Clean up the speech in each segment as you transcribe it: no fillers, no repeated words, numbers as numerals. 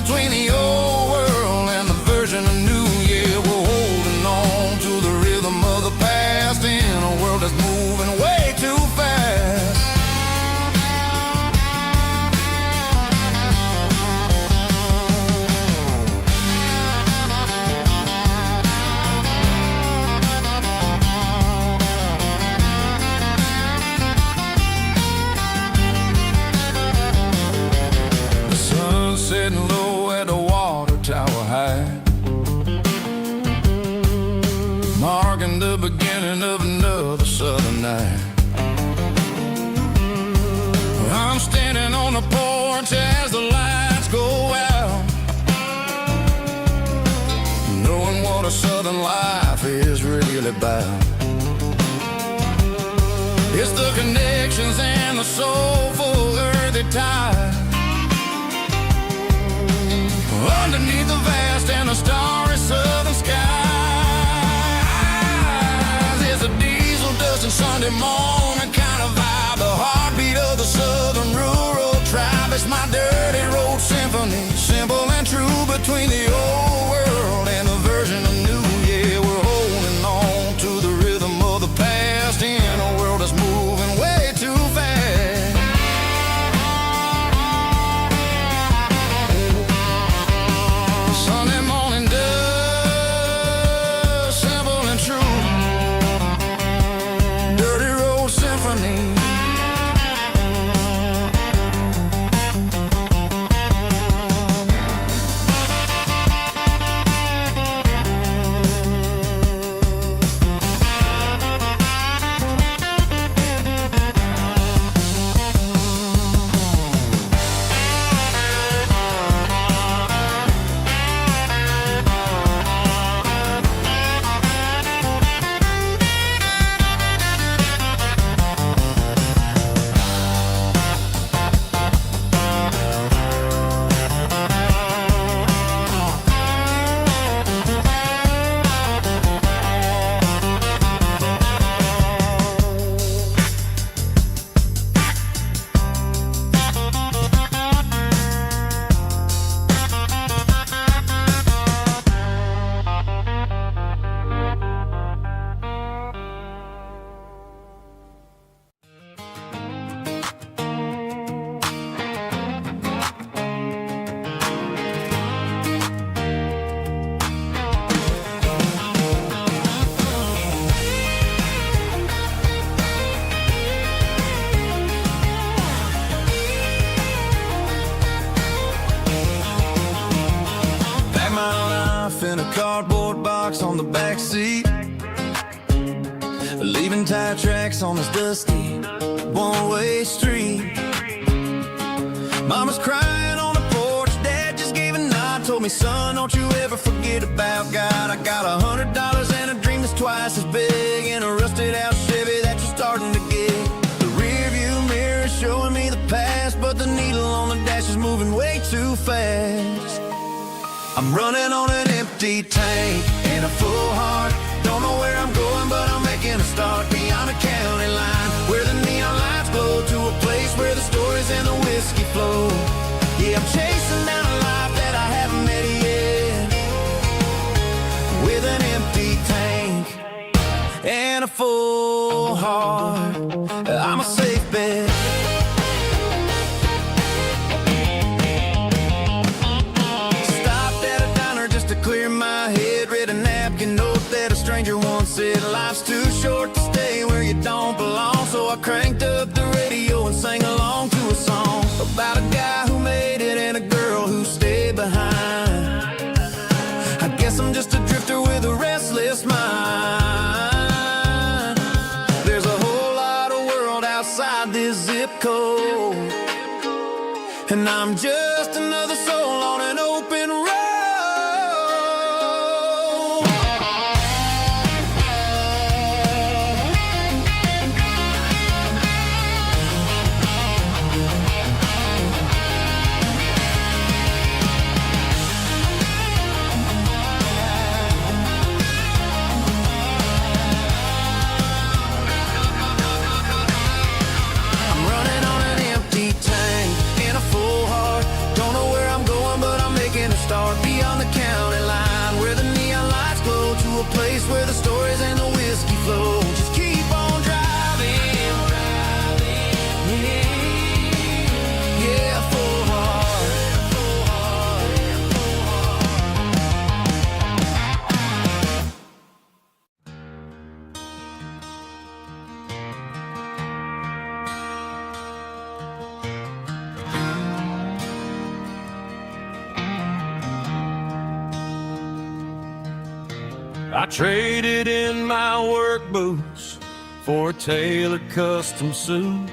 between the old world and the version of new. Yeah, we're holding on to the rhythm of the past in a world that's moving way too fast. The sun's setting low at the water tower high, marking the beginning of another southern night. I'm standing on the porch as the lights go out, knowing what a southern life is really about. It's the connections and the soulful earthy tide underneath the vast and the starry southern skies. It's a diesel dusting Sunday morning kind of vibe, the heartbeat of the southern rural tribe. It's my dirty road symphony, simple and true between the old world and the version of new. Yeah, we're holding on to the rhythm of the past in a world that's moving way too fast. Sunday morning dust, simple and true, dirty road symphony. In a cardboard box on the back seat, leaving tire tracks on this dusty one-way street. Mama's crying on the porch, Dad just gave a nod, told me, son, don't you ever forget about God. I got $100 and a dream that's twice as big, in a rusted out Chevy that you're starting to get. The rear view mirror is showing me the past, but the needle on the dash is moving way too fast. I'm running on an empty tank and a full heart. Don't know where I'm going, but I'm making a start beyond a county line, where the neon lights glow, to a place where the stories and the whiskey flow. Yeah, I'm chasing down a life that I haven't met yet, with an empty tank and a full heart. I'm a safe bet. Clear my head, read a napkin note that a stranger once said, life's too short to stay where you don't belong. So I cranked up the radio and sang along to a song about a guy who made it and a girl who stayed behind. I guess I'm just a drifter with a restless mind. There's a whole lot of world outside this zip code, and I'm just another soul on an open road. I'm running on an empty tank in a full heart. Don't know where I traded in my work boots for a tailored custom suit.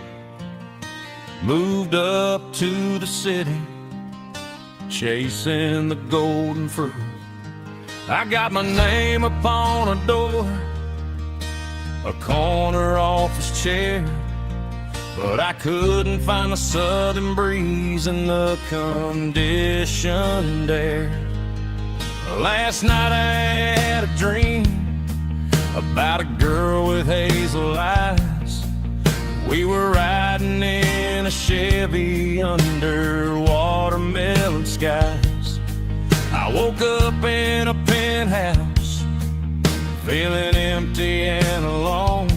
Moved up to the city, chasing the golden fruit. I got my name upon a door, a corner office chair, but I couldn't find the southern breeze in the conditioned air. Last night I had a dream about a girl with hazel eyes. We were riding in a Chevy under watermelon skies. I woke up in a penthouse, feeling empty and alone.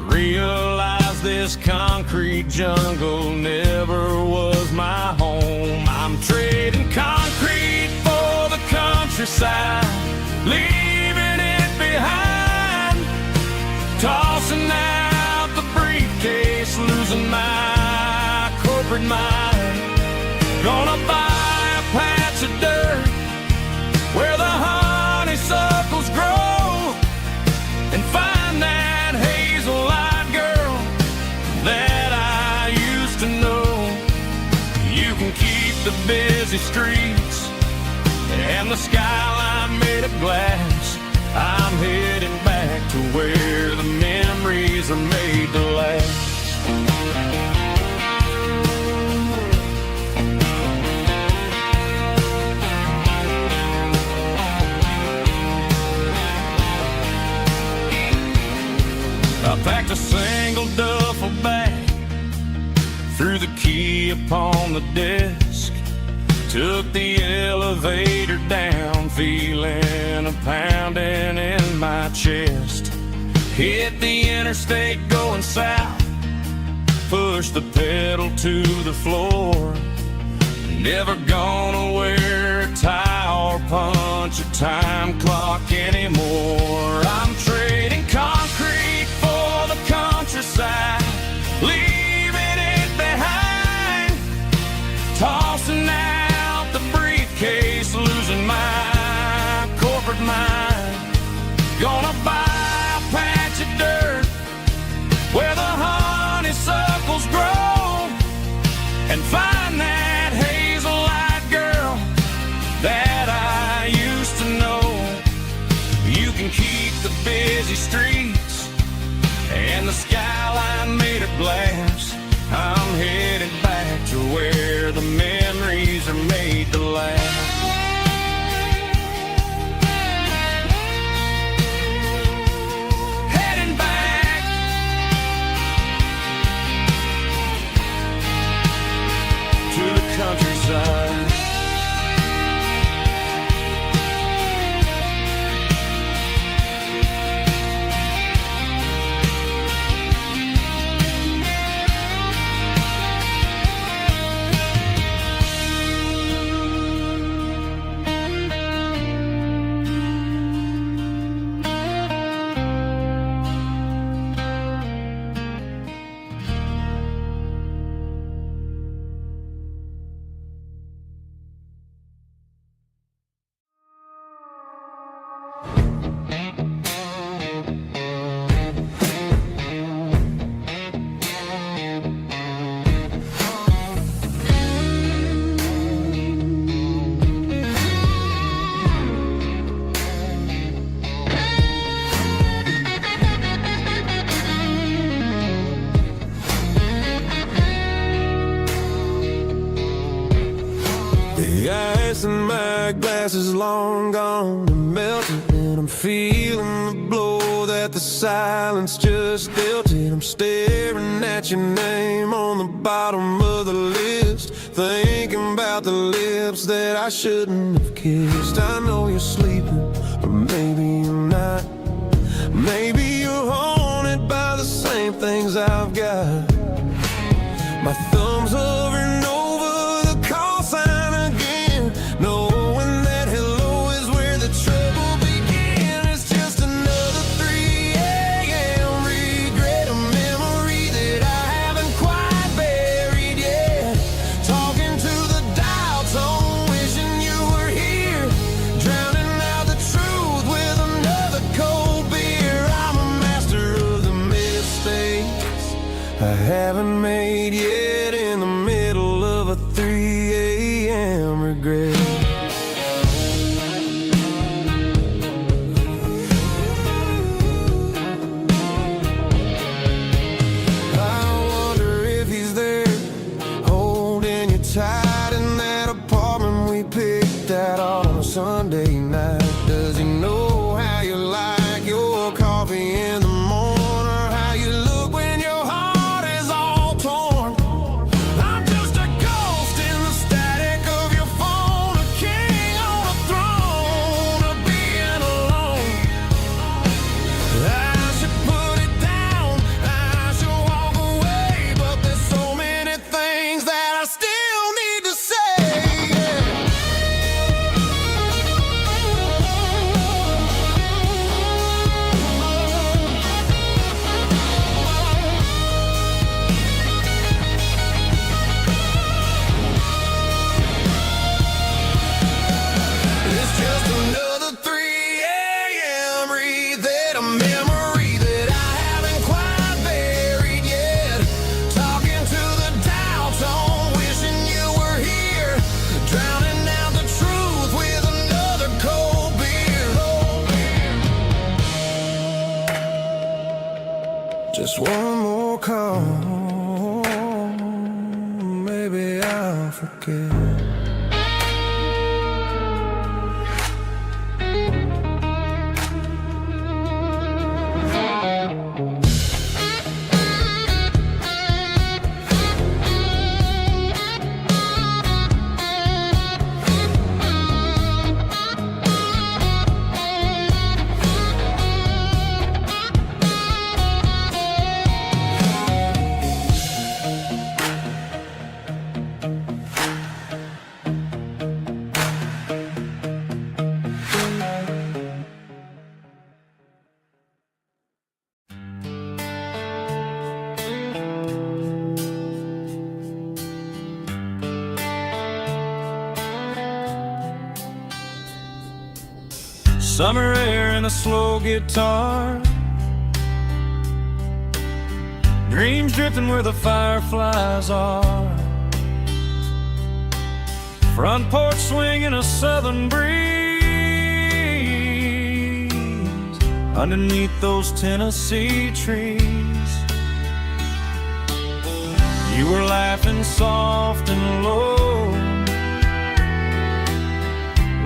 Realized this concrete jungle never was my home. I'm trading concrete for the countryside, leaving it behind. Tossing out the briefcase, losing my corporate mind. Gonna buy a patch of dirt where the honeysuckles grow, and find that hazel-eyed girl that I used to know. You can keep the busy streets and the skyline made of glass. I'm heading back to where the memories are made to last. I packed a single duffel bag, threw the key upon the desk, took the elevator down, feeling a pounding in my chest. Hit the interstate going south, pushed the pedal to the floor. Never gonna wear a tie or punch a time clock anymore. I'm trading concrete for the countryside, leaving it behind. Tossing out the briefcase, losing my corporate mind. Gonna buy a patch of dirt where the honeysuckles grow, and find that hazel-eyed girl that I used to know. You can keep the busy streets and the skyline made of glass. I'm headed back to where the memories are made to last. Heading back to the countryside. The ice in my glass is long gone and melted, and I'm feeling the blow that the silence just dealt it. I'm staring at your name on the bottom of the list, thinking about the lips that I shouldn't have kissed. I know you're sleeping, or maybe you're not. Maybe you're haunted by the same things I've got. My thumb's hovering over the call sign again, knowing that hello is where the trouble began. It's just another 3 a.m. regret, a memory that I haven't quite buried yet. Talking to the dial tone, wishing you were here, drowning out the truth I haven't made yet in the middle of a 3 a.m. regret. Tight in that apartment we picked out on a Sunday night. Does he know how you like your coffee in the morning, or how you look when your heart is all torn? I'm just a ghost in the static of your phone, a king on a throne of being alone. I should put it down, I should walk away, but there's so many things that I still to say. It's just another 3 a.m. read a memory that I haven't quite buried yet. Talking to the dial tone, wishing you were here, drowning out the truth with another cold beer. Just one more call, maybe I'll forget. Summer air and a slow guitar, dreams drifting where the fireflies are, front porch swinging a southern breeze underneath those Tennessee trees. You were laughing soft and low,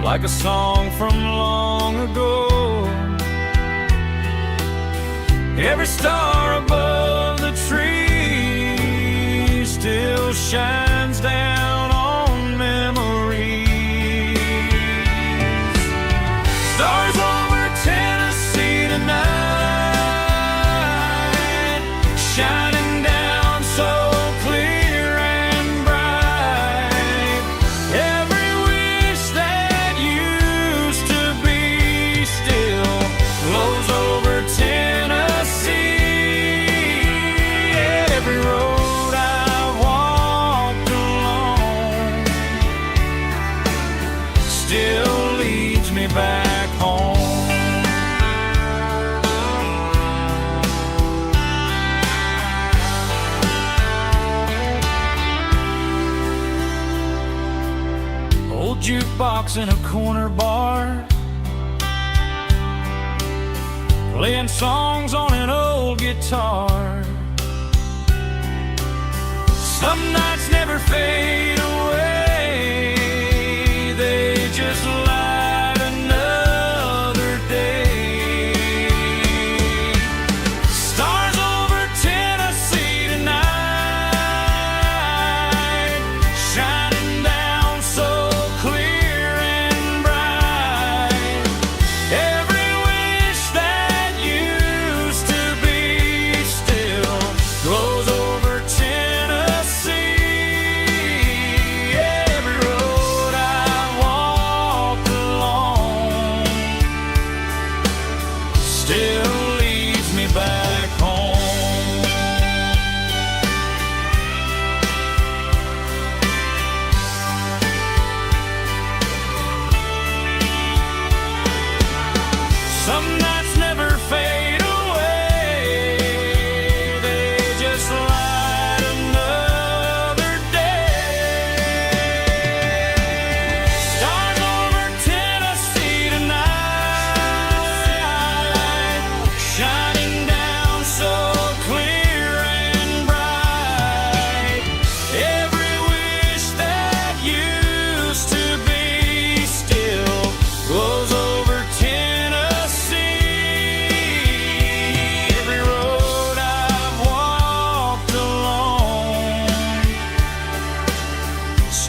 like a song from long ago. Every star above the tree still shines down on memories. Stars over Tennessee tonight, shining down so clear and bright. Every wish that used to be still glows over Tennessee. Every road I've walked along still leads me back home. Old jukebox in a corner bar, playing songs on an old guitar. Some nights never fade away, they just light another day. Stars over Tennessee tonight, shining down so clear and bright. Every wish that used to be still glows over Tennessee.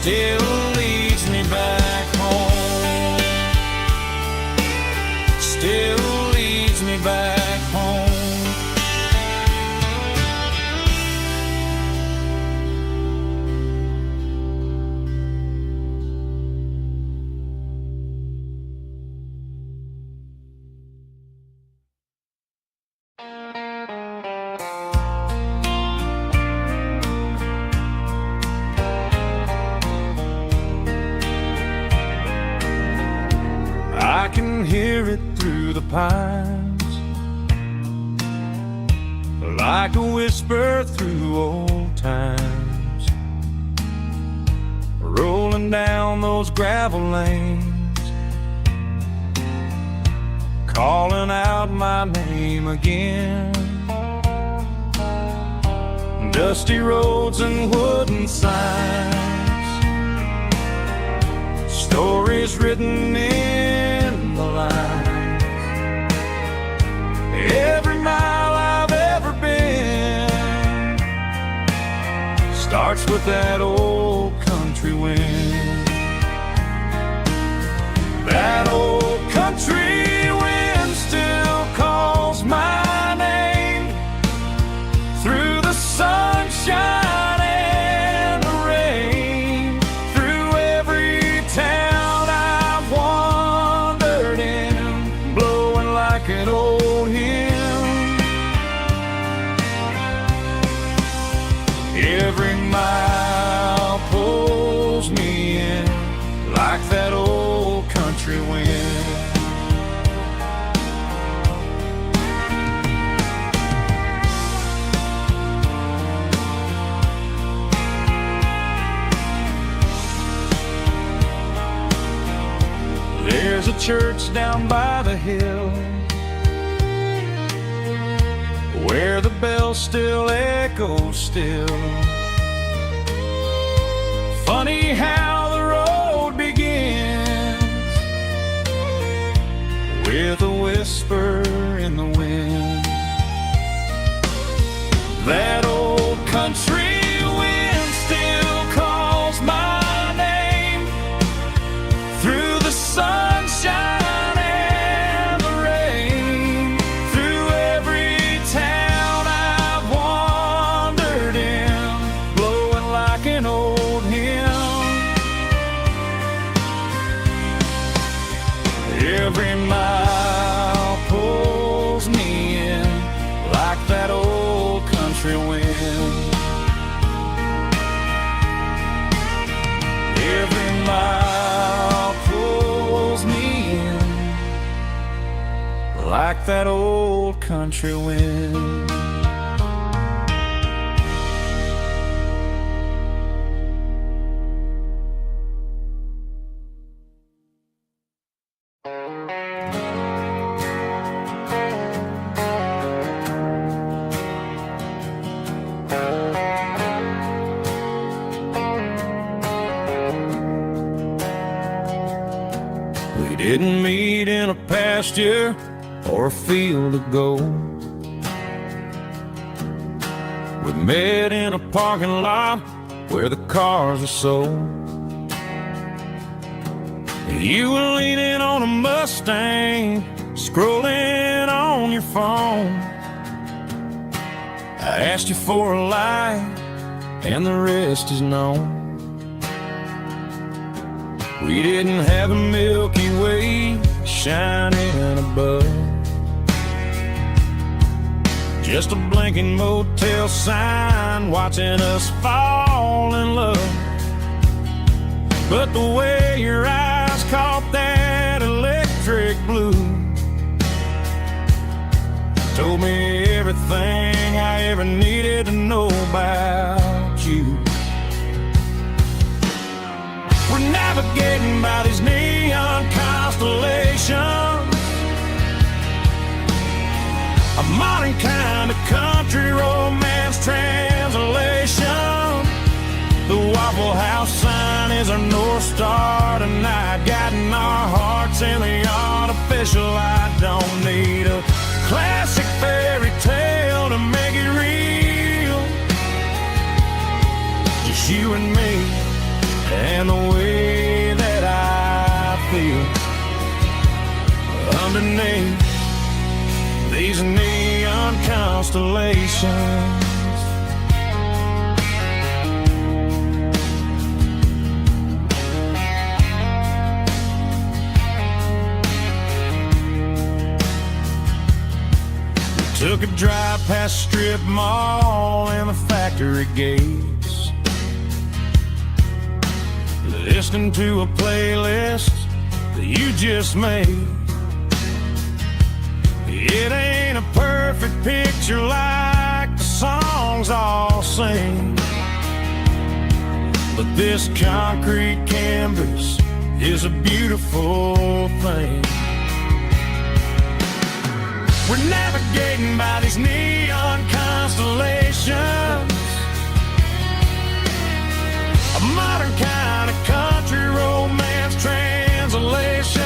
still leads me back home. Still leads me back home. I can hear it through the pines, like a whisper through old times, rolling down those gravel lanes, calling out my name again. Dusty roads and wooden signs, stories written in the lines. Every mile I've ever been starts with that old country wind. That old country wind still calls my name through the sunshine. Every mile pulls me in like that old country wind. There's a church down by the hill where the bell still echoes still. Funny how the road begins with a whisper in the wind. That old country wind still calls my name through the sunshine. Every mile pulls me in like that old country wind. Every mile pulls me in like that old country wind. We didn't meet in a pasture or a field of gold. We met in a parking lot where the cars were sold. You were leaning on a Mustang, scrolling on your phone. I asked you for a light, and the rest is known. We didn't have a Milky Way shining above, just a blinking motel sign watching us fall in love. But the way your eyes caught that electric blue told me everything I ever needed to know about you. We're navigating by these neon constellations, a modern kind of country romance translation. The Waffle House sign is our North Star tonight, guiding our hearts in the artificial. I don't need a classic fairy tale to make it real. Just you and me and and the way that I feel underneath these neon constellations. Took a drive past strip mall and the factory gates, listening to a playlist that you just made. It ain't a perfect picture like the songs all sing, but this concrete canvas is a beautiful thing. We're navigating by these neon constellations, a modern kind of country romance translation.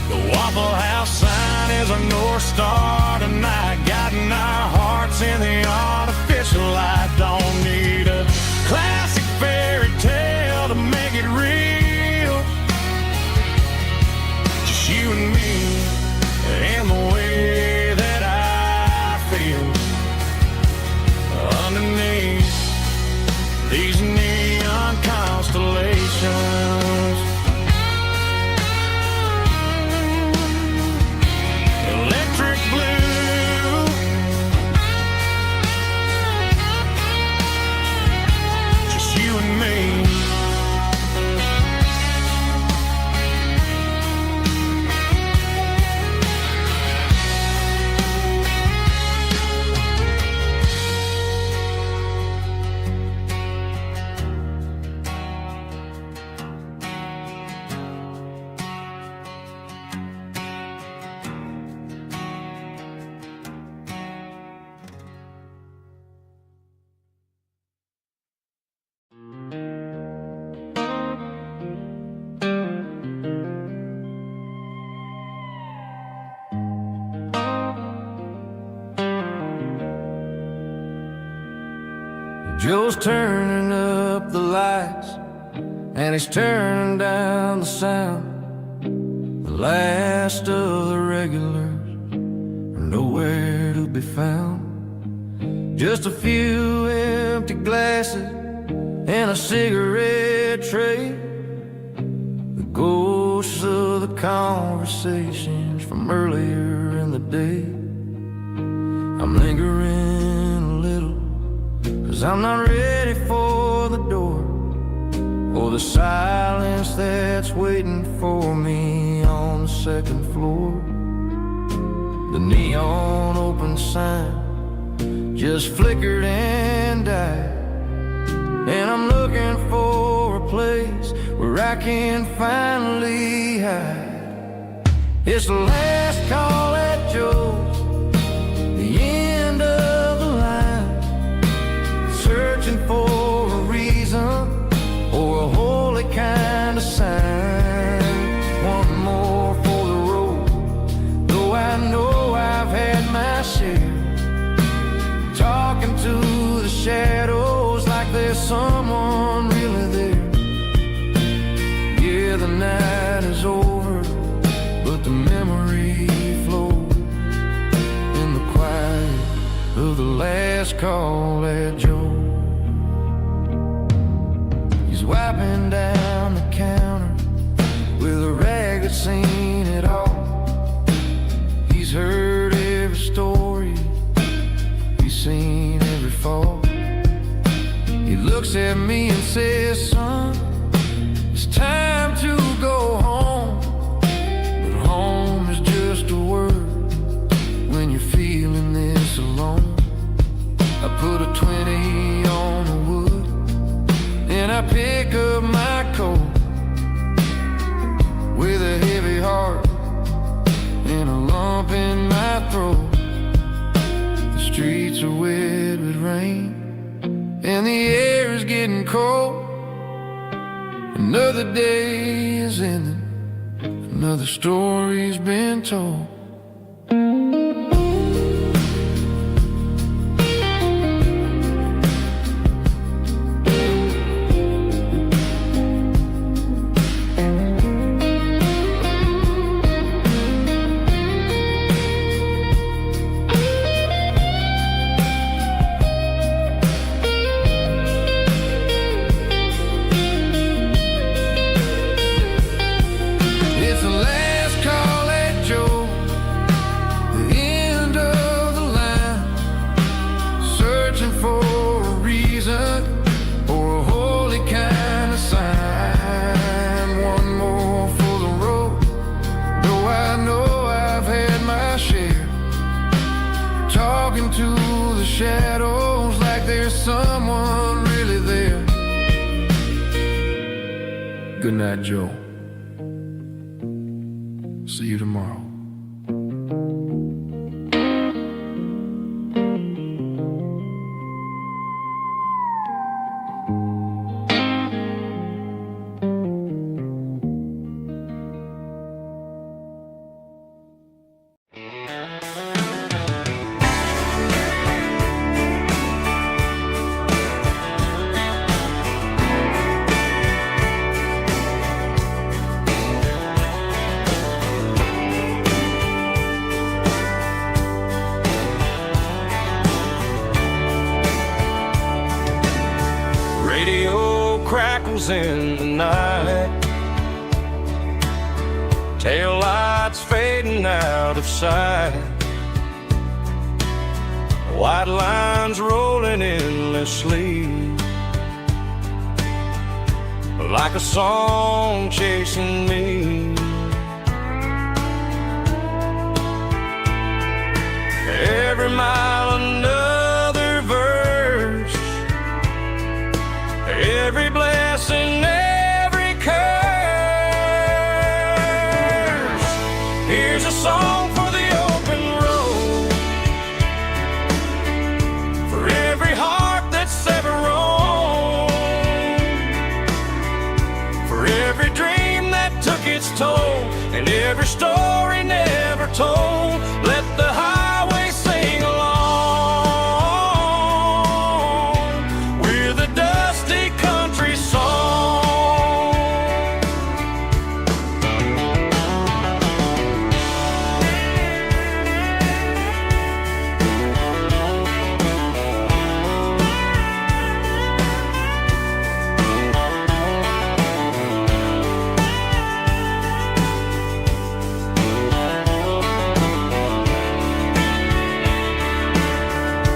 The Waffle House sign is a North Star tonight, guiding our hearts in the artificial light. Don't need a classic fairy tale to make it real, just you and me and the way that I feel underneath these neon constellations. Electric blue, just you and me. Joe's turning up the lights and he's turning down the sound. The last of the regulars are nowhere to be found. Just a few empty glasses and a cigarette tray, the ghosts of the conversations from earlier in the day. I'm lingering a little, 'cause I'm not ready for the door, or the silence that's waiting for me on the second floor. The neon open sign just flickered and died, and I'm looking for a place where I can finally hide. It's the last call at Joe's, the end of the line, searching for a reason or a holy kind of sign. One more for the road, though I know I've had my share, talking to the shadows like there's someone really there. Yeah, the night is over, but the memory flows in the quiet of the last call at Joe. He's wiping down the counter with a rag that's seen it all. He's heard every story, he's seen every fall. He looks at me and says, son, it's time to go home. But home is just a word when you're feeling this alone. I put a 20 on the wood, and I pick up my coat with a heavy heart and a lump in my throat. The streets are wet with rain and the air is getting cold. Another day is ending, another story's been told. shadows like there's someone really there. Good night, Joe. See you tomorrow. Crackles in the night, tail lights fading out of sight, white lines rolling endlessly, like a song chasing me. Every mile another verse, every blessing, every curse. Here's a song for the open road, for every heart that's ever roamed, for every dream that took its toll, and every story never told. Let the highway sing along with a dusty country song.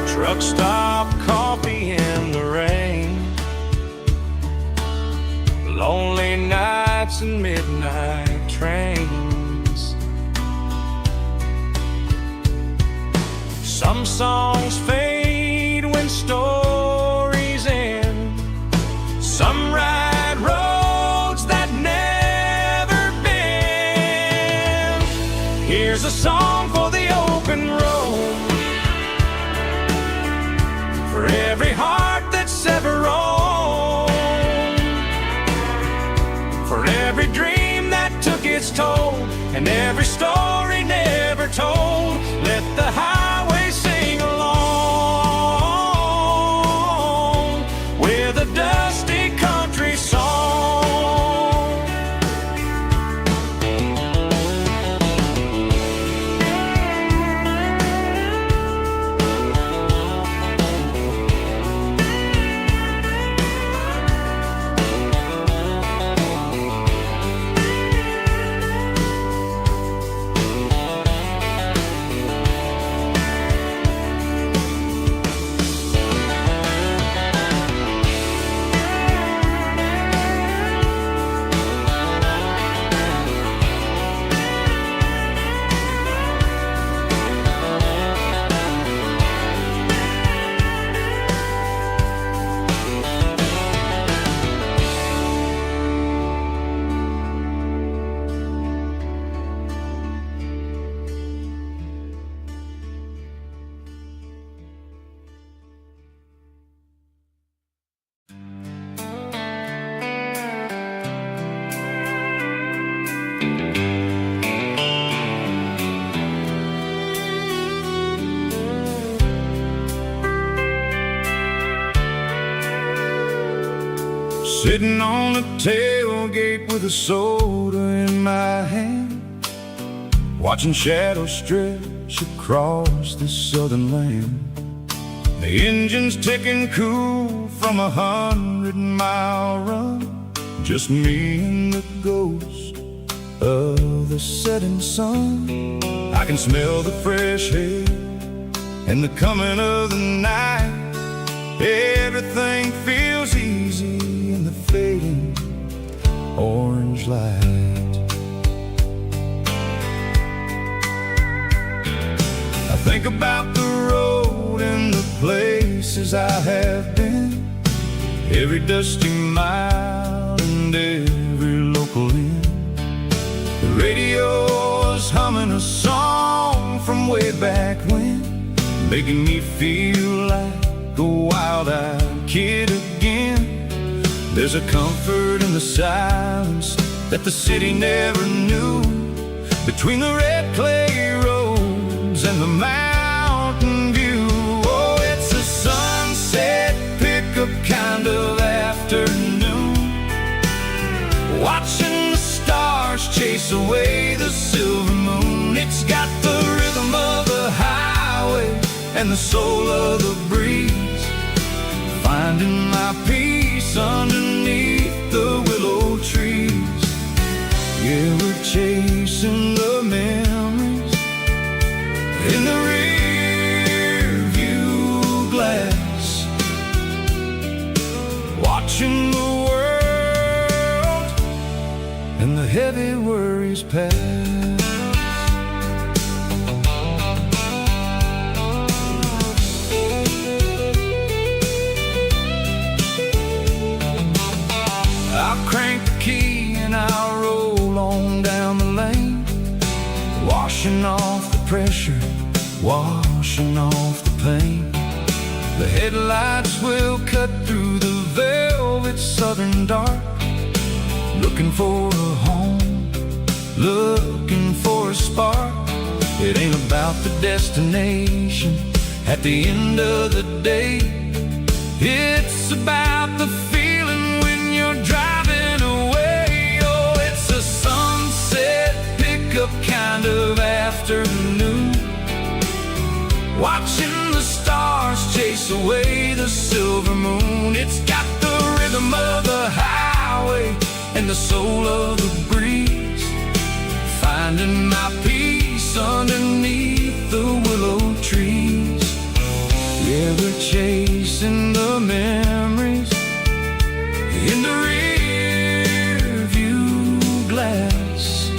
Truck stop, coffee in the rain, lonely nights and midnight trains. Some songs fade when stories end, some ride roads that never bend. Here's a song for the open road, for every heart that's ever roamed, for every dream that took its toll, and every story never told. Let the highway sing along with a dusty country song. Sitting on the tailgate with a soda in my hand, watching shadows stretch across this southern land. The engine's ticking cool from 100-mile run, just me and the ghost of the setting sun. I can smell the fresh air and the coming of the night. Everything feels easy in the fading orange light. I think about the road and the place places I have been, every dusty mile and every local inn. The radio is humming a song from way back when, making me feel like a wild-eyed kid again. There's a comfort in the silence that the city never knew, between the red clay roads and the mountain view. Oh, it's a sunset pickup kind of afternoon, watching the stars chase away the silver moon. It's got the rhythm of the highway and the soul of the breeze, finding my peace underneath the willow trees. Yeah, we're chasing the memories in the rear view glass, watching the world and the heavy worries pass. I'll crank the key and I'll roll on down the lane, washing off the pressure, washing off the pain. The headlights will cut through the velvet southern dark, looking for a home, looking for a spark. It ain't about the destination at the end of the day, it's about the feeling when you're driving away. Oh, it's a sunset pickup kind of afternoon, watching the stars chase away the silver moon. It's got the rhythm of the highway and the soul of the breeze, finding my peace underneath the willow trees. Yeah, we're chasing the memories in the rear view glass,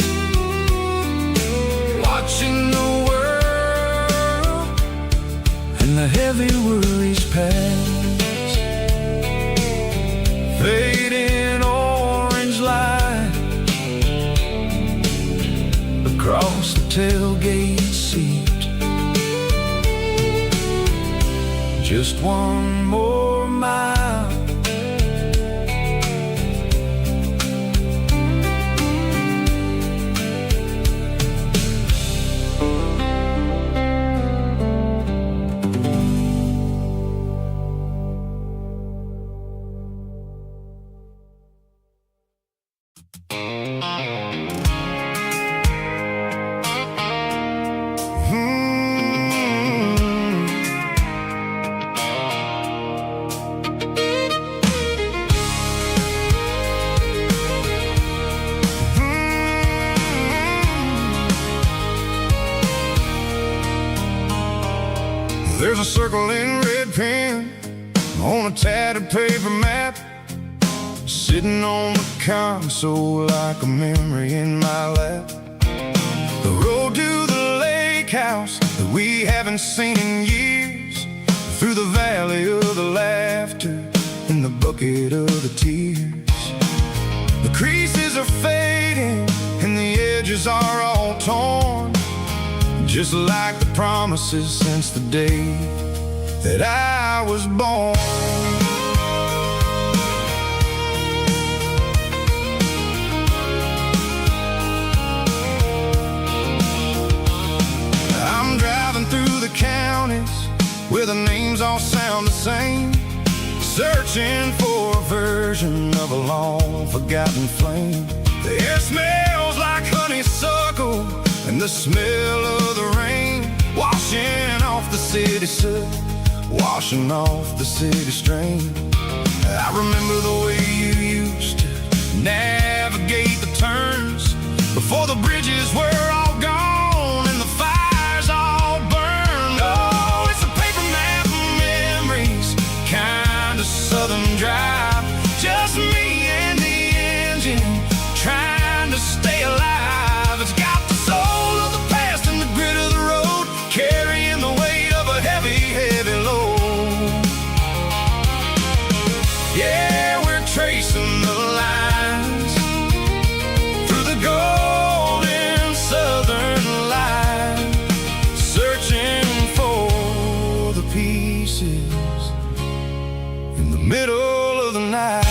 watching the world and the heavy worries pass. Fading orange light across the tailgate seat, just one more mile. There's a circle in red pen on a tattered paper map, sitting on the console like a memory in my lap. The road to the lake house that we haven't seen in years, through the valley of the laughter and the bucket of the tears. The creases are fading and the edges are all torn, just like the promises since the day that I was born. I'm driving through the counties where the names all sound the same, searching for a version of a long forgotten flame. The air smells like honeysuckle and the smell of the rain, washing off the city soot, washing off the city strain. I remember the way you used to navigate the turns before the bridges were all gone and the fires all burned. Oh, it's a paper map of memories, kind of southern drive, just me and the engine trying to stay alive. It's got the soul of the past and the grit of the road, carrying the weight of a heavy, heavy load. middle of the night.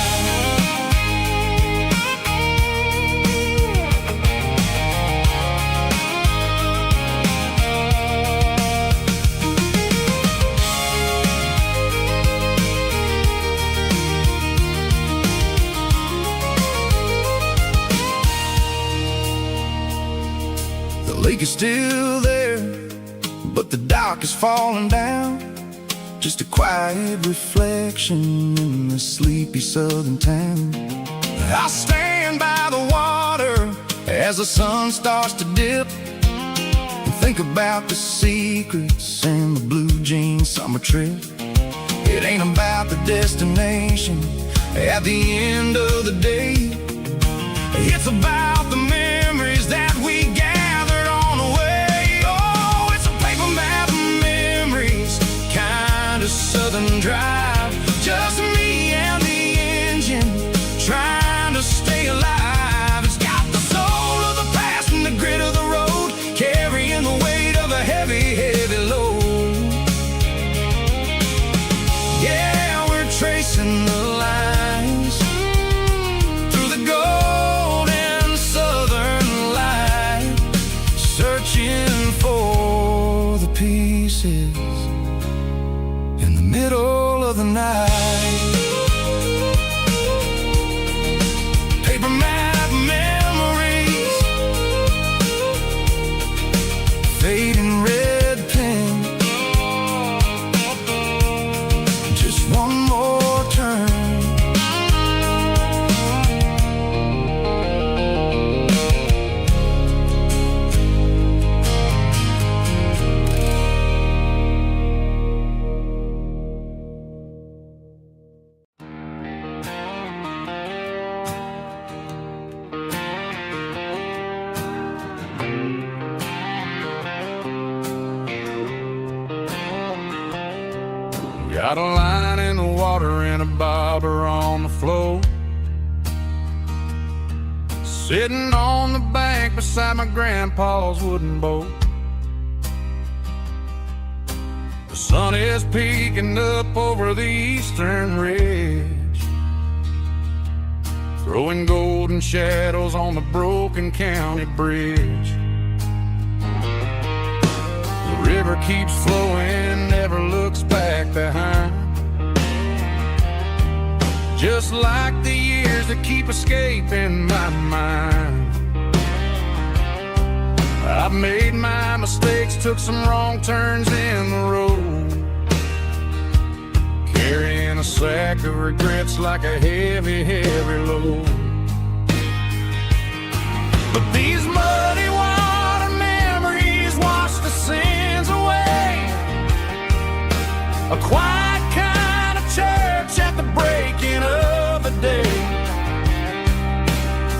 The lake is still there, but the dock is falling down. Just a quiet reflection in the sleepy southern town. I stand by the water as the sun starts to dip, and think about the secrets and the blue jean summer trip. It ain't about the destination at the end of the day. It's about the memories that we gathered on the way. Oh, it's a paper map of memories, kind of southern drive. Just me and the engine, trying to stay alive. It's got the soul of the past and the grit of the road, carrying the weight of a heavy, heavy load. Yeah, we're tracing the lines through the golden southern light, searching for the pieces in the middle of the night. Paper map memories, fading red pen, just one more turn. Got a line in the water and a bobber on the floor, sitting on the bank beside my grandpa's wooden boat. The sun is peeking up over the eastern ridge, throwing golden shadows on the broken county bridge. The river keeps flowing, never looks back behind, just like the years that keep escaping my mind. I've made my mistakes, took some wrong turns in the road, carrying a sack of regrets like a heavy, heavy load. But these muddy water memories wash the sins away. A quiet kind of church at the breaking of the day.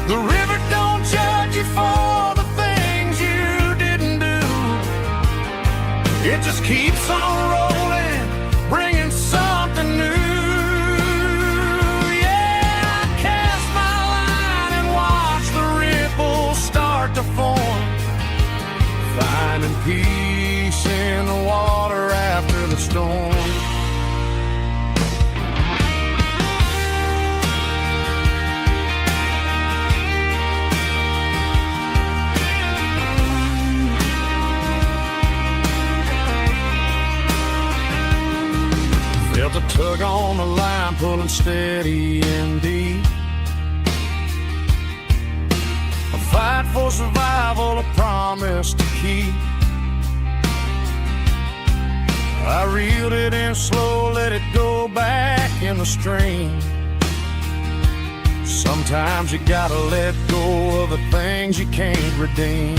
The river don't judge you for the things you didn't do. It just keeps on rolling, bringing something new. Yeah, I cast my line and watch the ripples start to form, finding peace in the water after the storm. Felt a tug on the line, pulling steady and deep. A fight for survival, a promise to keep. I reeled it in slow, let it go back in the stream. Sometimes you gotta let go of the things you can't redeem.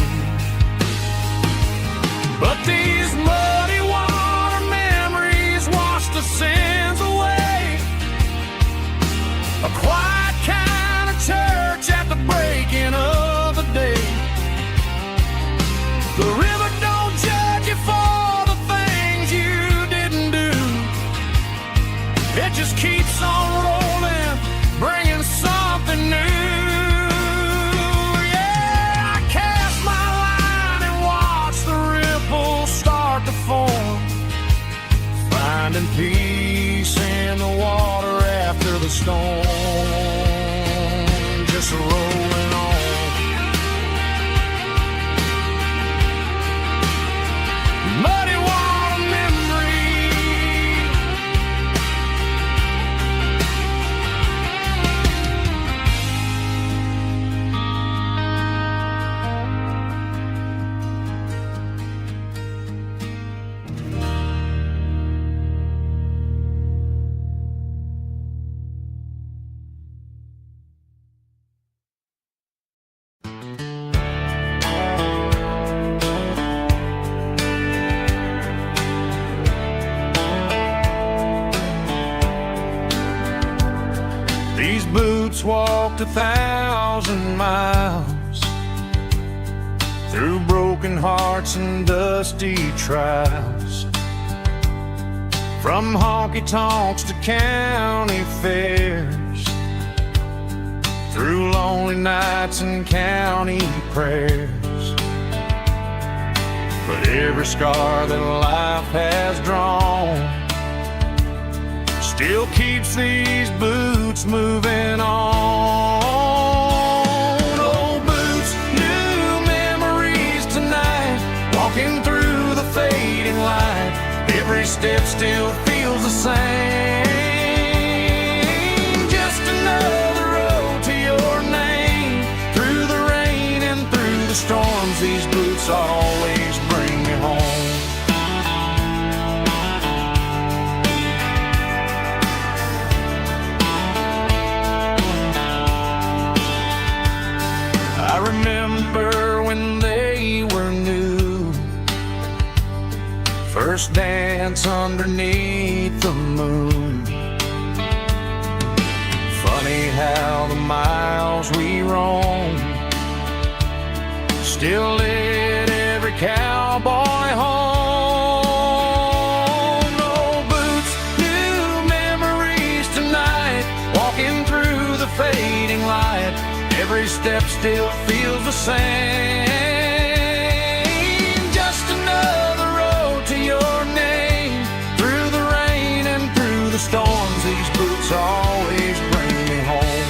But these muddy water memories wash the sins away. A quiet kind of church at the breaking of the day. The river don't judge you for the things you didn't do. It just keeps on rolling, bringing something new. Yeah, I cast my line and watch the ripples start to form, finding peace in the water storm, just rolling on. Muddy water memory. These boots walked 1,000 miles through broken hearts and dusty trials, from honky-tonks to county fairs, through lonely nights and county prayers. But every scar that life has drawn still keeps these boots moving on. Old boots, new memories tonight, walking through the fading light. Every step still feels the same. Just another road to your name. Through the rain and through the storms, these boots always bring me home. I remember when they were new, first dance underneath the moon. Funny how the miles we roam still lit every cowboy home. Old boots, new memories tonight, walking through the fading light. Every step still feels the same. Just another road to your name. Through the rain and through the storms, these boots always bring me home.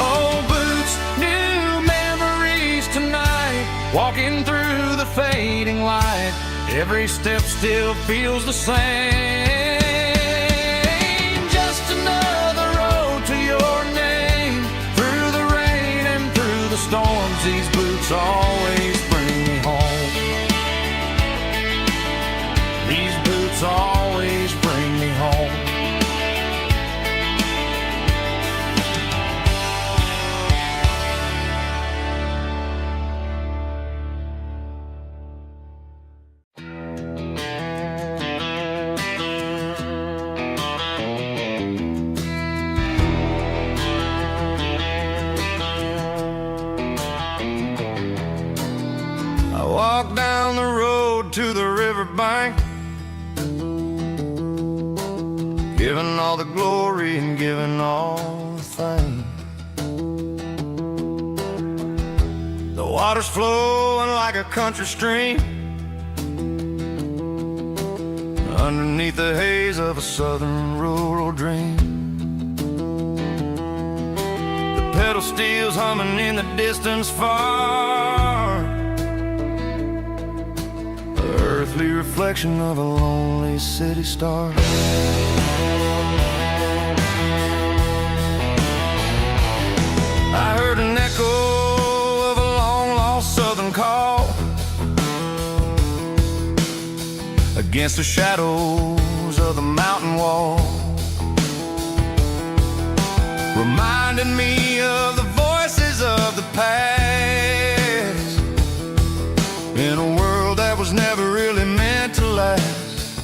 Old boots, new memories tonight, walking through the fading light. Every step still feels the same. Just another road to your name. Through the rain and through the storms, these boots always bring me home. These boots always bring me home. Walk down the road to the riverbank, giving all the glory and giving all the thanks. The water's flowing like a country stream underneath the haze of a southern rural dream. The pedal steel's humming in the distance far, earthly reflection of a lonely city star. I heard an echo of a long-lost southern call against the shadows of the mountain wall, reminding me of the voices of the past in a world that was never really meant to last.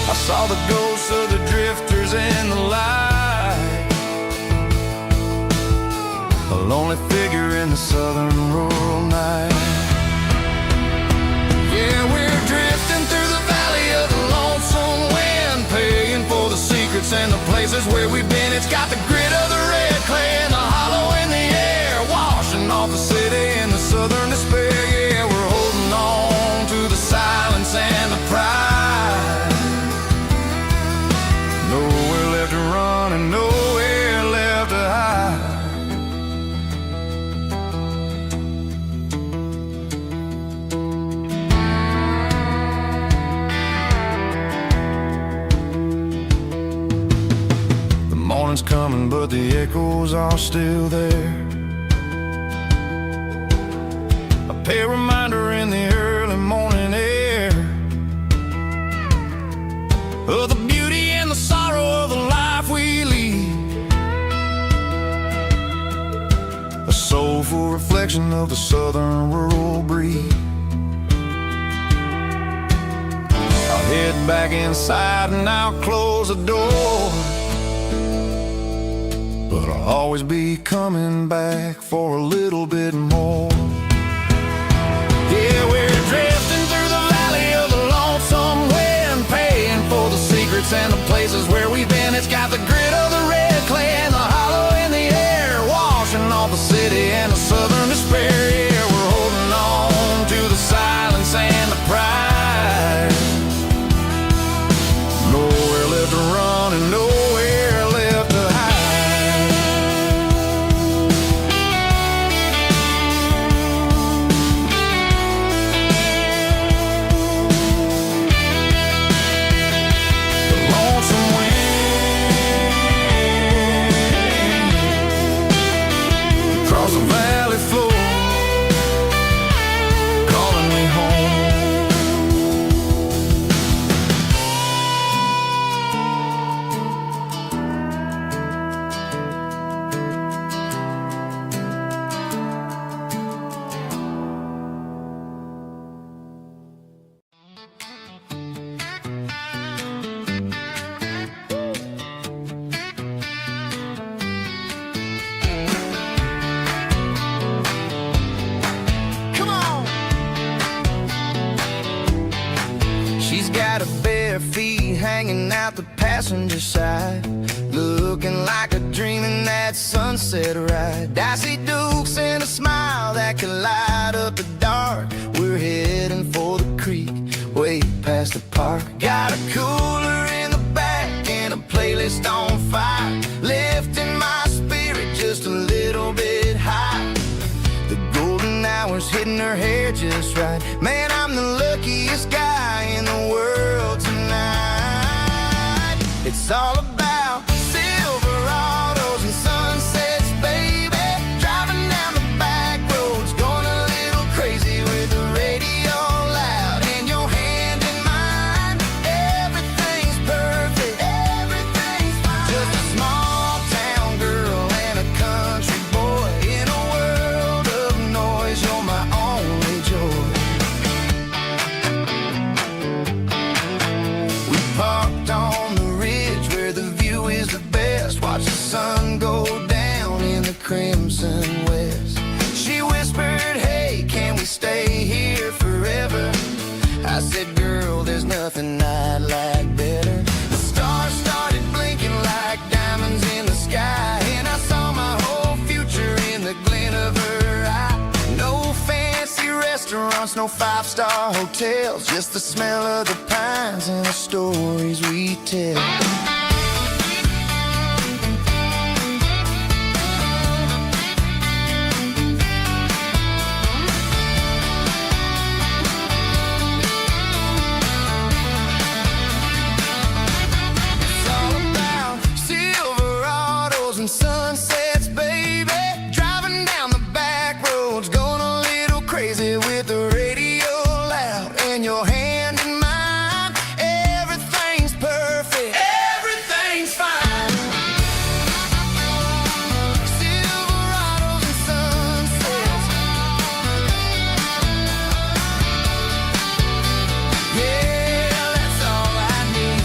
I saw the ghosts of the drifters in the light, a lonely figure in the southern rural night. Yeah, we're drifting through the valley of the lonesome wind, paying for the secrets and the places where we've been. It's got the grit of the red clay and the hollow in the air, coming, but the echoes are still there. A pale reminder in the early morning air of the beauty and the sorrow of the life we lead. A soulful reflection of the southern rural breed. I'll head back inside and I'll close the door, but I'll always be coming back for a little bit more. Yeah, we're drifting through the valley of the lonesome wind, paying for the secrets and the places where we've been. It's got the grit of the red clay and the hollow in the air, washing off the city and the southern despair. Yeah, we're holding on to the silence and the pride. Nowhere left to run and nowhere left to hide. The lonesome wind across the valley floor, calling me home. Come on. She's got her bare feet hanging out the passenger side, looking like a dream in that sunset ride. Dicey dukes and a smile that can light up the dark. We're heading for the creek, way past the park. Got a cooler in the back and a playlist on fire, lifting my spirit just a little bit high. The golden hours hitting her hair just right. Man, I'm the luckiest guy in the world tonight. It's all about Silverados and sunsets, baby. Driving down the back roads, going a little crazy with the radio loud and your hand in mine. Everything's perfect, everything's fine. Just a small town girl and a country boy in a world of noise. You're my only joy. We parked on the ridge where the view is the best. Watch the sun go down in the crimson west. She whispered, hey, can we stay here forever? I said, girl, there's nothing I'd like better. The stars started blinking like diamonds in the sky, and I saw my whole future in the glint of her eye. No fancy restaurants, no five-star hotels, just the smell of the pines and the stories we tell. It's all about Silverados and sunsets, baby. Driving down the back roads, going a little crazy with the radio loud and your hand in mine. Everything's perfect, everything's fine. Silverados and sunsets. Yeah, that's all I need.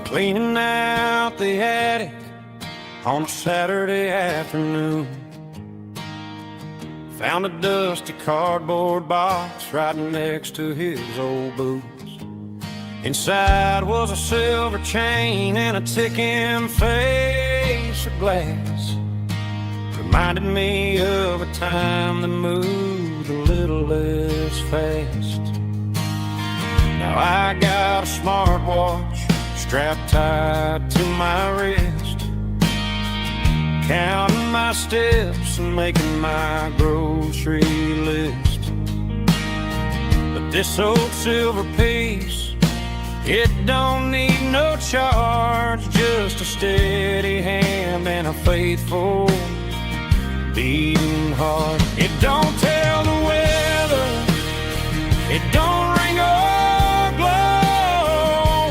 Cleaning out the attic on a Saturday afternoon. Found a dusty cardboard box right next to his old boots. Inside was a silver chain and a ticking face of glass. Reminded me of a time that moved a little less fast. Now I got a smartwatch strapped tight to my wrist, counting my steps and making my grocery list. But this old silver piece, it don't need no charge, just a steady hand and a faithful beating heart. It don't tell the weather, it don't ring or glow,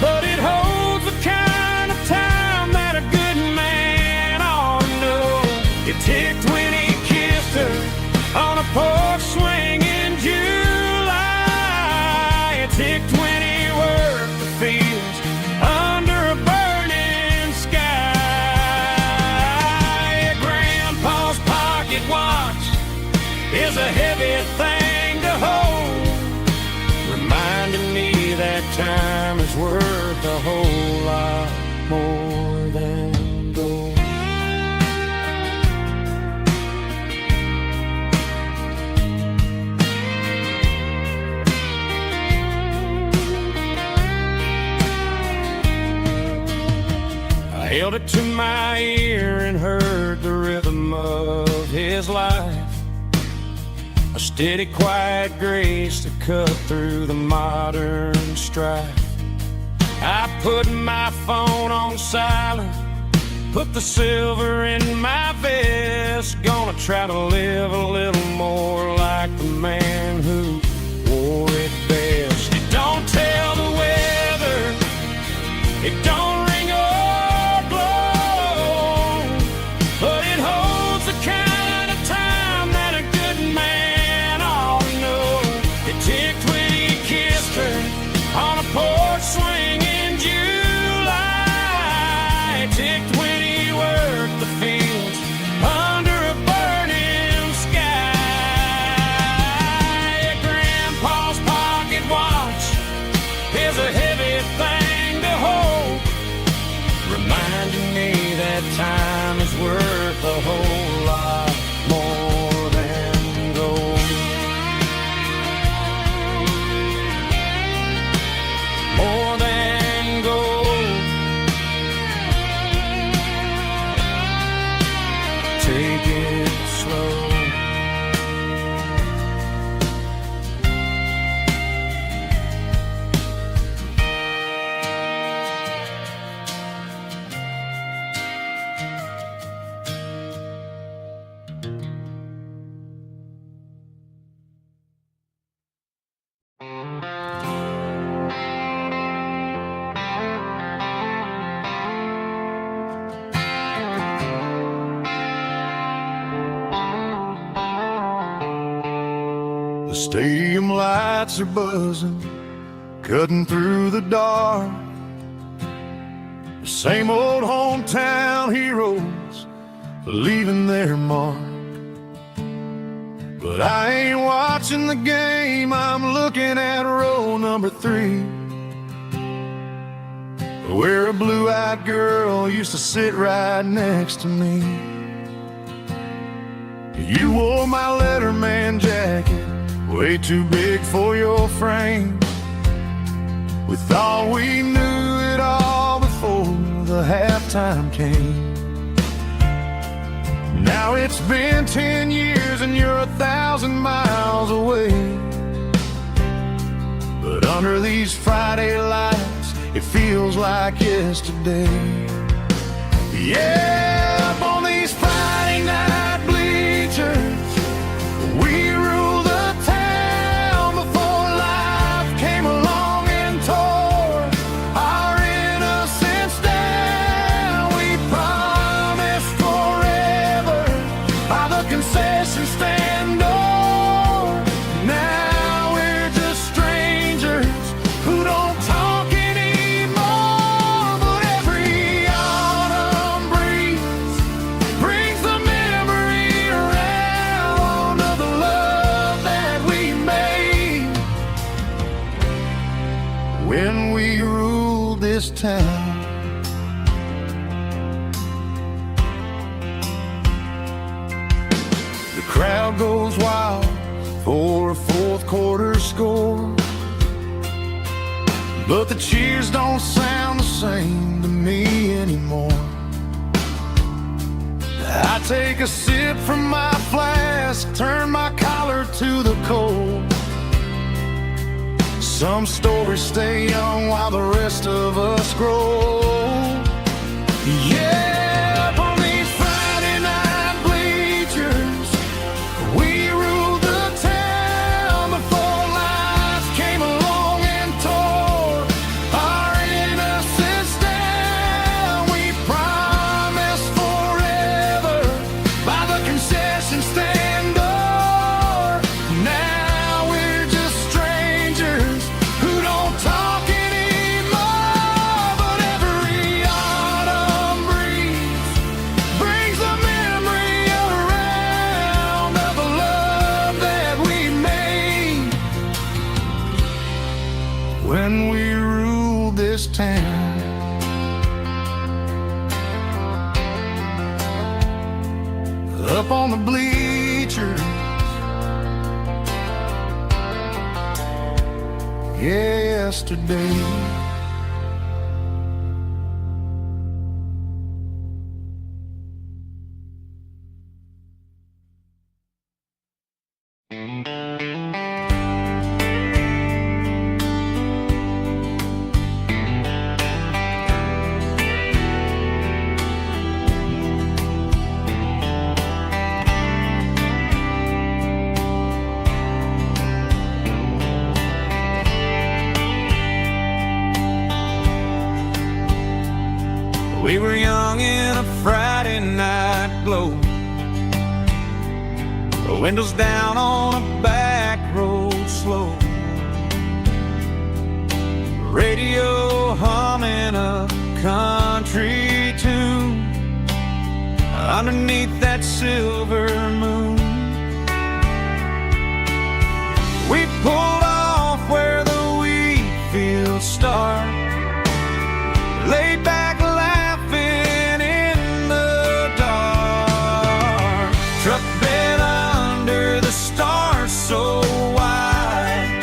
but it holds the kind of time that a good man ought to know. It ticked when he kissed her on a porch swing in July. It ticked when he worked the fields under a burning sky. Grandpa's pocket watch is a heavy thing to hold, reminding me that time is worth a whole lot more than gold. I held it to my ear and heard the rhythm of his life, a steady, quiet grace that cut through the modern strife. I put my phone on silent, put the silver in my vest. Gonna try to live a little more like the man who wore it best. It don't tell the weather, it don't ring or glow, but it holds the kind of time that a good man ought to know. It ticked when he kissed her on a porch swing in July. It ticked when he worked the fields under a burning sky. Grandpa's pocket watch is a heavy thing to hold, reminding me that time is worth a whole lot more than gold. More than gold. Take it slow. The stadium lights are buzzing, cutting through the dark. The same old hometown heroes leaving their mark. But I ain't watching the game, I'm looking at row number 3, where a blue-eyed girl used to sit right next to me. You wore my Letterman jacket, way too big for your frame. We thought we knew it all before the halftime came. Now it's been 10 years and you're 1,000 miles away. But under these Friday lights, it feels like yesterday. Yeah, up on these Friday night bleachers, we rule the town before life came along and tore our innocence down. We promised forever by the concession stand door. Now we're just strangers who don't talk anymore. But every autumn breeze crowd goes wild for a fourth quarter score. But the cheers don't sound the same to me anymore. I take a sip from my flask, turn my collar to the cold. Some stories stay young while the rest of us grow. Yeah, up on these Friday night bleachers, we ruled the town before life came along and tore our innocence down. We promised forever by the concession stand door. Now we're just strangers who don't talk anymore. But every autumn breeze brings the memory around of the love that we made when we ruled this town. Up on the bleachers, yesterday. We were young in a Friday night glow, the windows down on a back road slow, radio humming a country tune underneath that silver moon. We pulled off where the wheat fields start, laid back laughing in the dark. Truck bed under the stars so wide,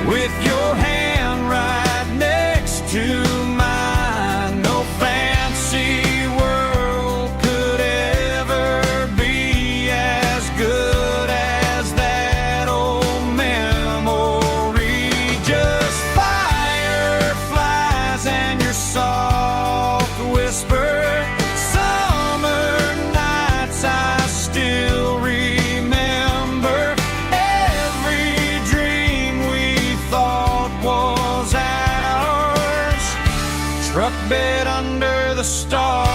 with your hand right next to mine. No fancy world could ever be as good as that old memory. Just fireflies and your soft whisper. Summer nights I still remember. Every dream we thought was ours. Truck bed under the stars.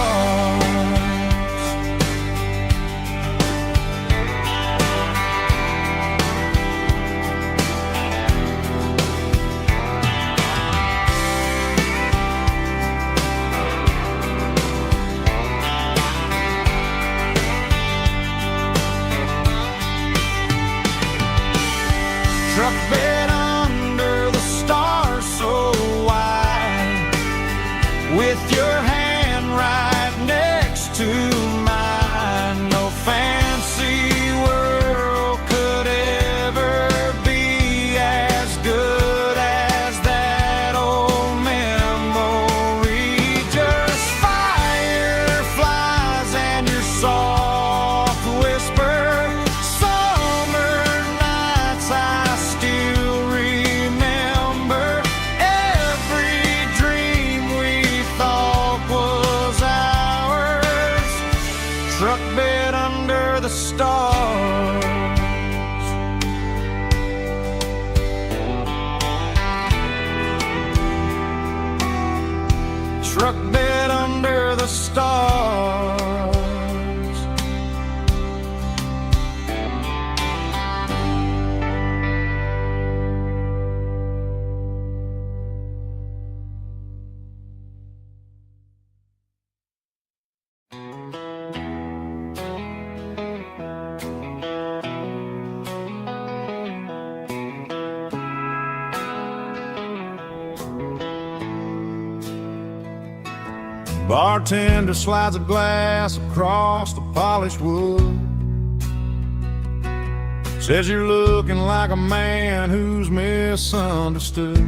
Truck bed under the stars so wide, with your hand right next to mine. No fancy world could ever be as good as that old memory. Just fireflies and your soft whisper. Summer nights I still remember. Every dream we thought was ours. Truck bed under the stars. Truck bed under the stars. Bartender slides a glass across the polished wood. Says you're looking like a man who's misunderstood.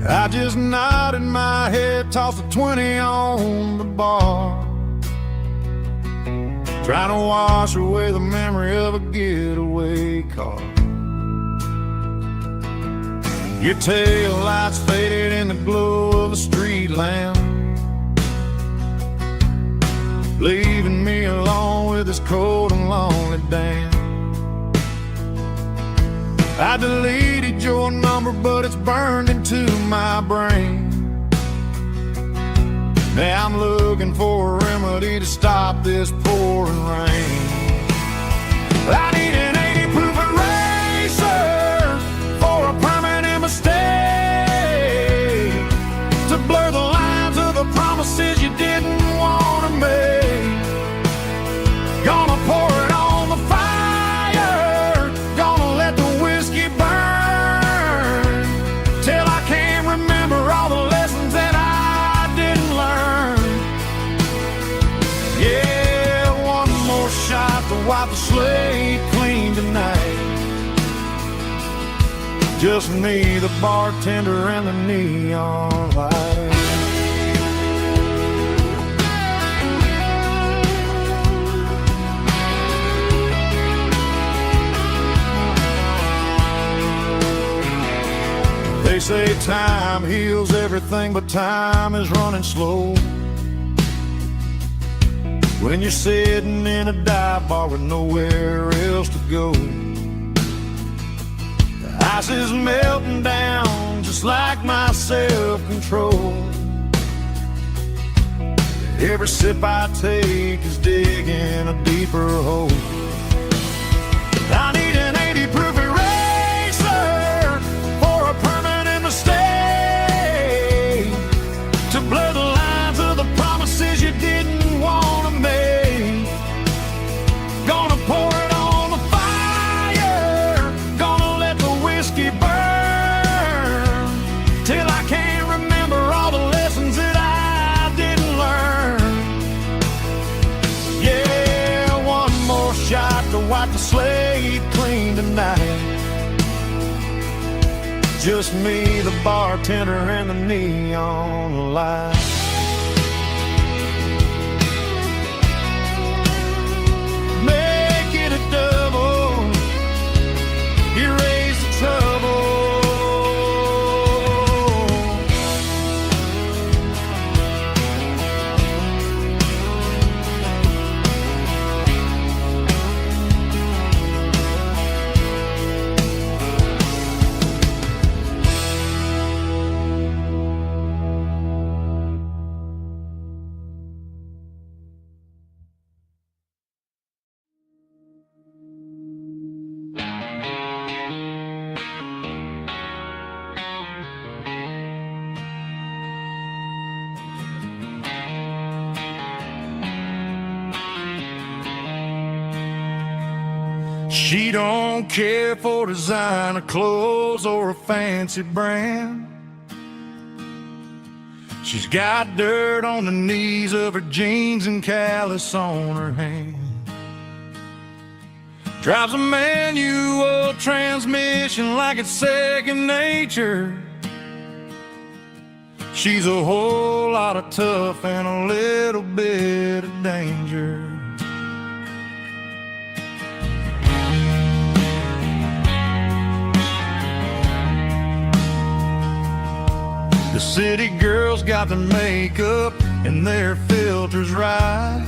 I just nodded my head, tossed a 20 on the bar, trying to wash away the memory of a getaway car. Your tail lights faded in the glow of a street lamp, leaving me alone with this cold and lonely dance. I deleted your number, but it's burned into my brain. Now I'm looking for a remedy to stop this pouring rain. I need an 80 proof eraser for a permanent mistake, to blur the lines of the promises you didn't want to make. Gonna pour it on the fire, gonna let the whiskey burn, till I can't remember all the lessons that I didn't learn. Yeah, one more shot to wipe the slate clean tonight. Just me, the bartender, and the neon light. They say time heals everything, but time is running slow when you're sitting in a dive bar with nowhere else to go. The ice is melting down just like my self-control. Every sip I take is digging a deeper hole. I need an 80 proof eraser for a permanent mistake, to blur the lines of the promises you didn't want to make. Gonna pour it on the fire, gonna let the whiskey burn, till I can't remember all the lessons that I didn't learn. Yeah, one more shot to wipe the slate clean tonight. Just me, the bartender, and the neon light. Make it a double, erase the trouble. She don't care for designer clothes or a fancy brand. She's got dirt on the knees of her jeans and callus on her hand. Drives a manual transmission like it's second nature. She's a whole lot of tough and a little bit of danger. The city girls got their makeup and their filters right,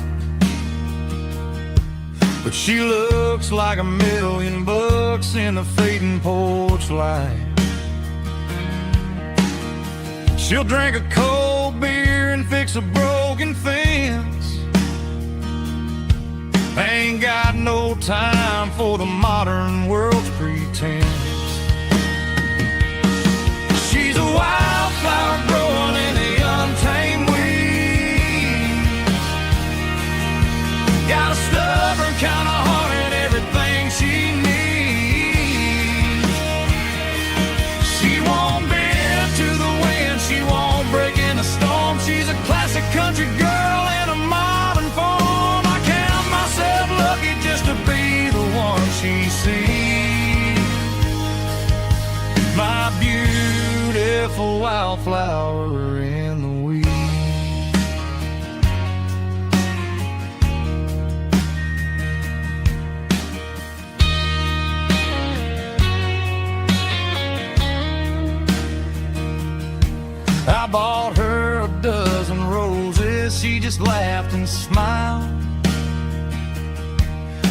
but she looks like $1,000,000 in the fading porch light. She'll drink a cold beer and fix a broken fence. Ain't got no time for the modern world's pretense. She's a wildflower growing in the untamed weeds. Got a stubborn kind of heart and everything she needs. She won't bend to the wind, she won't break in a storm. She's a classic country girl in a modern form. I count myself lucky just to be the one. beautiful wildflower in the weeds. I bought her a dozen roses, she just laughed and smiled.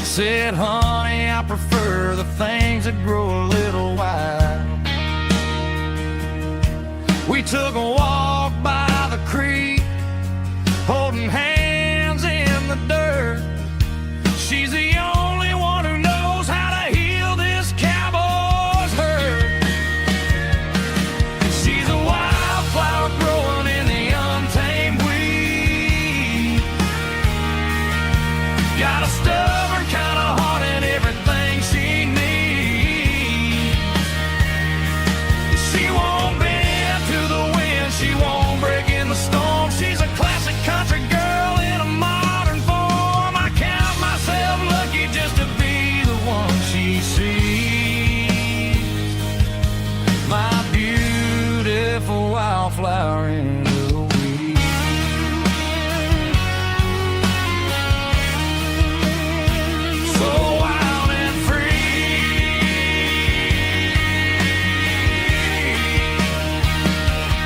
Said, honey, I prefer the things that grow a little wild. We took a walk by the creek, holding hands in the dirt. She's the only one who knows how to heal this cowboy's hurt. She's a wildflower growing in the untamed weed. Got a stubborn kind of heart and everything she needs. She won't bend to the wind, she won't break in the storm. She's a classic country girl in a modern form. I count myself lucky just to be the one she sees. My beautiful wildflower in the weeds. So wild and free.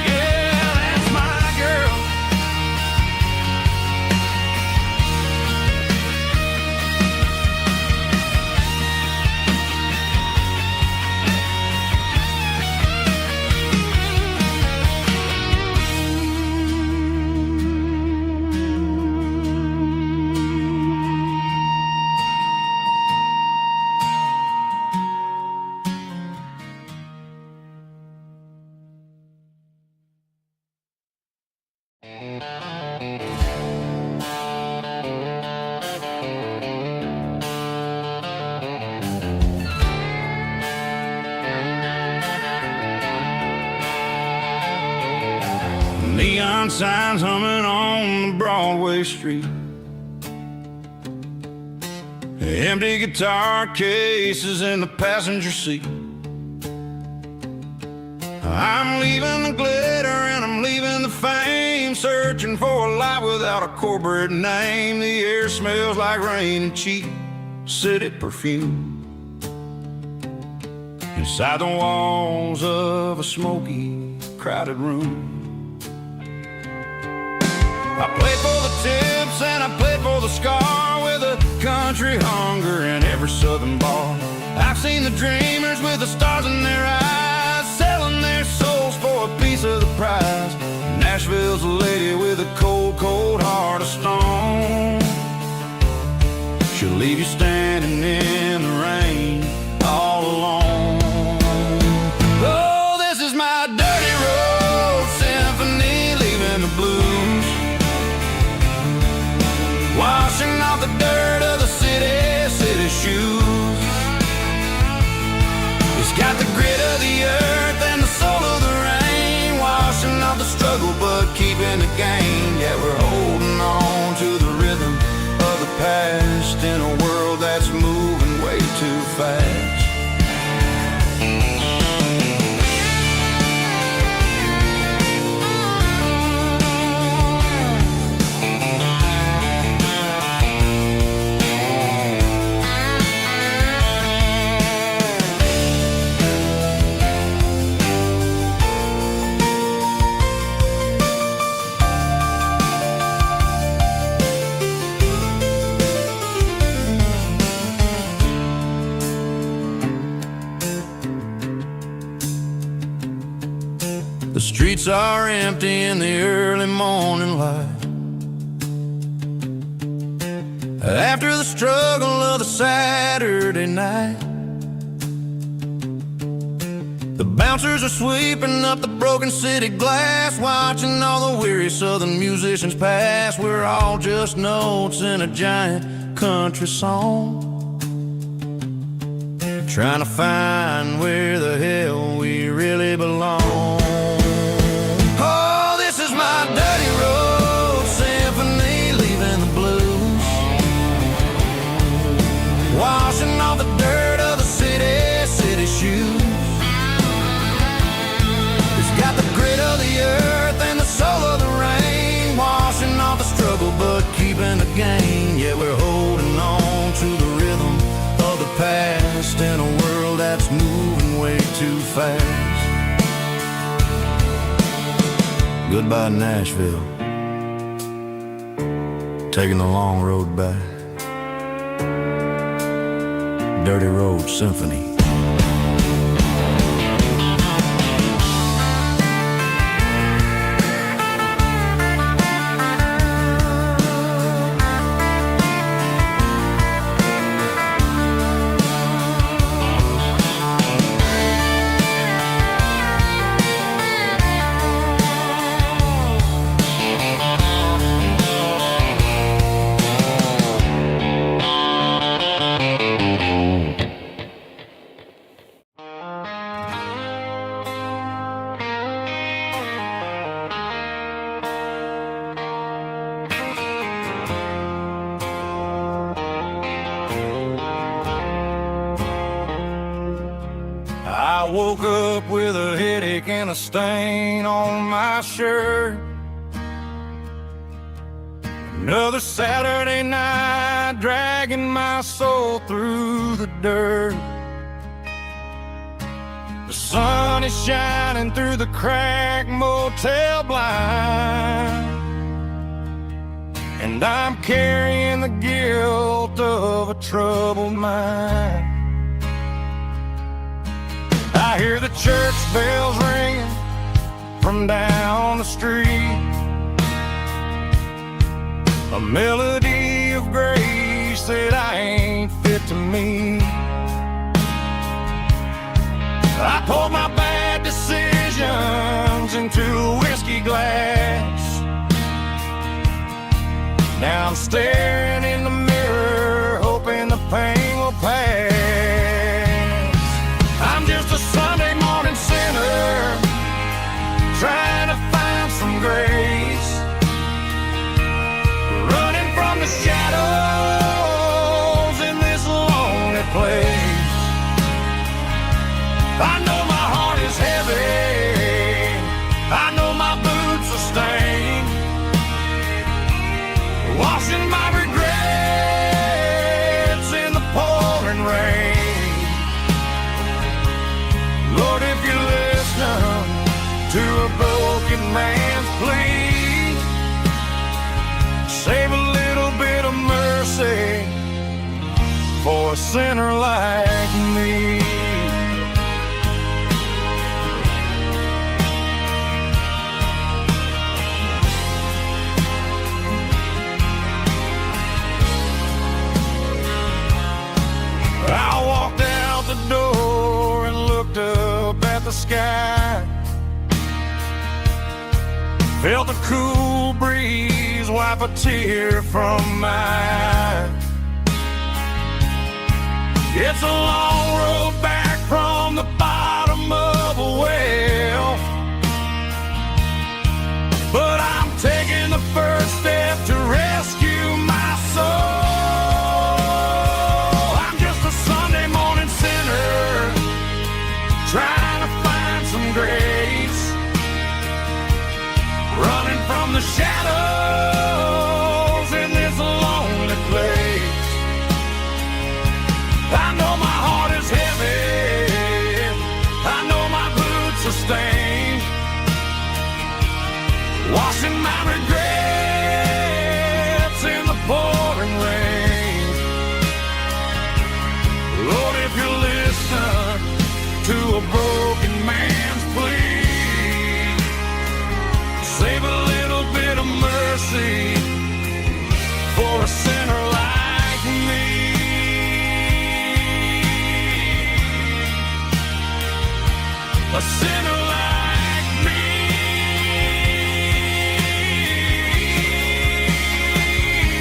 Yeah, that's my girl. Neon signs humming on the Broadway street. Empty guitar cases in the passenger seat. I'm leaving the glitter and I'm leaving the fame, searching for a life without a corporate name. The air smells like rain and cheap city perfume. Inside the walls of a smoky, crowded room. I played for the tips and I played for the scar, with a country hunger in every southern bar. I've seen the dreamers with the stars in their eyes, selling their souls for a piece of the prize. Nashville's a lady with a cold, cold heart of stone. She'll leave you standing in the rain all alone. Oh, this is my dirty road symphony, leaving the blues, washing off the dirt of the city shoes. It's got the grit of the earth and the soul of the rain, washing off the struggle but keeping the gain. Yeah, we're holding on to the rhythm of the past in a world that's moving way too fast. The streets are empty in the early morning light, after the struggle of the Saturday night. The bouncers are sweeping up the broken city glass, watching all the weary southern musicians pass. We're all just notes in a giant country song, trying to find where the hell we really belong. Oh, this is my dirty road symphony, leaving the blues, washing off the dirt of the city shoes. It's got the too fast. Goodbye Nashville, taking the long road back. Dirty Road Symphony. I woke up with a headache and a stain on my shirt. Another Saturday night, dragging my soul through the dirt. The sun is shining through the cracked motel blind, and I'm carrying the guilt of a troubled mind. I hear the church bells ringing from down the street, a melody of grace that I ain't fit to meet. I poured my bad decisions into a whiskey glass. Now I'm staring in the mirror, hoping the pain will pass. I'm just a Sunday morning sinner, trying to find some grace, running from the shadows in this lonely place. I know my heart is heavy, I know my boots are stained, washing my regrets in the pouring rain. Lord, if you listen to a broken man's plea, save a little bit of mercy for a sinner like me. I walked out the door and looked up at the sky, felt the cool breeze wipe a tear from my eye. It's a long road back from the bottom of a well, but I'm taking the first step to rescue my soul. Trying to find some grace, running from the shadows in this lonely place. I know my heart is heavy, I know my boots are stained, washing my regrets in the pouring rain. Lord, if you listen to a broken man's plea, save a little bit of mercy for a sinner like me. A sinner like me.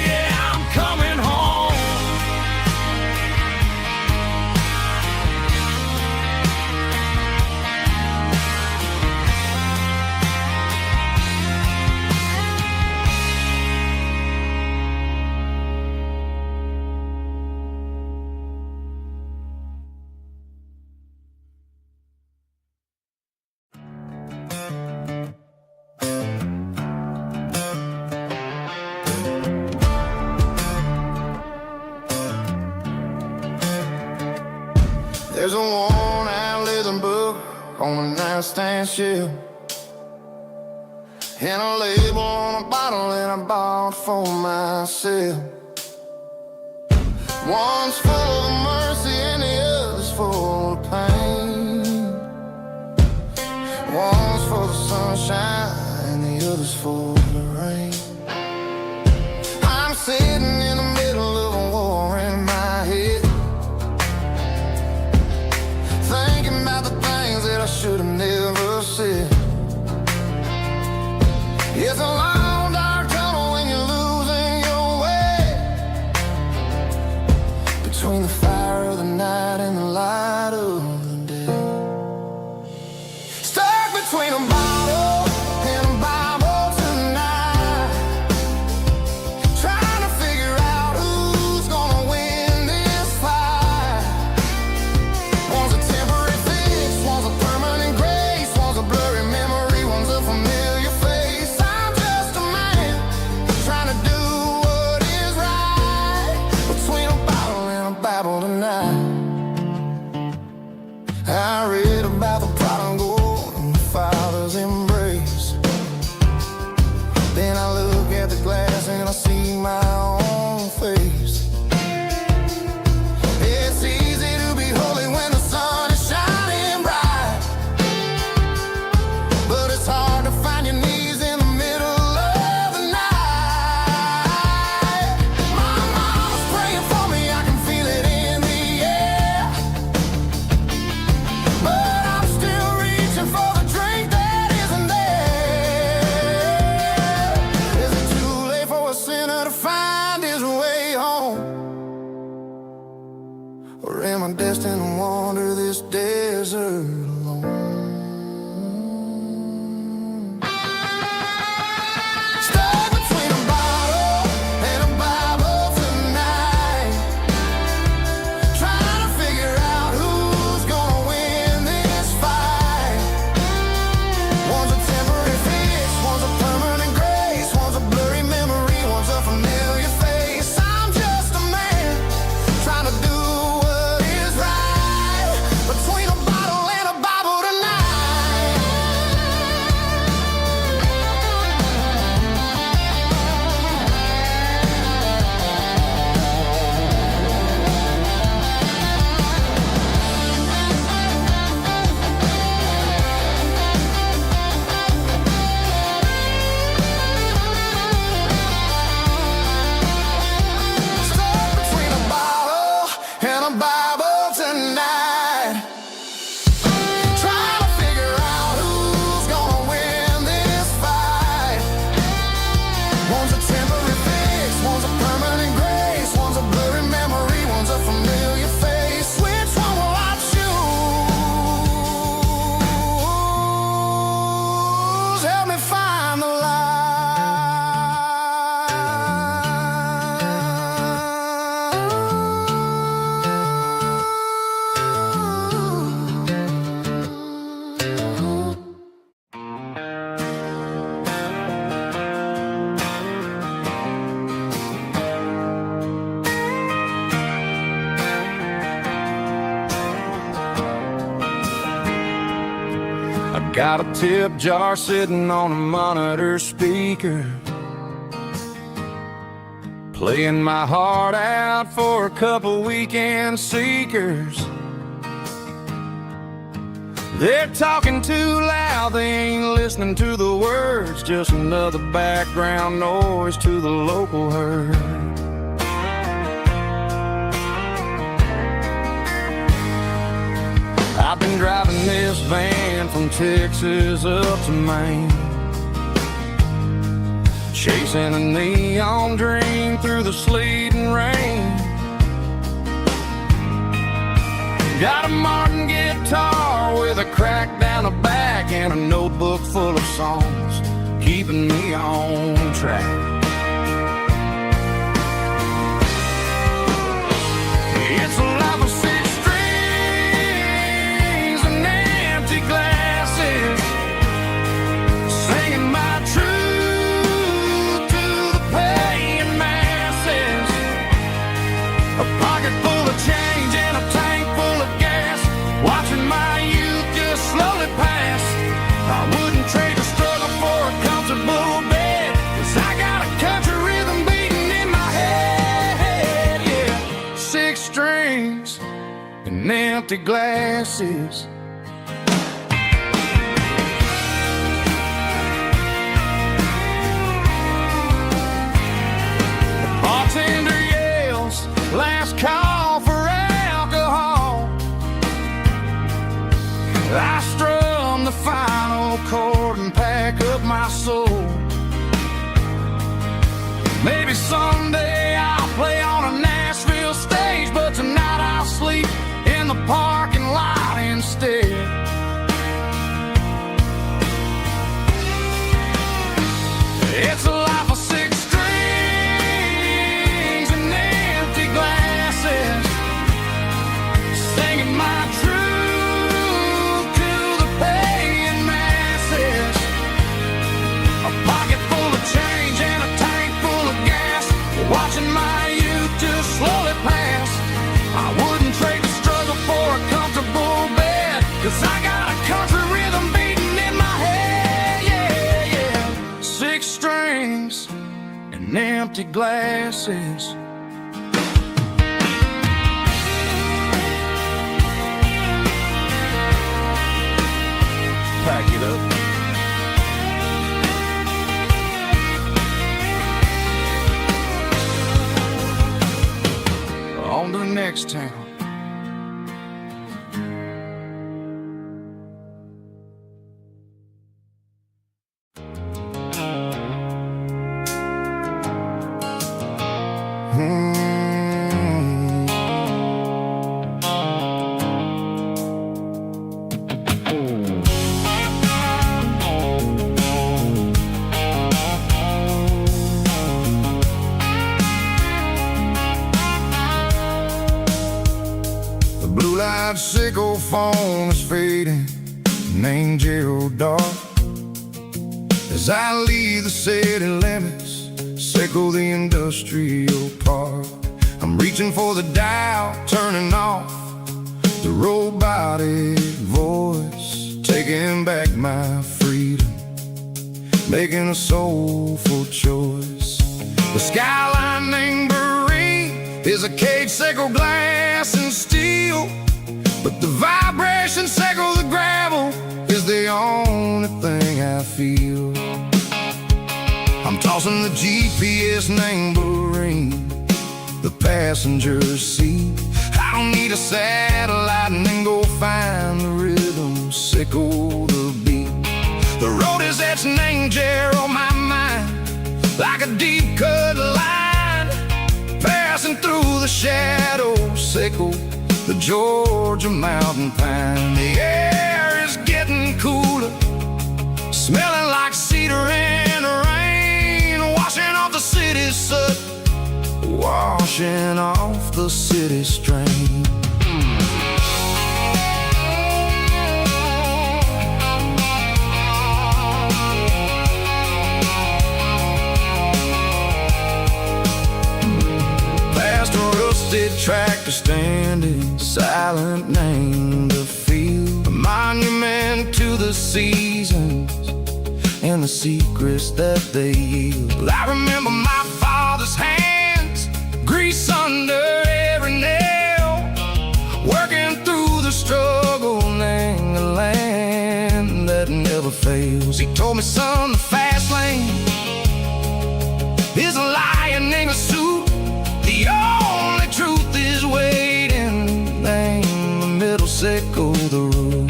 Yeah, I'm coming home. There's a worn-out living book on a nightstand shelf, and a label on a bottle that I bought for myself. One's full of mercy and the other's full of pain. One's for the sunshine and the other's for the rain. I'm sitting in the middle of a war in my head, thinking about the things that I should have never said. It's a long dark tunnel when you're losing your way, between the fire of the night and the light of the day. Stuck between a bottle and a Bible tonight, trying to figure out who's gonna win this fight. One's a temporary fix, one's a permanent grace, one's a blurry memory, one's a familiar face. I'm just a man trying to do what is right, between a bottle and a Bible tonight. I read about the prodigal and the Father's embrace. Then I look at the glass and I see my own face. It's easy to be holy when the sun is shining bright, but it's hard to find your knees in the middle of the night. My mama's praying for me, I can feel it in the air, but I'm still reaching for the drink that isn't there. Is it too late for a sinner to find his way home? Or am I destined to wander this desert alone? Stuck between a bottle and a Bible tonight, trying to figure out who's gonna win this fight. One's a temporary fix, one's a permanent grace, one's a blurry memory, one's a familiar face. I'm just a man trying to do what is right, between a bottle and a Bible tonight. Stuck between a bottle and a Bible tonight, trying to figure out who's gonna win this fight. One's a temporary fix, one's a permanent grace, one's a blurry memory, one's a familiar face. Which one will I choose? Help me find the light. I got a tip jar sitting on a monitor speaker, playing my heart out for a couple weekend seekers. They're talking too loud, they ain't listening to the words, just another background noise to the local herd. I've been driving this van from Texas up to Maine, chasing a neon dream through the sleet and rain. Got a Martin guitar with a crack down the back and a notebook full of songs, keeping me on track. It's a life of six strings and empty glasses, singing my truth to the paying masses. A pocket full of change and a tank full of gas, watching my youth just slowly empty glasses. The bartender yells, last call for alcohol. I strum the final chord and pack up my soul. Maybe someday I'll play on a Nashville stage, but tonight I'll sleep in the parking lot instead. It's a life of six strings and empty glasses, singing my truth to the paying masses. A pocket full of change and a tank full of gas, watching my youth just slowly pass. I wouldn't trade the struggle for a comfortable bed, 'cause I got a country rhythm beating in my head, yeah, yeah. Six strings and empty glasses. Pack it up. On to the next town. Sickle phone is fading, name Gerald dark. As I leave the city limits, sickle the industrial park. I'm reaching for the dial, turning off the robotic voice, taking back my freedom, making a soulful choice. The skyline named Bryan is a cage, sickle glass and steel, but the vibration sickle the gravel is the only thing I feel. I'm tossing the GPS named Bryan, the passenger seat. I don't need a satellite and then go find the rhythm, sickle the beat. The road is etched named Gerald on my mind, like a deep cut line, passing through the shadows, sickle the Georgia mountain pine. The air is getting cooler, smelling like cedar in the rain, washing off the city's soot, washing off the city strain. Tractor standing silent, named the field, a monument to the seasons and the secrets that they yield. I remember my father's hands, grease under every nail, working through the struggle, named the land that never fails. He told me, son, the fast lane is a lion in a suit. The only truth is waiting, name the middle, sickle the root.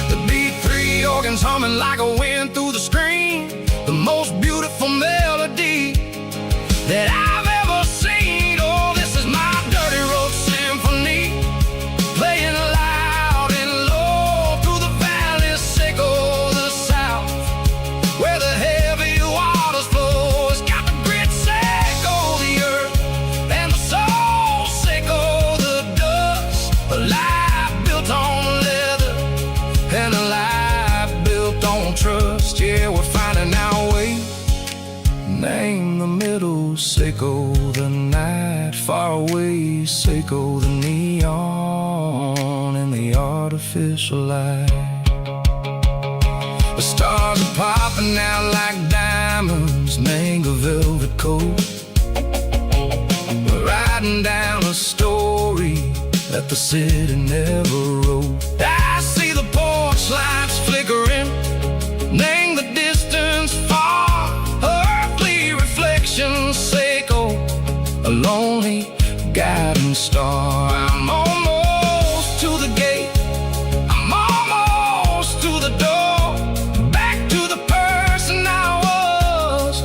The B3 organs humming like a wind through the screen, the most beautiful melody that I've ever seen. Oh, this is my dirty road symphony, playing loud and low through the valleys, sickle the south, where the heavy waters flow. It's got the grit, sickle the earth, and the soul, sickle the dust. A life built on leather and a life built on trust. Yeah, we're finding our way, name the middle, sickle the night, far away, sickle the neon and the artificial light. The stars are popping out like diamonds, mango velvet coat. We're riding down a story that the city never wrote. I see the porch lights flickering, name the distance far. Earthly reflections echo, a lonely guiding star. I'm almost to the gate, I'm almost to the door, back to the person I was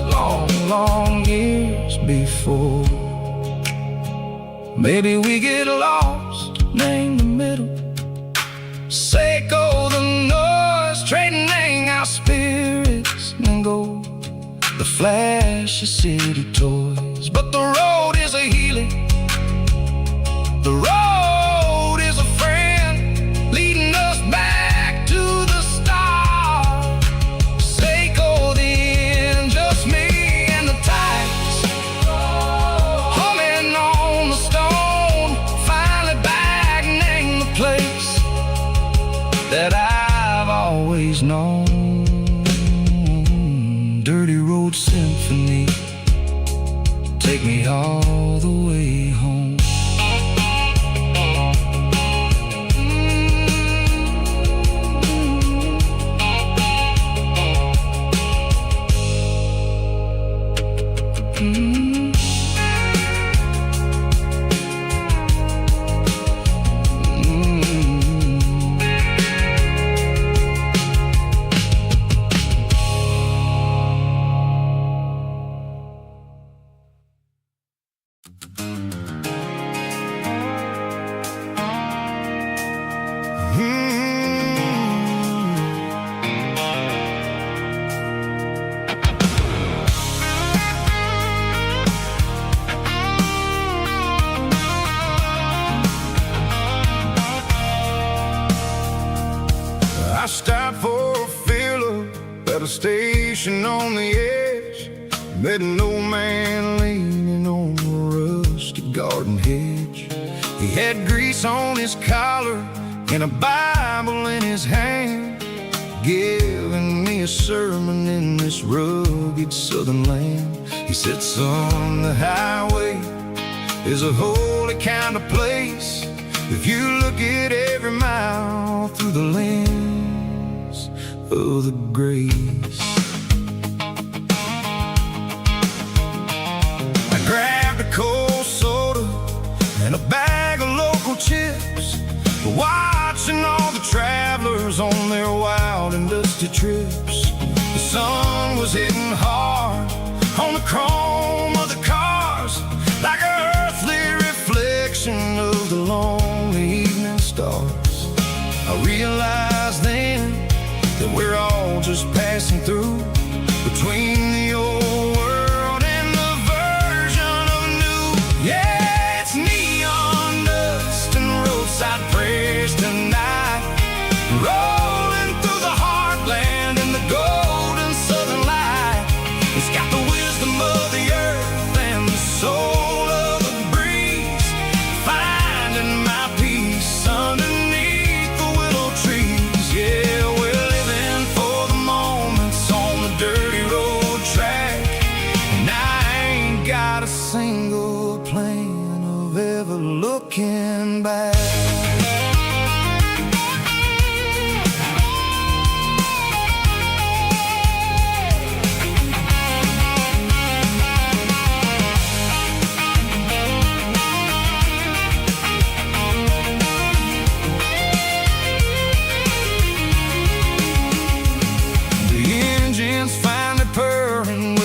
long years before. Maybe we get lost, name the middle, Seiko the noise, trading our spirits and go the flash of city toys. But the road is a healing, the road is a friend, leading us back to the start. Seiko the end, just me and the tides, humming on the stone. Finally back, name the place that I've always known. Dirty Road Symphony, take me all the way home. I stopped for a fill-up at a station on the edge. Met an old man leaning on a rusty garden hedge. He had grease on his collar and a Bible in his hand, giving me a sermon in this rugged southern land. He said, son, the highway is a holy kind of place if you look at every mile through the lens of the grace. I grabbed a cold soda and a bag of local chips, watching all the travelers on their wild and dusty trips. The sun was hitting hard on the chrome of the cars, like an earthly reflection of the lonely evening stars. I realized then that we're all just passing through, between the old world and the version of new. Yeah, it's neon dust and roadside prayers tonight, rolling through the heartland in the golden southern light. It's got the wisdom of the earth and the soul of the breeze, finding my peace underneath the willow trees. Yeah, we're living for the moments on the dirty road track, and I ain't got a single plan of ever looking back.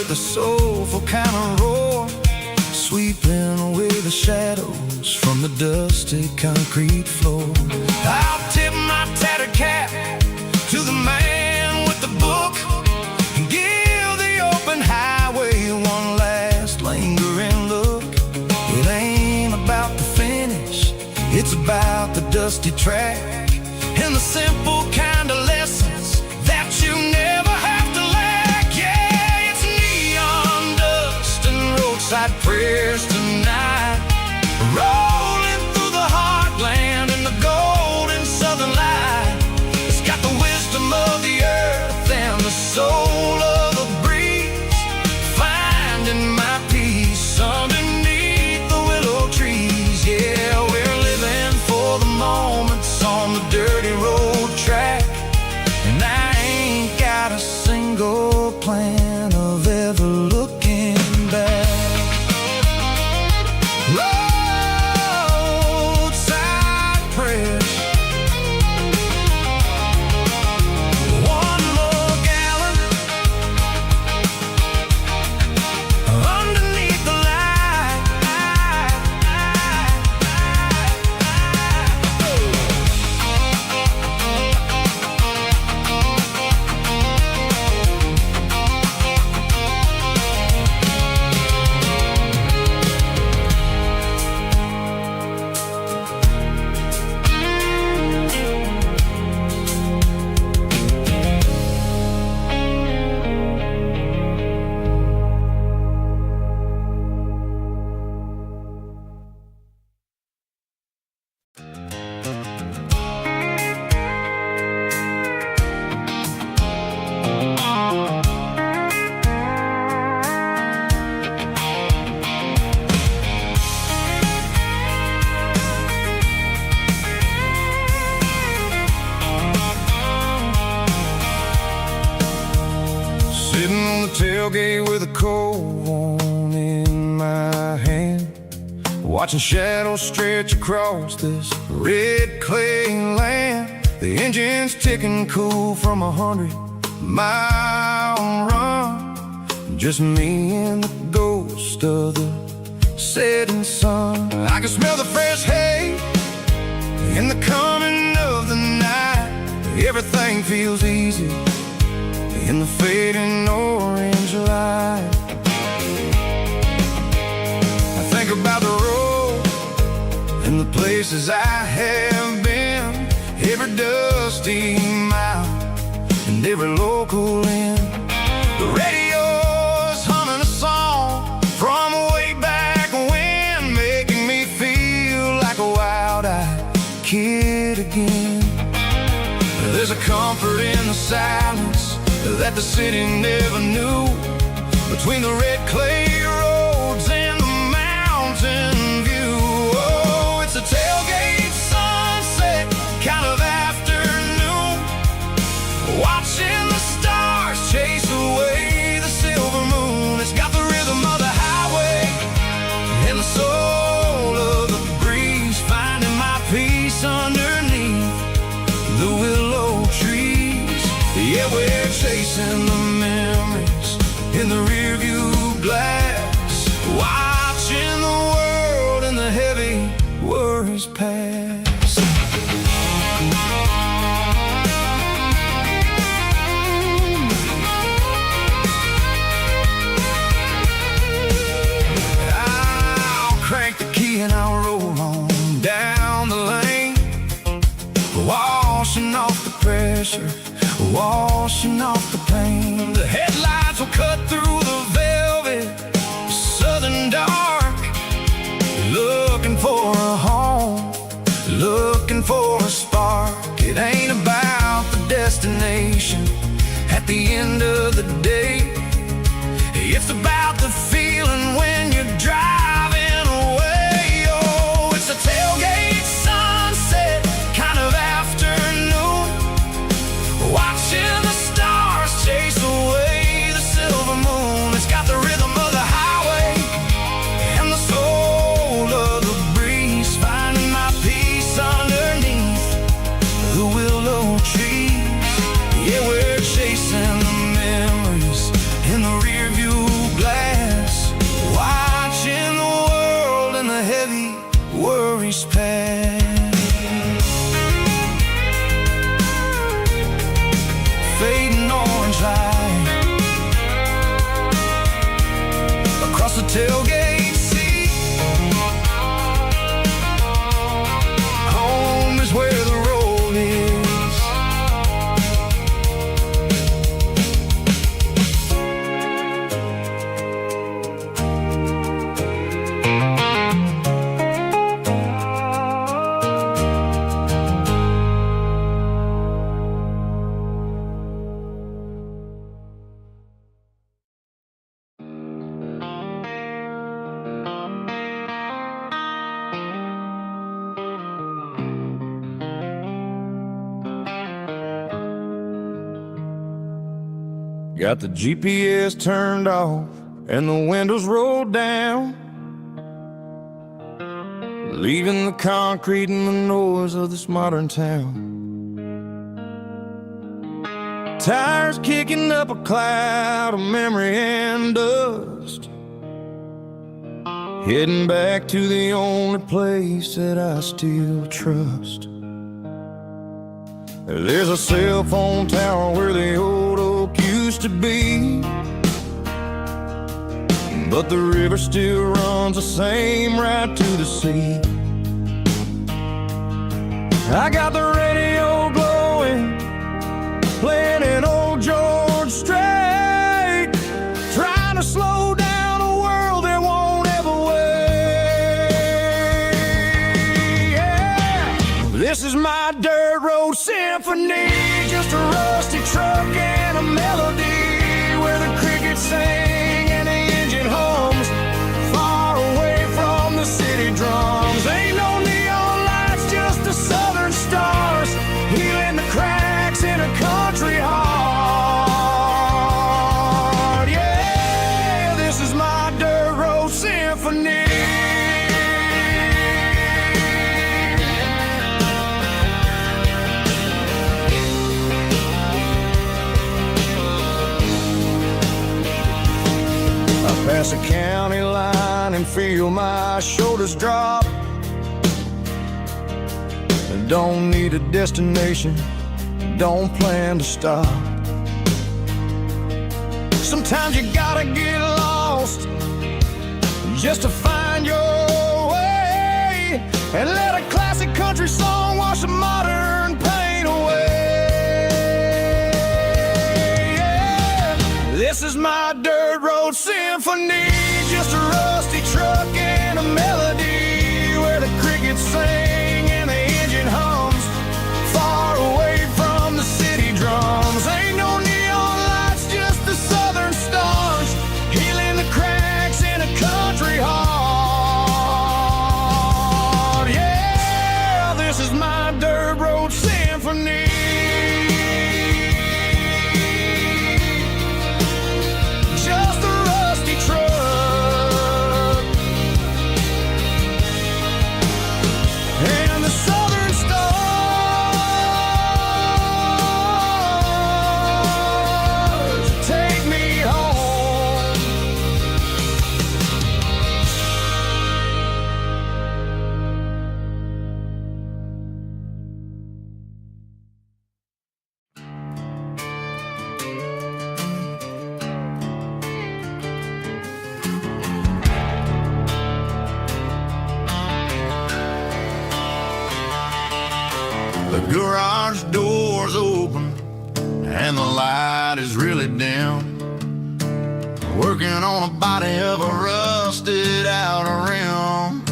A soulful kind of roar, sweeping away the shadows from the dusty concrete floor. I'll tip my tattered cap to the man with the book and give the open highway one last lingering look. It ain't about the finish, it's about the dusty track and the simple kind of lessons that you never have to lack. Yeah, it's neon dust and roadside prayers tonight, rolling through the heartland in the golden southern light. It's got the wisdom of the earth and the soul of the breeze, finding my peace underneath the willow trees. Yeah, we're living for watching shadows stretch across this red clay land. The engine's ticking cool from 100-mile run. Just me and the ghost of the setting sun. I can smell the fresh hay in the coming of the night. Everything feels easy in the fading orange light. I think about the road and the places I have been, every dusty mile and every local inn. The radio's humming a song from way back when, making me feel like a wild-eyed kid again. There's a comfort in the silence that the city never knew, between the red clay roads and the mountain view. Oh, it's a tailgate sunset kind of afternoon, watching the stars chase away the silver moon. It's got the rhythm of the highway and the soul of the breeze, finding my peace underneath the willow trees. Yeah, we're chasing the memories in the rearview glass, watching the world and the heavy worries pass. I'll crank the key and I'll roll on down the lane, washing off the pressure, washing off the pain. The headlights will cut through the velvet southern dark, looking for a home, looking for a spark. It ain't about the destination at the end of the day, it's about the feeling when you're driving away. Oh, it's a tailgate sunset kind of afternoon, watching the stars chase away the silver moon. It's got the rhythm of the highway and the soul of the breeze, finding my peace underneath the willow trees. Yeah, we're chasing the memories in the rearview glass, watching the world and the heavy worries pass. Fading orange light across the tailgate seat. Home is where the road is. Got the GPS turned off and the windows rolled down, leaving the concrete and the noise of this modern town. Tires kicking up a cloud of memory and dust, heading back to the only place that I still trust. There's a cell phone tower where the old oak used to be, but the river still runs the same right to the sea. I got the radio glowing, playing an old George Strait, trying to slow down a world that won't ever wait. Yeah. This is my dirt road symphony, just a rusty truck and a melody, where the crickets sing and the engine hums, far away from the city drums. Ain't no neon lights, just the southern stars, healing the cracks in a country heart. Yeah, this is my dirt road symphony. feel my shoulders drop. Don't need a destination, don't plan to stop. Sometimes you gotta get lost just to find your way, and let a classic country song wash the modern pain away. Yeah. This is my dirt road symphony, just a rusty truck and a melody where the crickets sing and the engine hums, far away from the city drums. Ain't no neon lights, just the southern stars, healing the cracks in a country heart. Yeah, this is my dirt road symphony. Just a rusty truck and the southern stars take me home. The garage door's open and the light is really dim. Working on a body of a rusted out rim,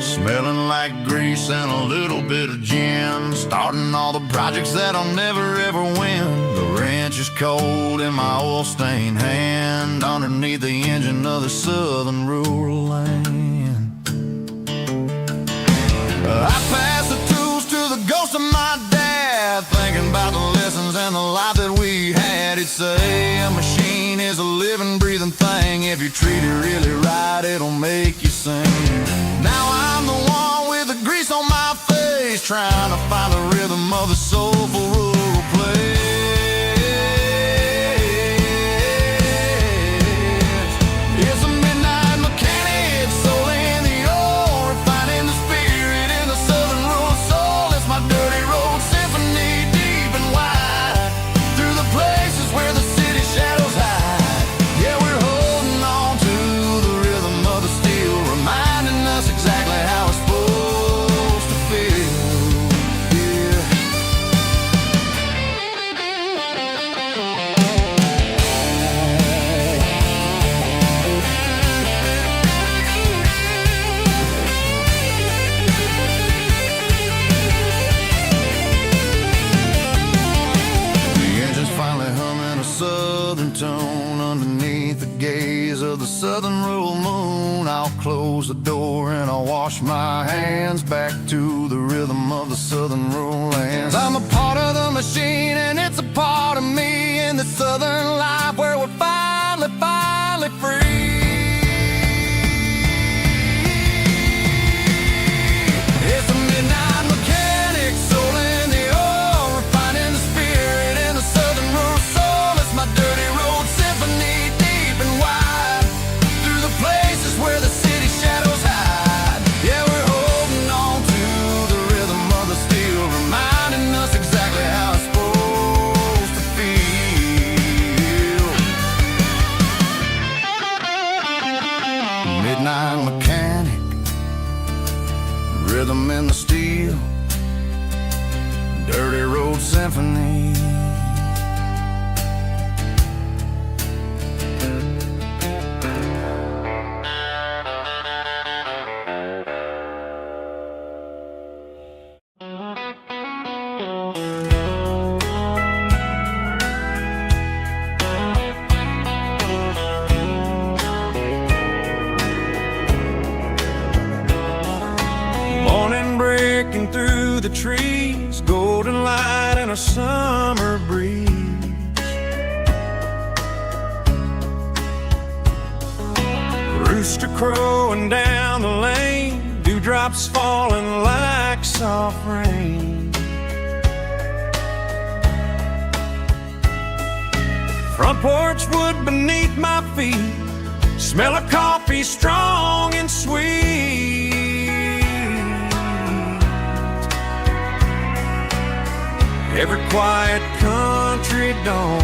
smelling like grease and a little bit of gin. Starting all the projects that I'll never ever win. The wrench is cold in my oil-stained hand, underneath the engine of the southern rural land. I pass the tools to the ghost of my dad, thinking about the lessons and the life that we had. He'd say a machine is a living, breathing thing. If you treat it really right, it'll make you sing. Now I'm the one with the grease on my face, trying to find the rhythm of the soulful rural place. It's a midnight mechanic, soul in the ore, refining the spirit in the southern rural soul. It's my dirty road symphony, deep and wide, through the places where the city shadows hide. Yeah, we're holding on to the rhythm of the steel, reminding us exactly how it's supposed to feel. Yeah. The engine's finally humming a southern tone underneath the gaze of the southern rural moon. I'll close the door and I'll wash my hands back to the rhythm of the southern rural lands. I'm a part of the machine and it's a part of me in the southern life where we're finally free. It's a midnight mechanic, soul in the ore, refining the spirit in the southern rural soul. It's my dirty road symphony, deep and wide, through the places where the city shadows hide. Yeah, we're holding on to the rhythm of the steel, reminding us exactly how it's supposed to feel. Midnight mechanic, rhythm in the steel, dirty road symphony. Morning breaking through the trees, golden light and a summer breeze. Rooster crowing down the lane, dewdrops falling like soft rain. Front porch wood beneath my feet, Smell of coffee strong and sweet. Every quiet country dawn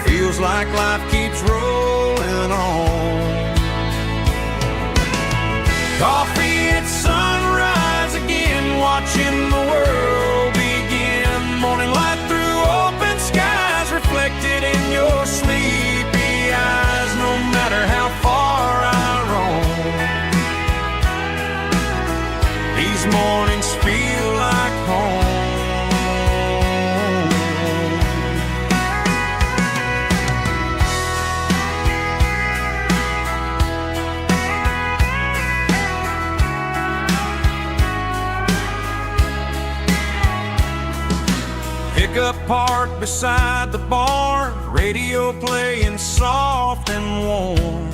feels like life keeps rolling on. Coffee at sunrise again, watching the world begin. Morning light through open skies, reflected in your sleepy eyes. No matter how far I roam, these mornings feel like home. Pickup parked beside the barn, radio playing soft and warm.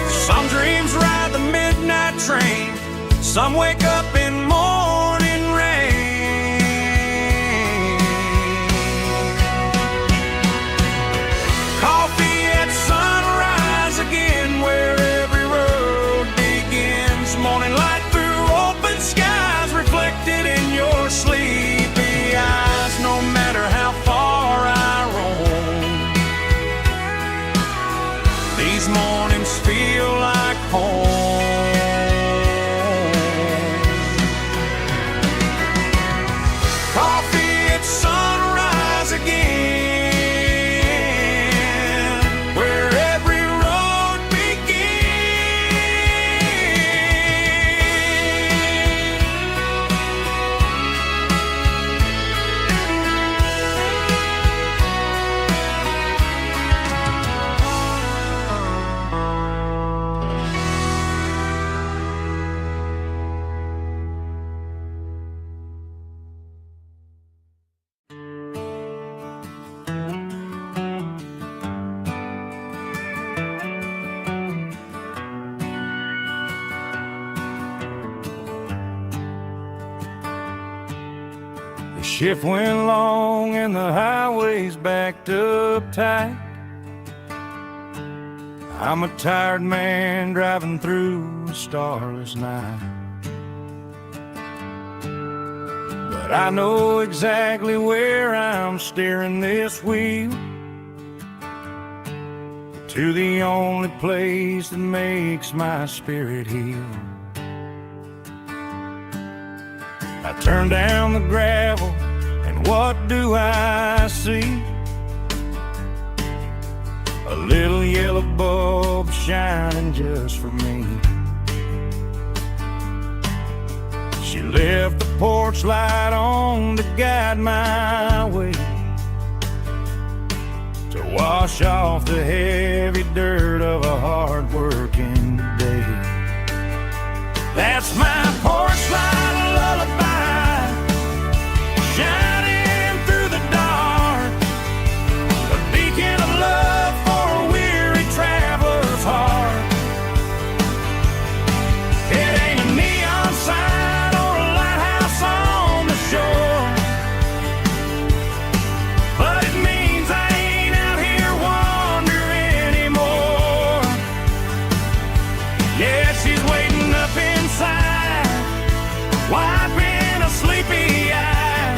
Some dreams ride the midnight train, some wake up in morning rain. Coffee at sunrise again, where every road begins. Morning light through open skies, reflected in your sleepy eyes. No matter how far I roam, these mornings feel like home. Coffee at sunrise again, where every road shift went long and the highway's backed up tight. I'm a tired man driving through a starless night, but I know exactly where I'm steering this wheel, to the only place that makes my spirit heal. I turn down the gravel, and what do I see? A little yellow bulb shining just for me. She left the porch light on to guide my way, to wash off the heavy dirt of a hard-working day. That's my porch light lullaby, shining through the dark, a beacon of love for a weary traveler's heart. It ain't a neon sign or a lighthouse on the shore, but it means I ain't out here wandering anymore. Yeah, she's waiting up inside, wiping a sleepy eye,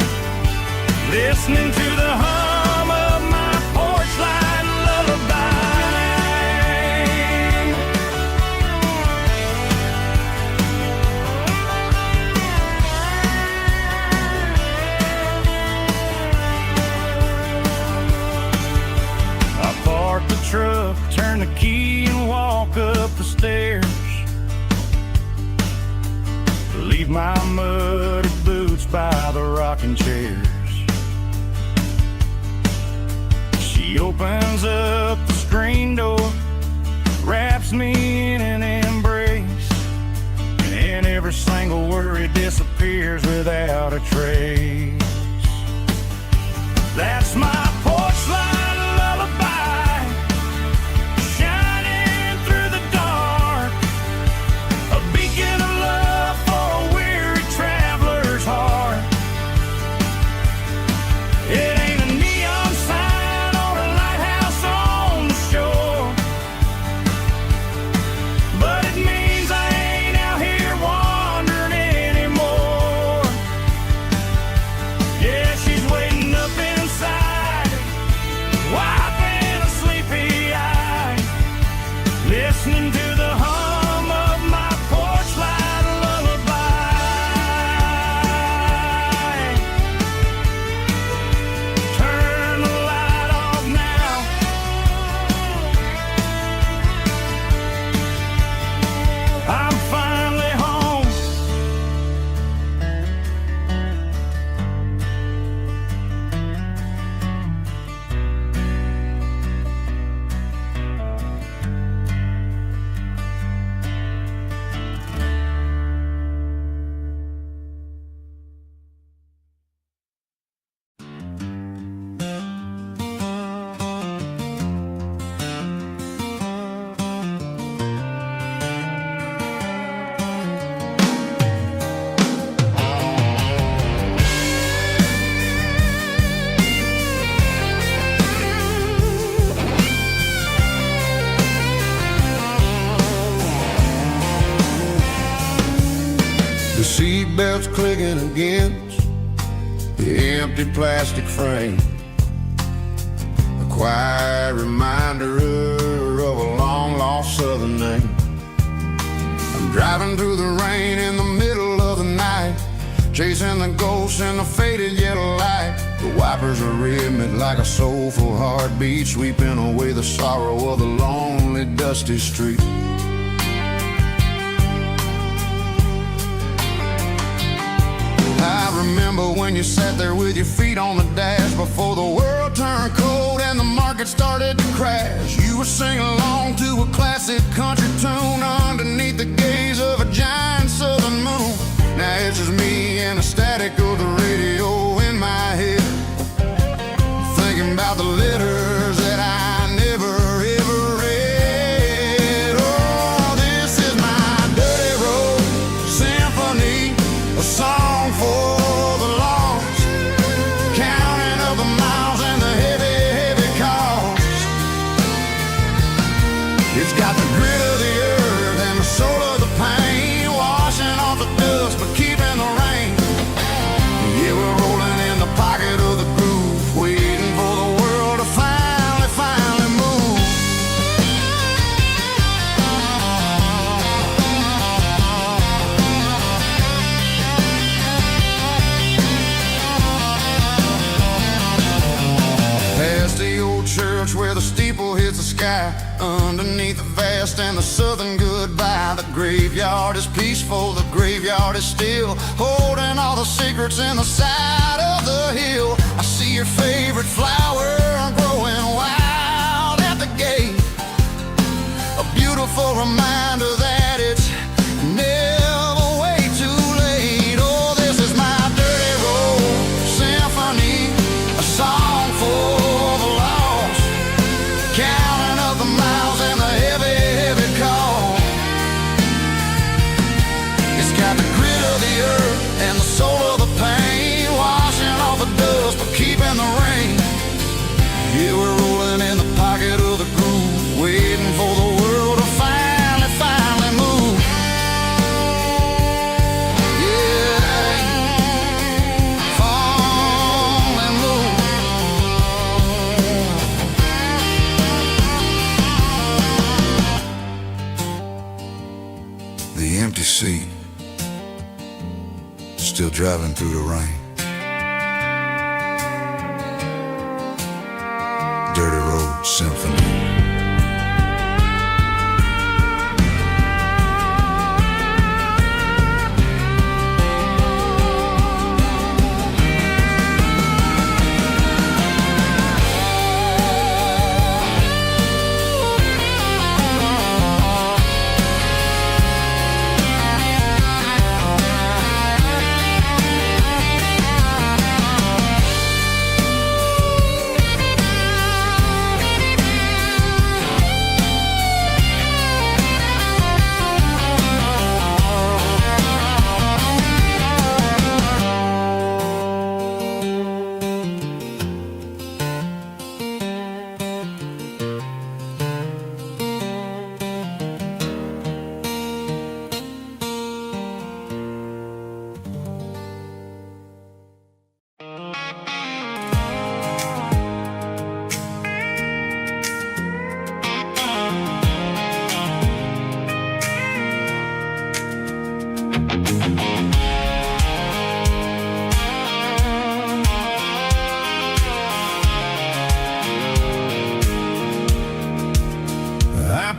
listening to the hum of my porch light lullaby. I park the truck, turn the key and walk up the stairs, leave my muddy boots by the rocking chairs. She opens up the screen door, wraps me in an embrace, and every single worry disappears without a trace. That's my porch light lullaby, shining through the dark, a beacon of love for a weary traveler's heart. seatbelts clicking against the empty plastic frame. A quiet reminder of a long-lost southern name. I'm driving through the rain in the middle of the night, chasing the ghosts in the faded yellow light. The wipers are rhythmic like a soulful heartbeat, sweeping away the sorrow of the lonely, dusty street. I remember when you sat there with your feet on the dash, before the world turned cold and the market started to crash. You were singing along to a classic country tune underneath the gaze of a giant southern moon. Now it's just me and the static of the radio in my head, thinking about the letters that I never ever read. Oh, this is my dirty road symphony, a song for the lost, counting up the miles and the heavy, heavy cost. It's got the grit of the earth and the soul of the pain, washing off the dust but keeping the rain. Yeah, we're rolling in the pocket of the groove, waiting for the world to finally move. Past the old church where the steeple hits the sky, underneath the vast and the southern goodbye. The graveyard is peaceful, the graveyard is still, holding all the secrets in the side of the hill. I see your favorite flower growing wild at the gate, a beautiful reminder that it's never way too late. Oh, this is my dirty road symphony, a song for the lost, counting up the miles and the heavy, heavy call. It's got the grit of the earth and the soul of the pain, washing off the dust but keeping the rain. Yeah, we're rolling in the pocket of the groove, waiting for the world to finally move. Yeah, finally move. The empty seat, still driving through the rain. Dirty road symphony.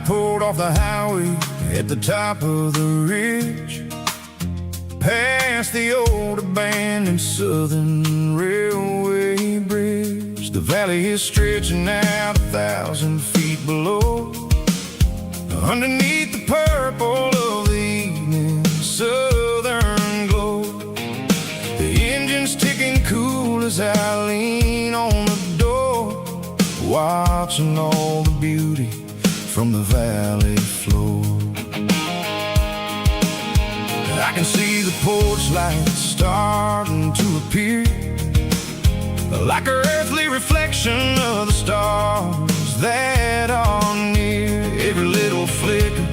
Pulled off the highway at the top of the ridge, past the old abandoned southern railway bridge. The valley is stretching out 1,000 feet below, underneath the purple of the evening southern glow. The engine's ticking cool as I lean on the door, watching all the beauty from the valley floor. I can see the porch lights starting to appear, like an earthly reflection of the stars that are near. Every little flicker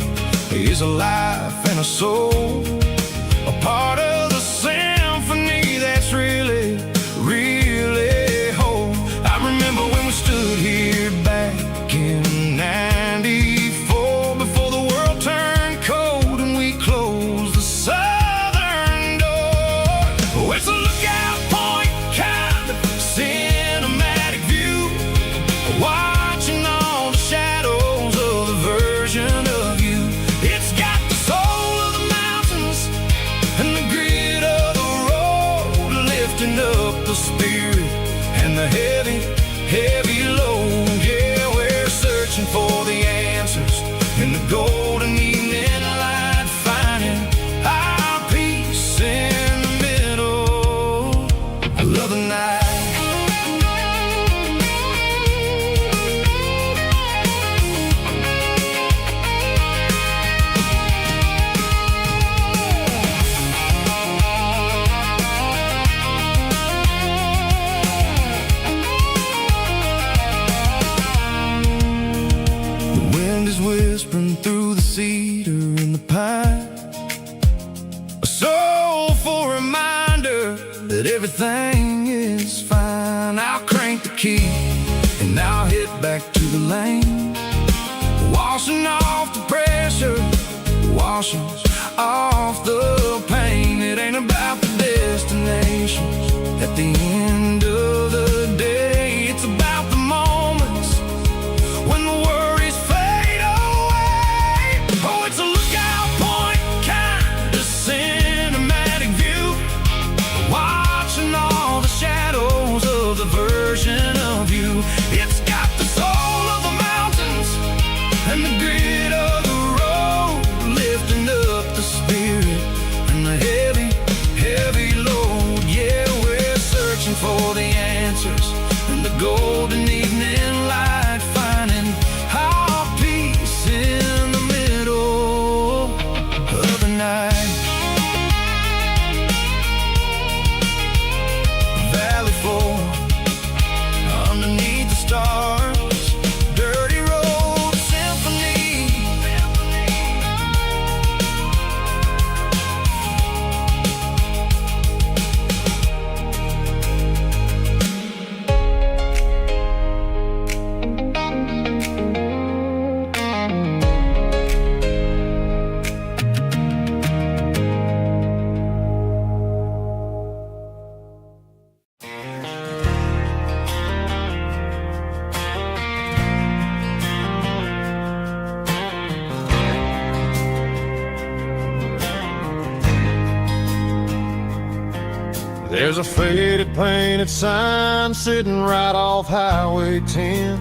is a life and a soul, a part of the sun key, and now I hit back to the lane, washing off the pressure, washing off the pain. It ain't about the destinations at the end of the day. It's about the moments when the worries fade away. Oh, it's a lookout point kind of cinematic view, watching all the shadows of the version of you. It's got the soul of the mountains and the grit of the road, lifting up the spirit and the heavy, heavy load. Yeah, we're searching for the answers and the golden evening light, finding our peace in the middle of the night. Valley floor underneath the stars, dirty road symphony. There's a faded painted sign sitting right off Highway 10.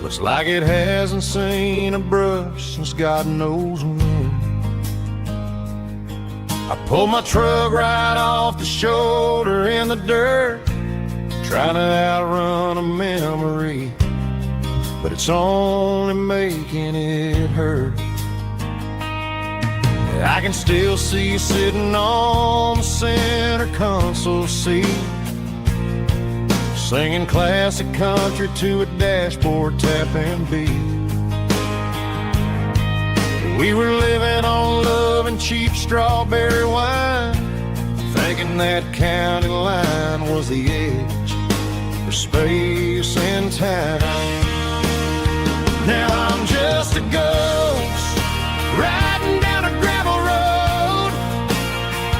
Looks like it hasn't seen a brush since God knows when. I pulled my truck right off the shoulder in the dirt, trying to outrun a memory, but it's only making it hurt. I can still see you sitting on the center console seat, singing classic country to a dashboard tapping beat. We were living on love and cheap strawberry wine, thinking that county line was the edge for space and time. Now I'm just a ghost riding down a gravel road,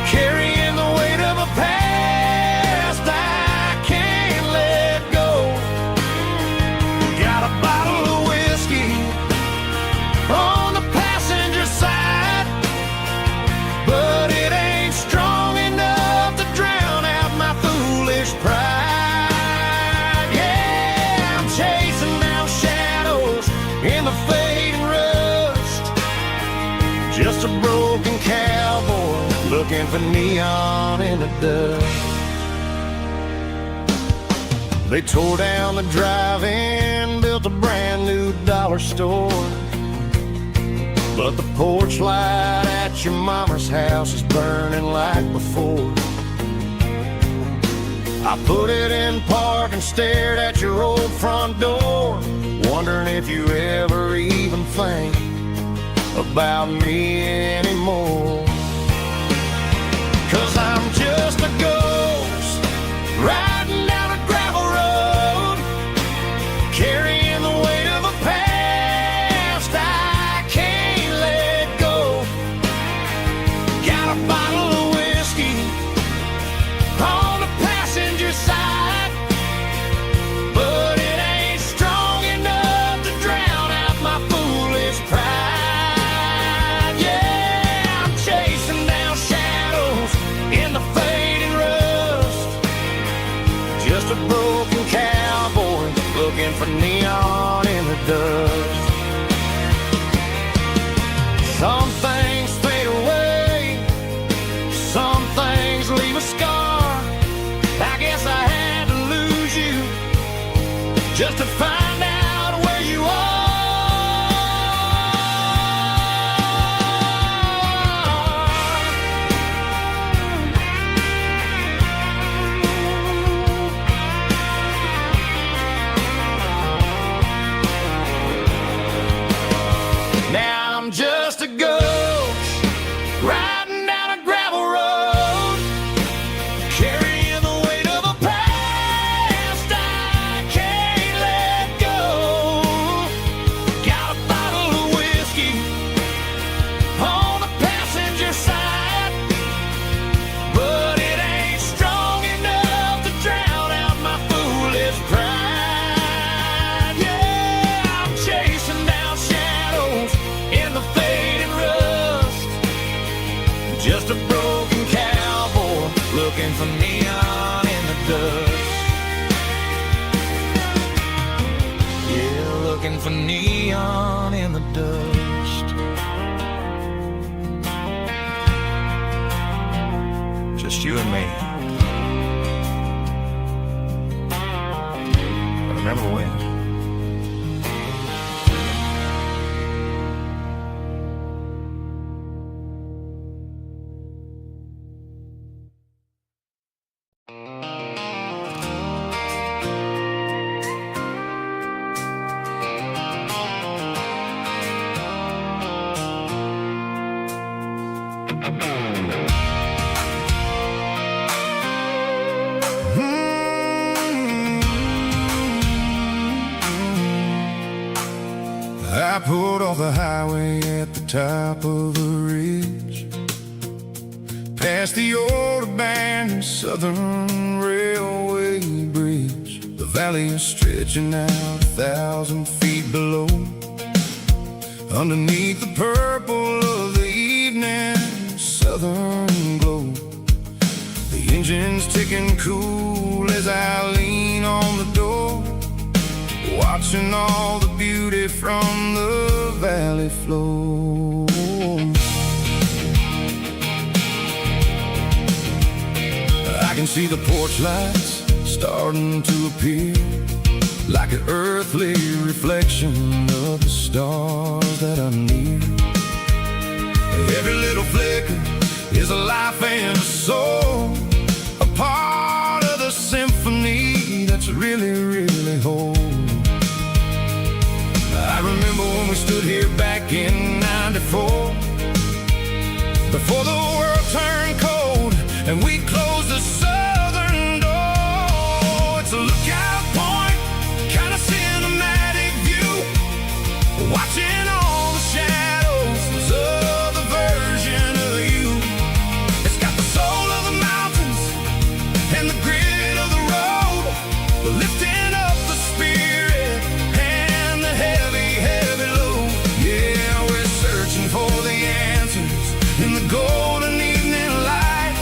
carrying the weight of a past I can't let go. Got a bottle of whiskey on the passenger side, but it ain't strong enough to drown out my foolish pride. Yeah, I'm chasing down shadows in the fading rust, just a broken cowboy looking for neon in the dust. They tore down the drive-in, built a brand new dollar store, but the porch light at your mama's house is burning like before. I put it in park and stared at your old front door, wondering if you ever even think about me anymore. 'Cause I'm just a ghost riding down a gravel road, carrying the weight of a past I can't let go. Got a bottle of whiskey on the passenger side, but it ain't strong enough to drown out my foolish pride. Yeah, I'm chasing down shadows in the fading rust, just a broken cowboy looking for neon in the dust. Some things fade away, some things leave a scar. I guess I had to lose you just to find out where you are. Now I'm just a ghost riding down a gravel road, carrying the weight of a past I for neon in the dust. Just you and me. But remember when? I pulled off the highway at the top of a ridge, past the old abandoned Southern Railway bridge. The valley is stretching out 1,000 feet below. Underneath the purple of the evening southern glow, the engine's ticking cool as I lean on the door, watching all the beauty from the valley flow. I can see the porch lights starting to appear, like an earthly reflection of the stars that are near. Every little flicker is a life and a soul, a part of the symphony that's really, really whole. I remember when we stood here back in '94, before the world turned cold and we closed the southern door. It's a lookout point, kind of cinematic view, watching all the shadows of the version of you. It's got the soul of the mountains and the grit of the road, lifting up the spirit and the heavy, heavy load. Yeah, we're searching for the answers in the golden evening light,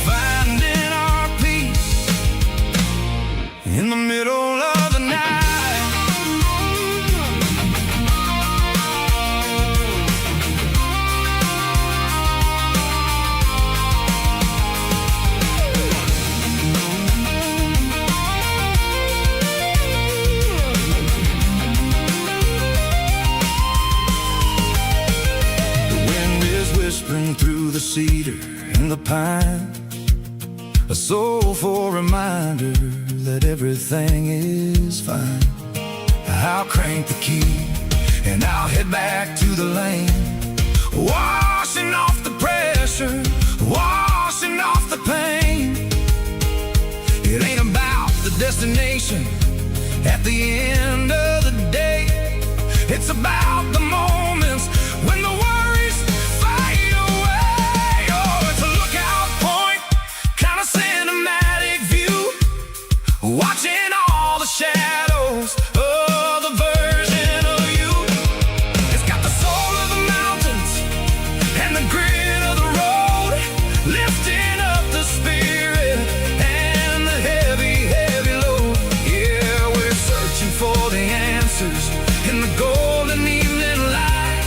finding our peace in the middle of the night. Whispering through the cedar and the pine, a soulful reminder that everything is fine. I'll crank the key and I'll head back to the lane, washing off the pressure, washing off the pain. It ain't about the destination at the end of the day, it's about the moments when the worries fade away. Oh, it's a lookout point, kind of cinematic view, watching all the shadows of the version of you. It's got the soul of the mountains and the grit of the road, lifting up the spirit and the heavy, heavy load. Yeah, we're searching for the answers in the golden evening light,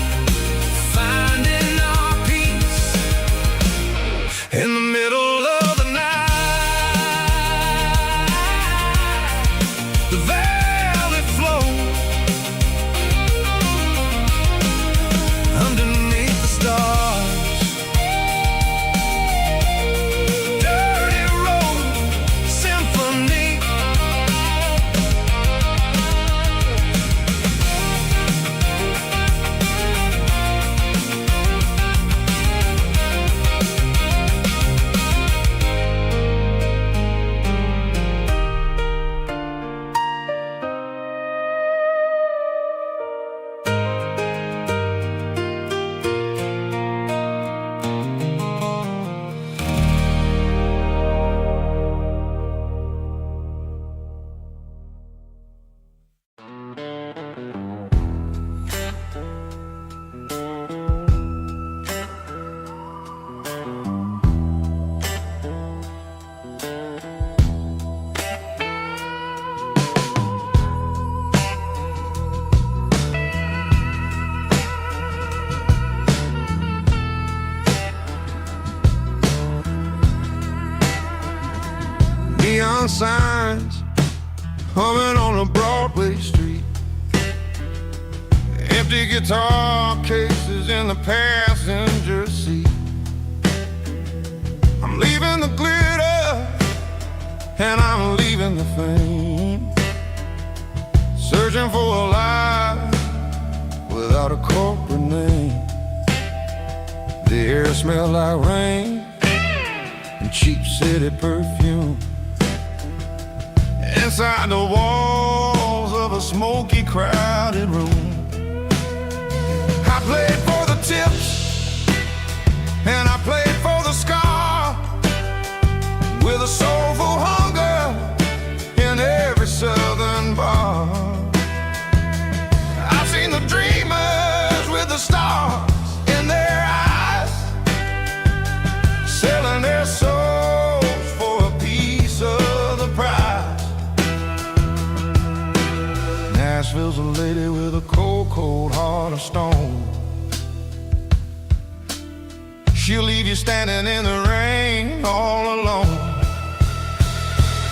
humming on a Broadway street. Empty guitar cases in the passenger seat. I'm leaving the glitter and I'm leaving the fame, searching for a life without a corporate name. The air smelled like rain and cheap city perfume. Inside the walls of a smoky, crowded room, I played for the tips and I played for the scar, with a soulful hunger in every southern bar. I've seen the dreamers with the stars in their eyes, selling their souls for a piece of the prize. Nashville's a lady with a cold, cold heart of stone. She'll leave you standing in the rain all alone.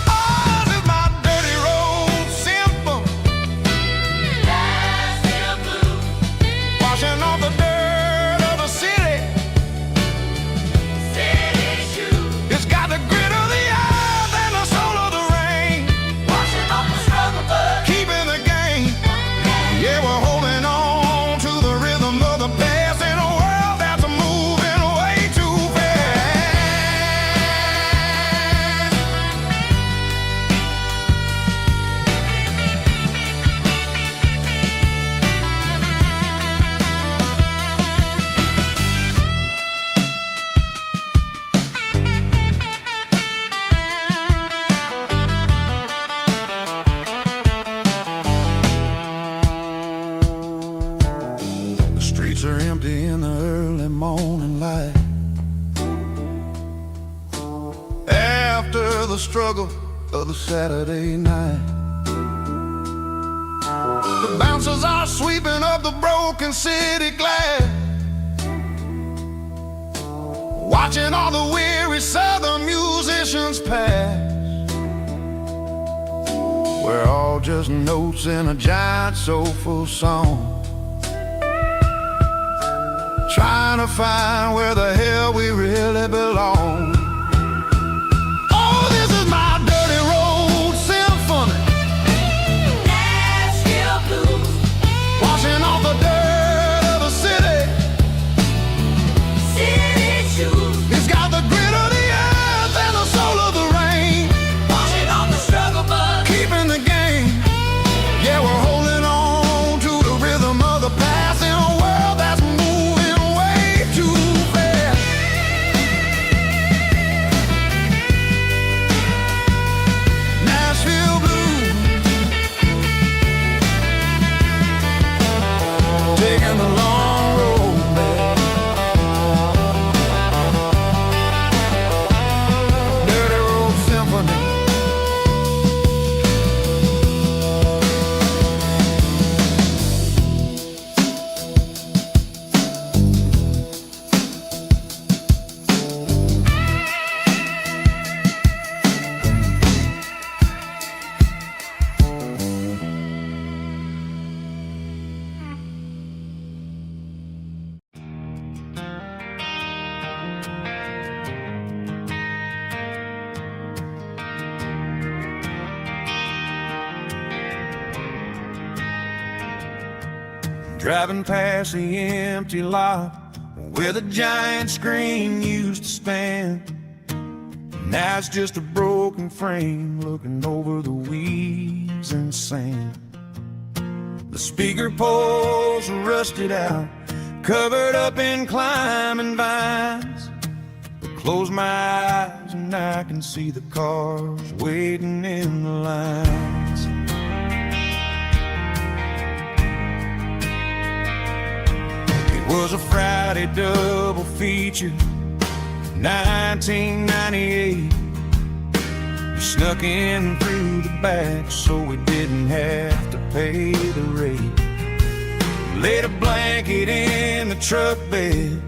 Oh, this is my dirty road symphony, Nashville blues, washing off the dirt of the city, city shoes. It's got the grit of the earth and the soul of the rain, washing off the struggle but keeping the game. Yeah, we're holding on to the rhythm of the past in a world that's moving way too fast. The streets are empty in the early morning light, after the struggle of the Saturday night. The bouncers are sweeping up the broken city glass, watching all the weary southern musicians pass. We're all just notes in a giant soulful song, trying to find where the hell we really belong. Oh, this is my dirty road symphony, Nashville blues, washing off the dirt of the city, city shoes. It's got the grit of the earth and the soul of the rain, washing off the struggle but keeping the game. Yeah, we're holding on to the rhythm of the past in a world that's moving way too fast. Nashville blues, taking the long road back. Dirty road symphony. Driving past the empty lot where the giant screen used to stand. Now it's just a broken frame looking over the weeds and sand. The speaker poles are rusted out, covered up in climbing vines. I close my eyes and I can see the cars waiting in the lines. It was a Friday double feature, 1998. We snuck in through the back so we didn't have to pay the rate. Laid a blanket in the truck bed,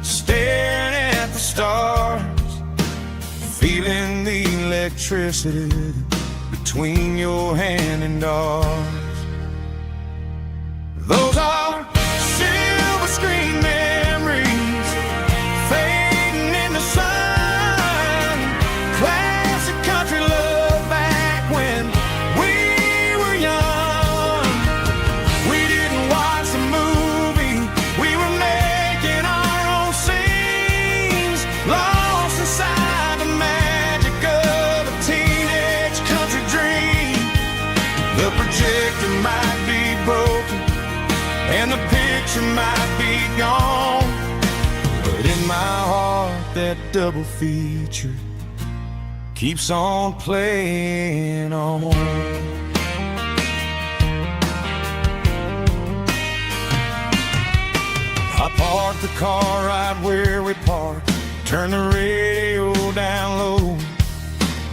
staring at the stars, feeling the electricity between your hand and ours. Those are silver screen memories fading in the sun. Classic country love back when we were young. We didn't watch the movie, we were making our own scenes, lost inside the magic of a teenage country dream. The projector might be broken and the picture might be gone, but in my heart that double feature keeps on playing on. I parked the car right where we parked, turn the radio down low,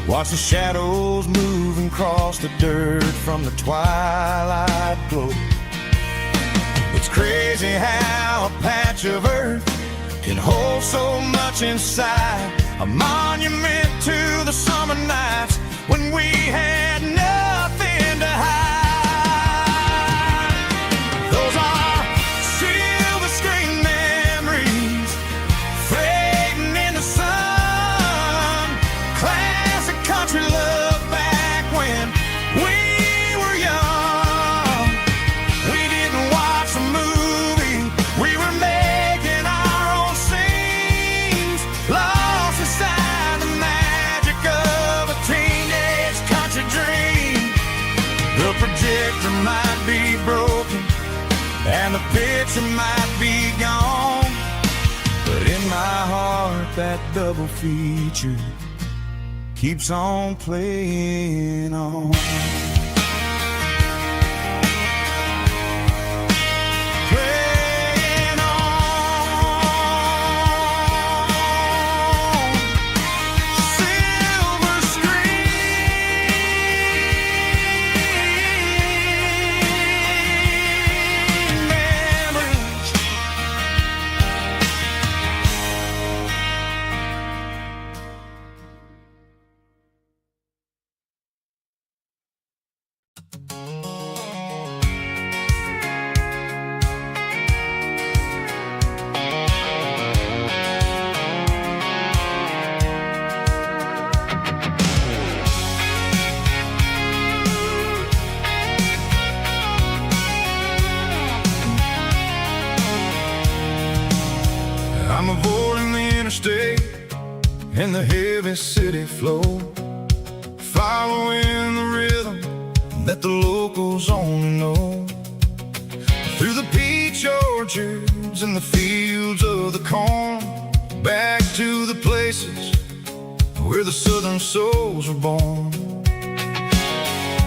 watch the shadows move and cross the dirt from the twilight glow. It's crazy how a patch of earth can hold so much inside, a monument to the summer nights when we had nothing to hide. Those are silver screen memories fading in the sun. Classic country love back when we were young. We didn't watch the movie, we were making our own scenes, lost inside the magic of a teenage country dream. The projector might be broken and the picture might be gone, but in my heart that double feature keeps on playing on. Playing on. Silver screen memories. I'm avoiding the interstate and the heavy city flow, following the rhythm that the locals only know. Through the peach orchards and the fields of the corn, back to the places where the southern souls were born.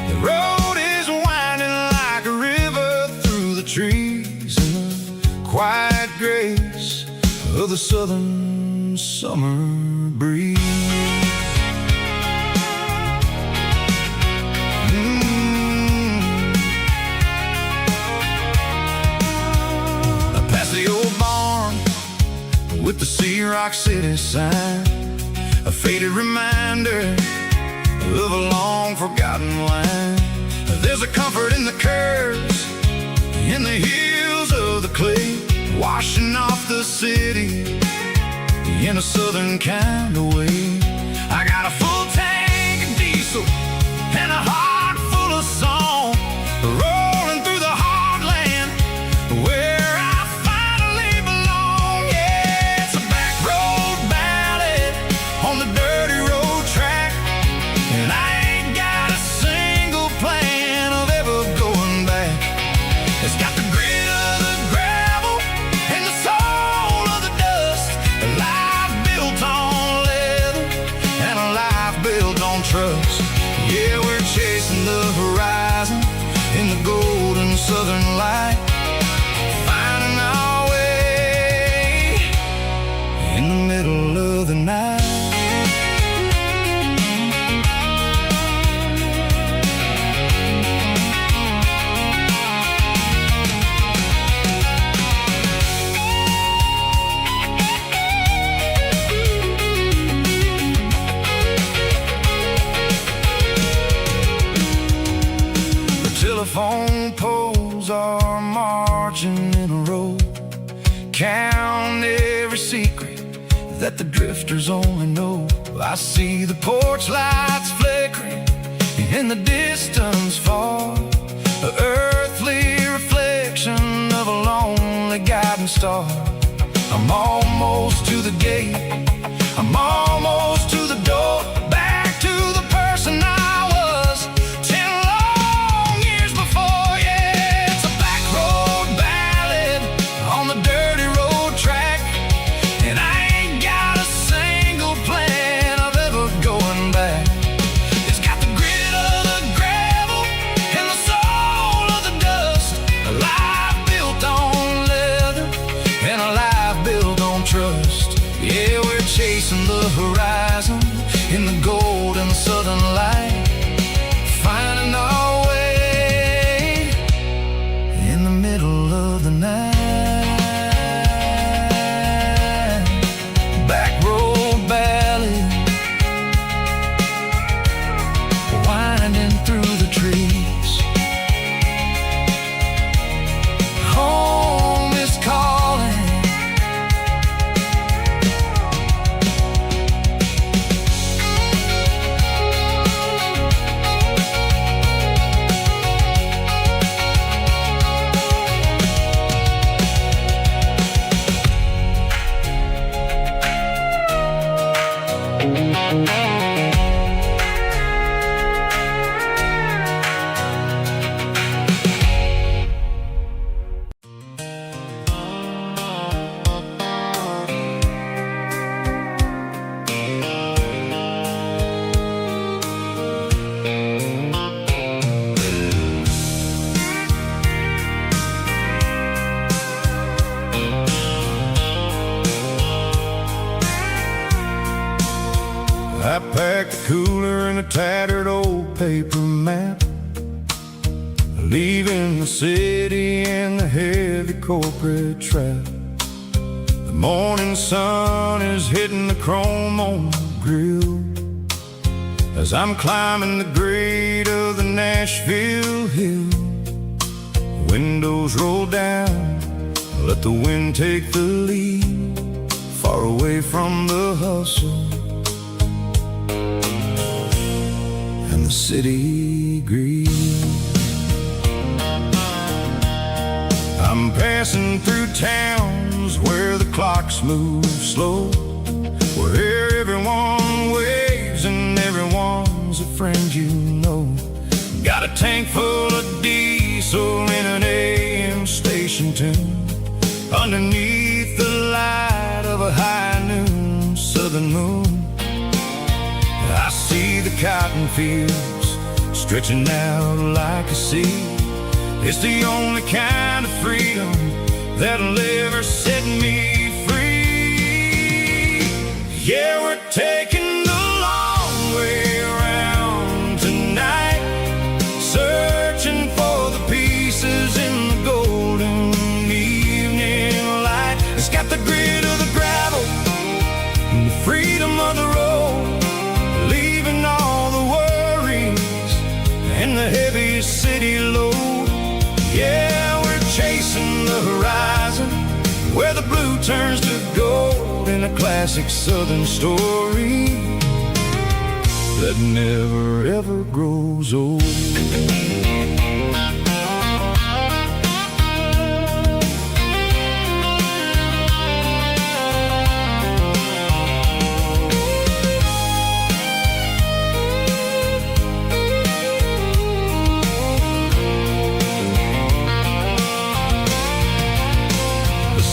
The road is winding like a river through the trees in the quiet grace of the southern summer breeze. I pass the old barn with the Sea Rock City sign, a faded reminder of a long forgotten line. There's a comfort in the curves, in the hills of the clay, washing off the city in a southern kind of way. I got a full tank of diesel and a heart full of song, rolling through the heartland where I finally belong. Yeah, it's a back road ballad on the dirty road track, and I ain't got a single plan of ever going back. It's got the grit of the gravel and the soul of the dust, a life built on leather and a life built telephone poles are marching in a row. Count every secret that the drifters only know. I see the porch lights flickering in the distance far, the earthly reflection of a lonely guiding star. I'm almost to the gate, I'm almost to the door, back to the person I was 10 long years before. Yeah, it's a back road ballad on the dirty road track, and I ain't got a single plan of ever going back. It's got the grit of the gravel and the soul of the dust, a life built on leather and a life built on trust. Yeah, we're chasing the horizon in the golden southern light, finding our way in the middle of the night. Back road ballad, winding through the trees. Home is calling. I packed the cooler in a tattered old paper map, leaving the city and the heavy corporate trap. The morning sun is hitting the chrome on the grill as I'm climbing the grade of the Nashville hill. Windows roll down, let the wind take the lead, far away from the hustle and the city greed. I'm passing through towns where the clocks move slow, where everyone waves and everyone's a friend you know. Got a tank full of diesel in an AM station tune, underneath the light of a high noon southern moon. I see the cotton fields stretching out like a sea. It's the only kind of freedom that'll ever set me free. Yeah, we're taking the long way around tonight, searching for the pieces in the golden evening light. It's got the grit of the gravel and the freedom of the road, leaving all the worries and the heavy city load. Yeah, we're chasing the horizon where the blue turns to gold, in a classic southern story that never ever grows old.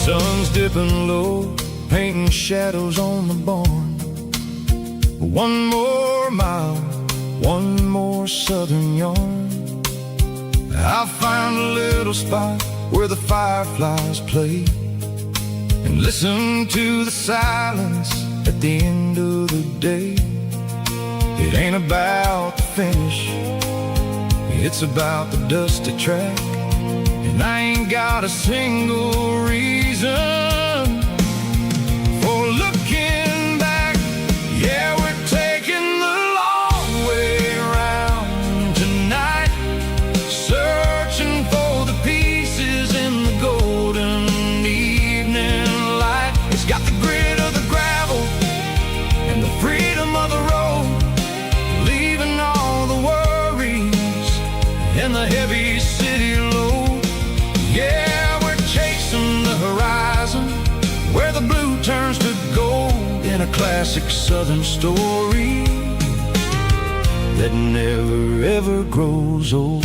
Sun's dipping low, painting shadows on the barn. One more mile, one more southern yarn. I'll find a little spot where the fireflies play and listen to the silence at the end of the day. It ain't about the finish, it's about the dusty track, and I ain't got a single reason for looking back. Yeah, we're taking the long way around tonight, and the heavy city low. Yeah, we're chasing the horizon, where the blue turns to gold, in a classic southern story that never ever grows old.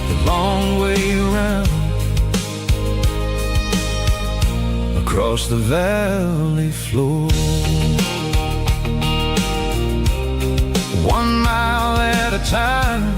The long way around, across the valley floor, 1 mile at a time.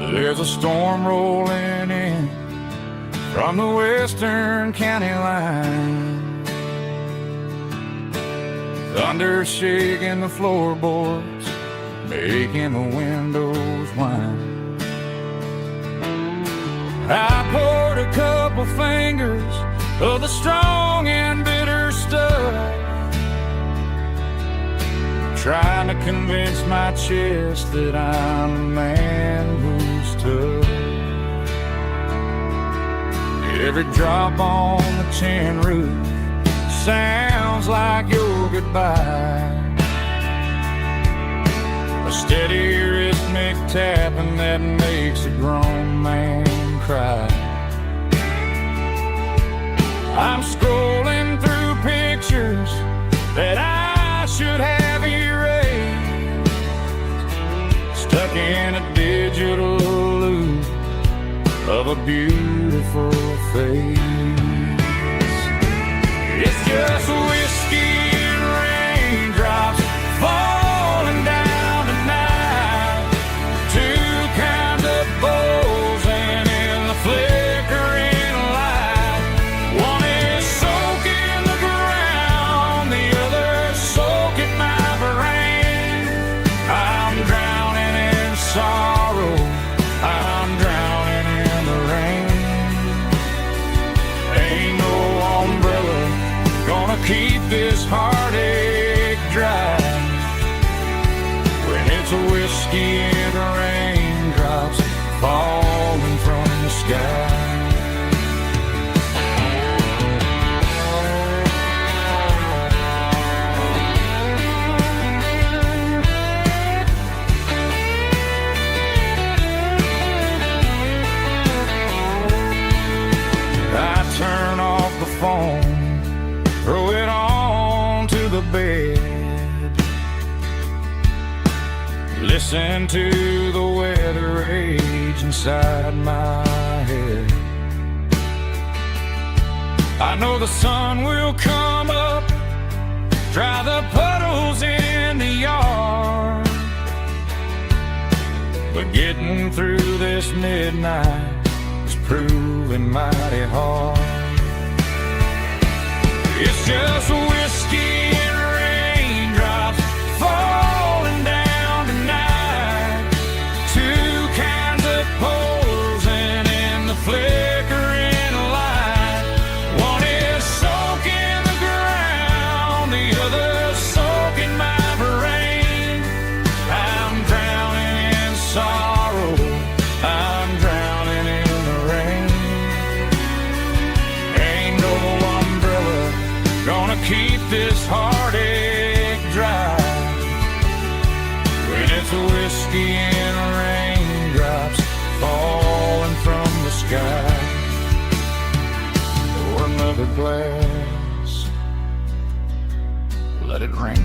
There's a storm rolling in from the western county line, thunder shaking the floorboards, making the windows whine. I poured a couple fingers of the strong and bitter stuff, trying to convince my chest that I'm a man who's tough. Every drop on the tin roof sounds like your goodbye, a steady rhythmic tapping that makes a grown man cry. I'm scrolling through pictures that I should have erased, stuck in a digital loop of a beautiful face. It's just whiskey and raindrops falling down tonight, two kinds of bowls and in the flickering light. One is soaking the ground, the other soaking my brain. I'm drowning in sorrow, I'm drowning in the rain. Ain't no umbrella gonna keep this heartache dry, when it's a whiskey and raindrops falling from the sky. I turn off the phone, throw it on to the bed, listen to the weather rage inside my head. I know the sun will come up, dry the puddles in the yard, but getting through this midnight is proving mighty hard. It's just whiskey and raindrops falling down tonight, two kinds of poles and in the flickering light. One is soaking the ground, the other soaking my brain. I'm drowning in sorrow, I'm drowning in the rain. Ain't no umbrella gonna keep this heartache dry, when it's a whiskey and raindrops falling from the sky. Pour another glass, let it rain.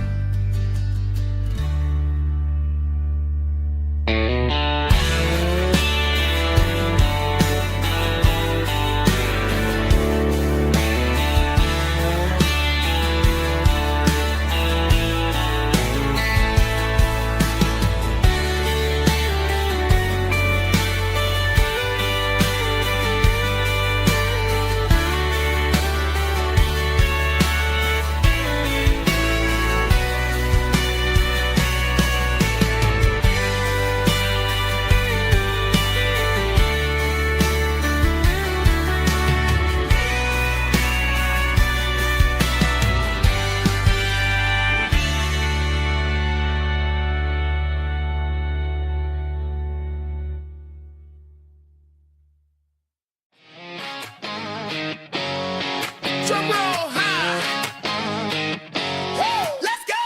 Drum roll high. Woo, let's go.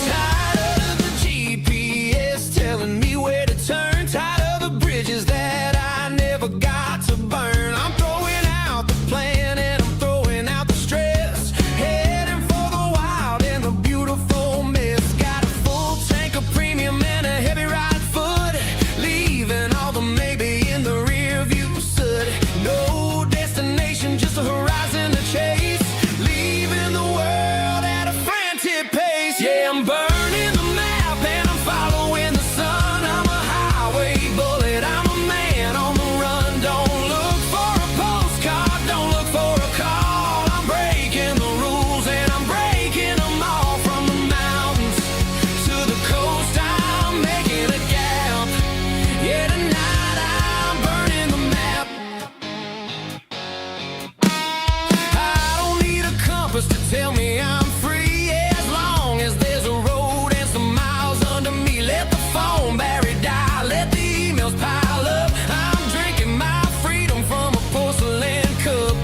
Tired of the GPS telling me where to turn. Tired of the bridges that I never got to burn. I'm throwing out the plan and I'm throwing out the stress. Heading for the wild and the beautiful mess. Got a full tank of premium and a heavy right foot. Leaving all the maybe in the rear view soot. No destination, just a horizon to chase. Leaving the world at a frantic pace. Yeah, I'm burning the map and I'm following the sun. I'm a highway bullet, I'm a man on the run. Don't look for a postcard, don't look for a call. I'm breaking the rules and I'm breaking them all. From the mountains to the coast, I'm making a gap. Yeah, tonight I'm burning the map. I don't need a compass to tell me I'm free. As long as there's a road and some miles under me. Let the phone battery die, let the emails pile up. I'm drinking my freedom from a porcelain cup.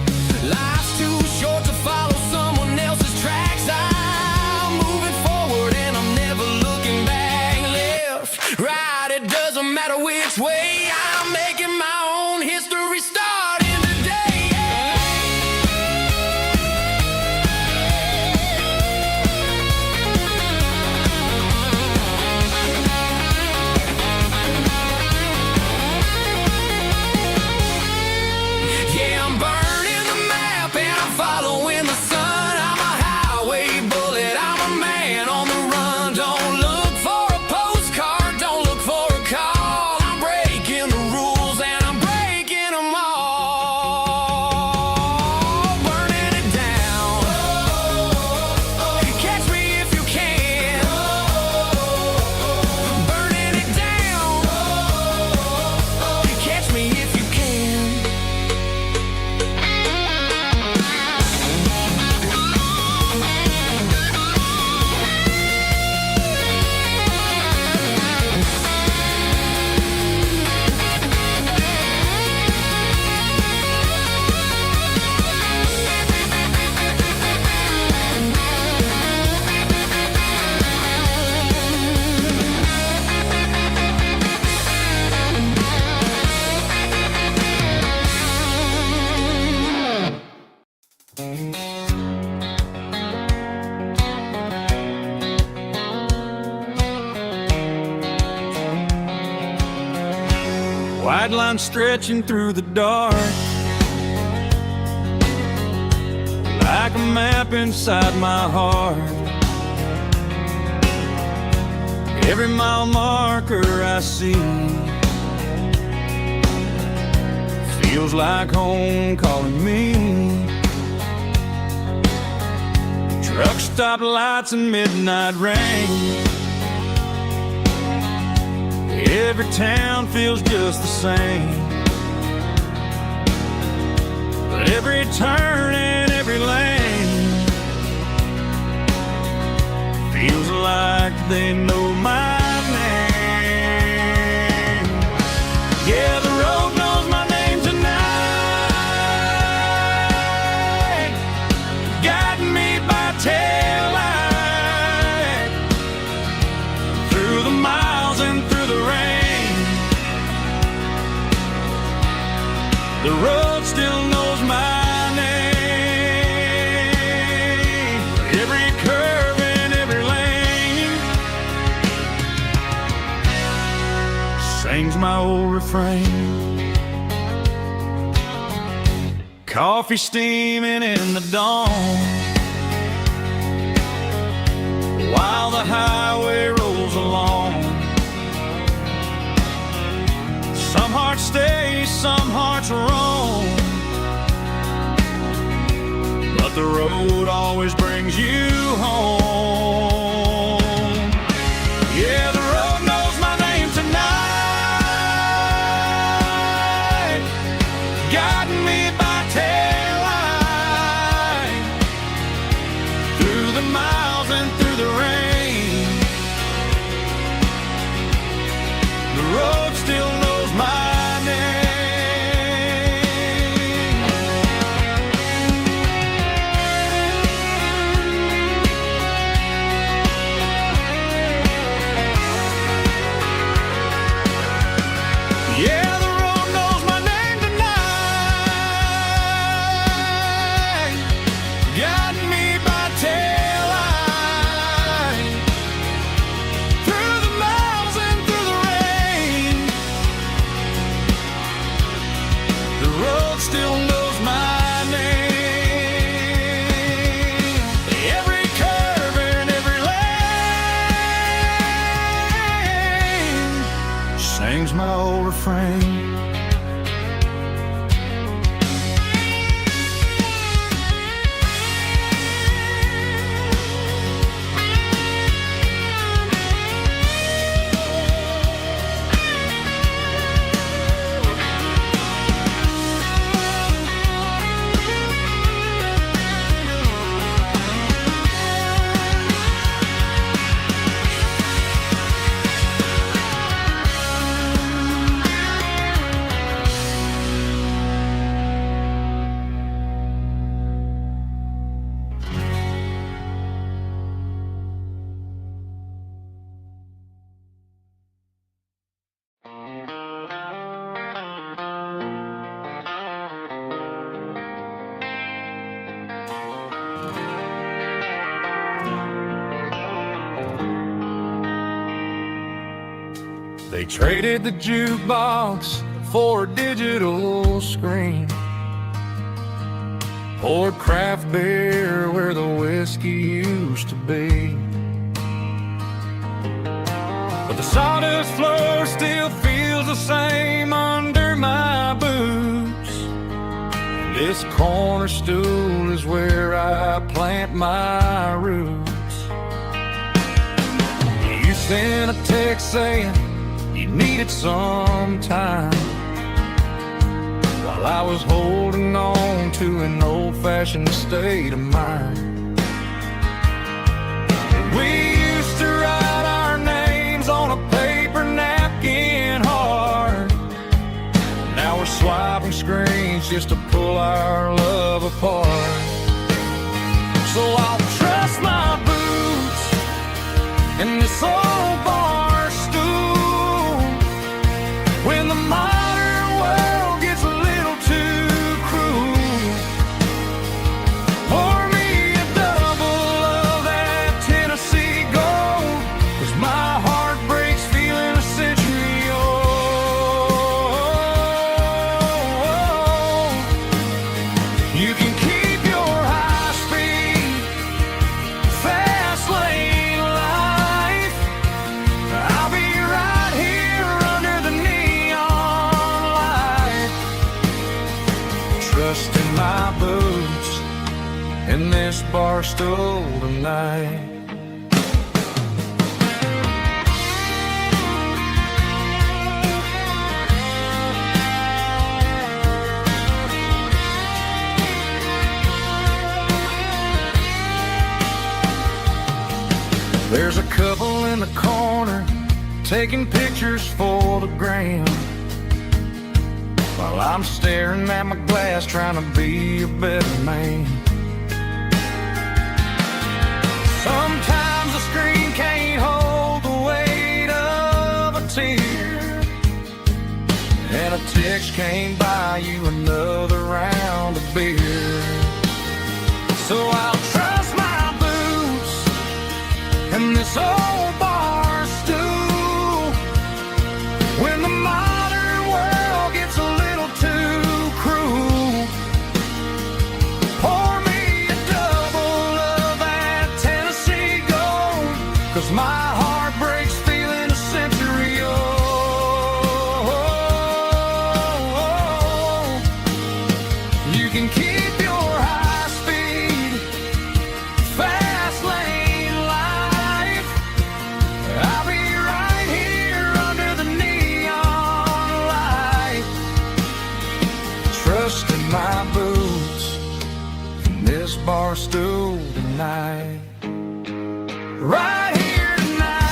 Life's too short to follow someone else's tracks. I'm moving forward and I'm never looking back. Left, right, it doesn't matter which way. I'm making my own history starting today. Yeah, I'm burning the map and I'm following the sun. I'm a highway bullet, I'm a man on the run. Don't look for a postcard, don't look for a call. I'm breaking the rules and I'm breaking them all. Burning it down. Catch me if you can. Burning it down. Catch me if you can. White line stretching through the dark, like a map inside my heart. Every mile marker I see feels like home calling me. Truck stop lights and midnight rain. Every town feels just the same, but every turn and every lane feels like they know my name. Yeah, the road knows my name tonight, guiding me by taillight through the miles and through the rain. The road still knows my name. Every curve and every lane sings my old refrain. Coffee steaming in the dawn, while the highway rolls along. Some hearts stay, some hearts roam, but the road always brings you home. Yeah, the road knows my name tonight, guiding me by taillight through the miles and through the rain. The road still knows world still knows my name. Every curve and every lane sings my old refrain. They traded the jukebox for a digital screen, poured craft beer where the whiskey used to be. But the sawdust floor still feels the same under my boots. This corner stool is where I plant my roots. You sent a text saying you needed some time, while I was holding on to an old-fashioned state of mind. We used to write our names on a paper napkin hard. Now we're swiping screens just to pull our love apart. So I'll trust my boots in this old bar stool when the modern world gets a little too cruel. Pour me a double of that Tennessee Gold, 'cause my heart breaks feeling a century old. You can keep your high speed, fast lane life. I'll be right here under the neon light, trusting my boots in this bar stool tonight. There's a couple in the corner taking pictures for the gram, while I'm staring at my glass trying to be a better man. Sometimes the screen can't hold the weight of a tear, and a text can't buy you another round of beer. So I'll trust my boots and this old bar stool when the modern world gets a little too cruel. Pour me a double of that Tennessee Gold, 'cause my heart breaks feeling a century old. You can keep your high speed, fast lane life. I'll be right here under the neon light, trusting my boots in this bar stool tonight. Right here tonight,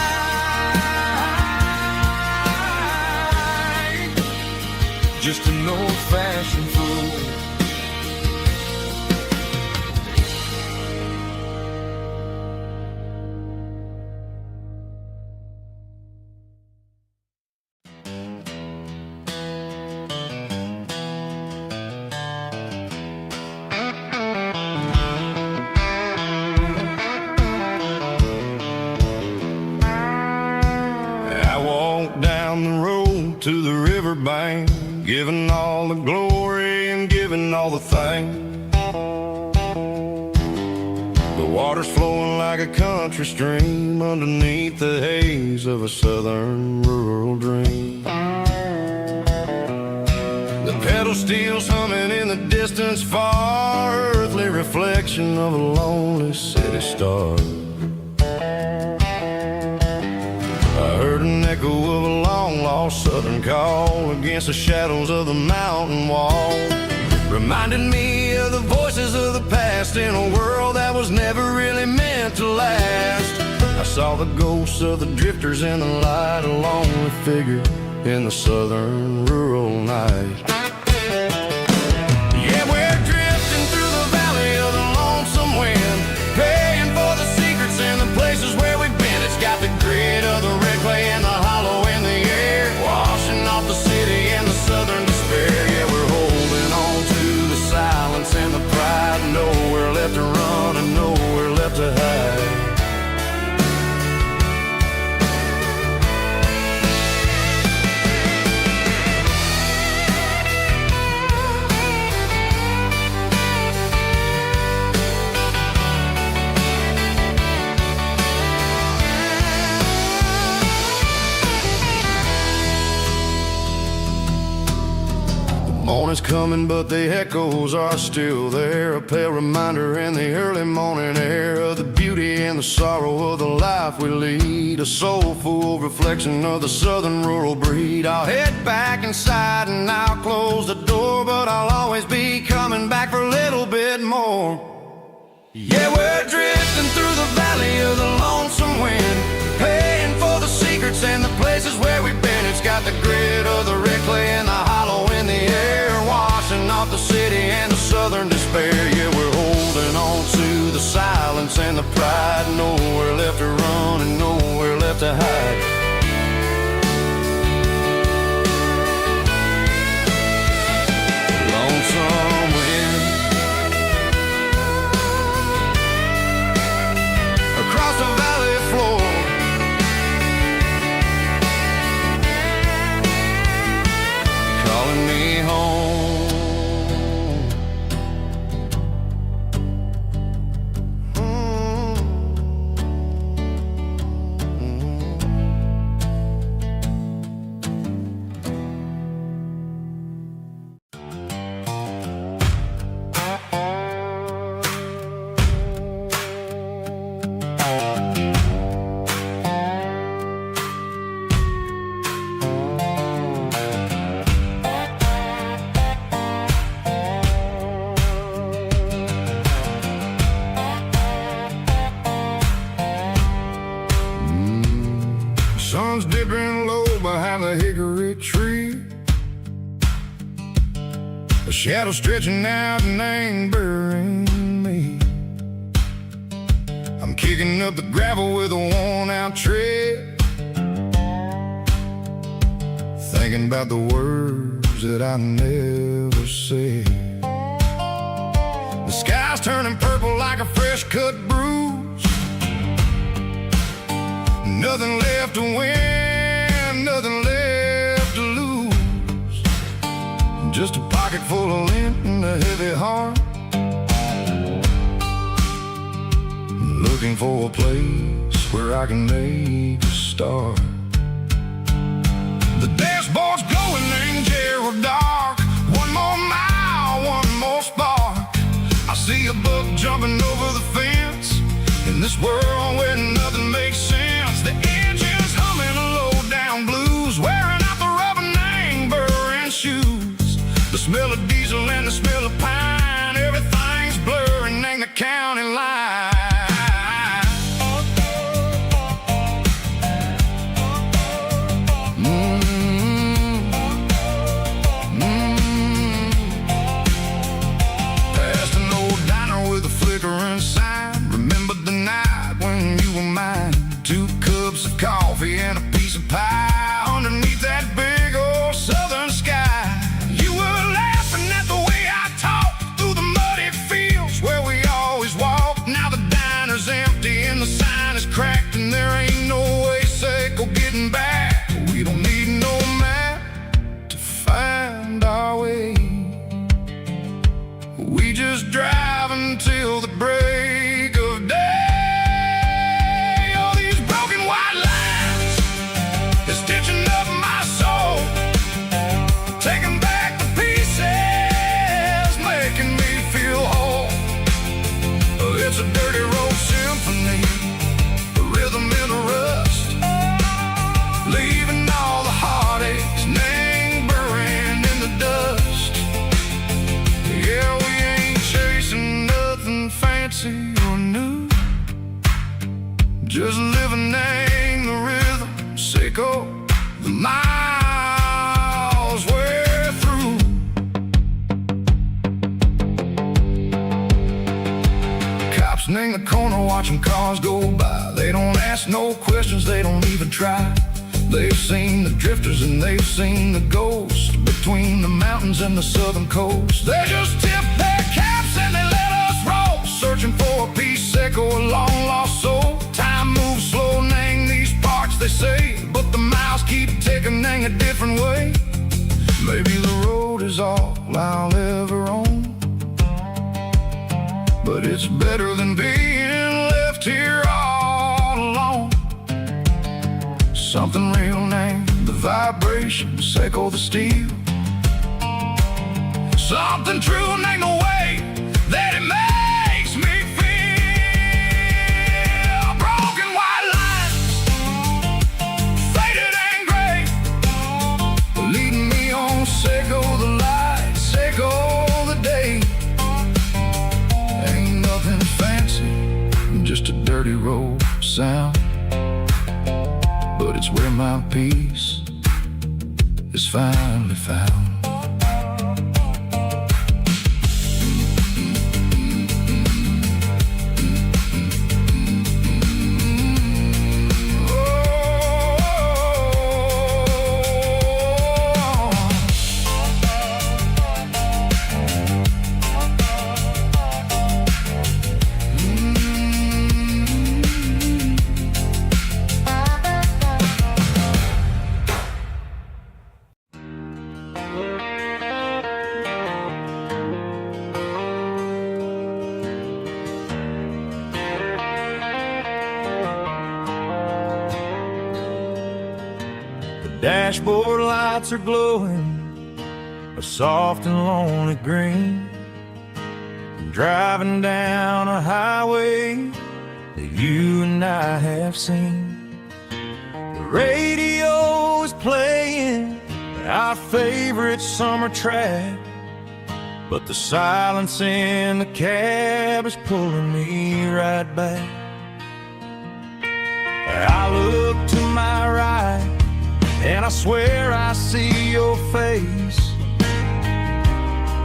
just an old-fashioned fool. I walked down the road to the riverbank giving all the glory and giving all the thanks. The water's flowing like a country stream underneath the haze of a southern rural dream. The pedal steel's humming in the distance far, earthly reflection of a lonely city star. I heard an echo of a long-lost southern call against the shadows of the mountain wall, reminding me of the voices of the past in a world that was never really meant to last. I saw the ghosts of the drifters in the light, a lonely figure in the southern rural night. Yeah, we're drifting through the valley of the lonesome wind, paying for the secrets and the places where we've been. It's got the grit of the red clay and the hollow in the air, washing off the city and the southern despair. Yeah, we're holding on to the silence and the pride, nowhere left to run and nowhere left to hide. Morning's coming, but the echoes are still there, a pale reminder in the early morning air of the beauty and the sorrow of the life we lead, a soulful reflection of the southern rural breed. I'll head back inside and I'll close the door, but I'll always be coming back for a little bit more. Yeah, we're drifting through the valley of the lonesome wind, paying for the secrets and the places where we've been. It's got the grit of the red clay and the hollow in the air, washing off the city and the southern despair. Yeah, we're holding on to the silence and the pride, nowhere left to run and nowhere left to hide. Lonesome wind across the valley floor, calling me home. Sun's dipping low behind the hickory tree, a shadow stretching out and angering me. I'm kicking up the gravel with a worn-out tread, thinking about the words that I never said. The sky's turning purple like a fresh-cut bruise, nothing left to win, nothing left to lose, just a pocket full of lint and a heavy heart, looking for a place where I can make a start. The dashboard's glowing in Gerald dark, one more mile, one more spark. I see a buck jumping over the fence, in this world where nothing makes sense. The engine's humming a low-down blues, wearing out the rubber name burring shoes. The smell of diesel and the smell of pine, everything's blurring in the county line. Past an old diner with a flickering sign, remember the night when you were mine. 2 cups of coffee and a piece of pie underneath that big old southern sky. You were laughing at the way I talked through the muddy fields where we always walked. Now the just driving till the break of day. All these broken white lines is stitching up my soul, taking back the pieces, making me feel whole. It's a dirty road symphony, a rhythm in a rust, leaving all the heartaches lingering in the dust. Yeah, we ain't chasing nothing fancy or new, just living in the rhythm, sick of the miles we're through. Cops in the corner watching cars go by. They don't ask no questions, they don't even try. They've seen the drifters and they've seen the ghosts between the mountains and the southern coast. They just tip their caps and they let us roll, searching for a piece or a long lost soul. Time moves slow, nang these parts they say, but the miles keep ticking, nang a different way. Maybe the road is all I'll ever own, but it's better than being left here all alone. Something real named the vibration, echo the steel. Something true named the way that it makes me feel. Broken white lines, faded and gray, leading me on, echo the light, echo the day. Ain't nothing fancy, just a dirty road sound, but it's where my peace is finally found. Dashboard lights are glowing a soft and lonely green. I'm driving down a highway that you and I have seen. The radio is playing our favorite summer track, but the silence in the cab is pulling me right back. I look to my right and I swear I see your face,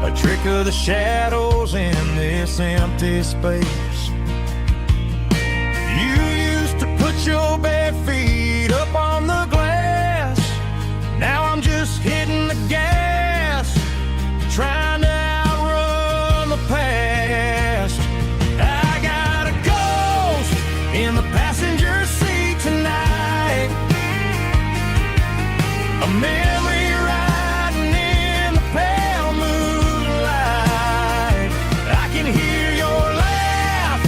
a trick of the shadows in this empty space. You used to put your bare feet up on the glass. Now I'm just hitting the gas, trying to outrun the past. I got a ghost in the passenger seat tonight, a memory riding in the pale moonlight. I can hear your laugh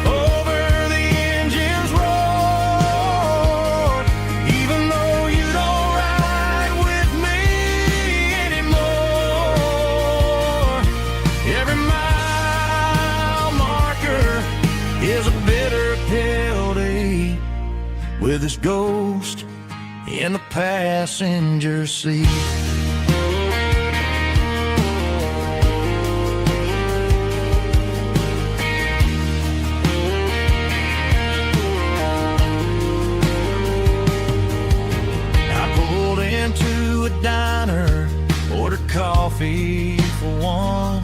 over the engine's roar, even though you don't ride with me anymore. Every mile marker is a bitter pill to eat with this ghost in the passenger seat. I pulled into a diner, ordered coffee for one,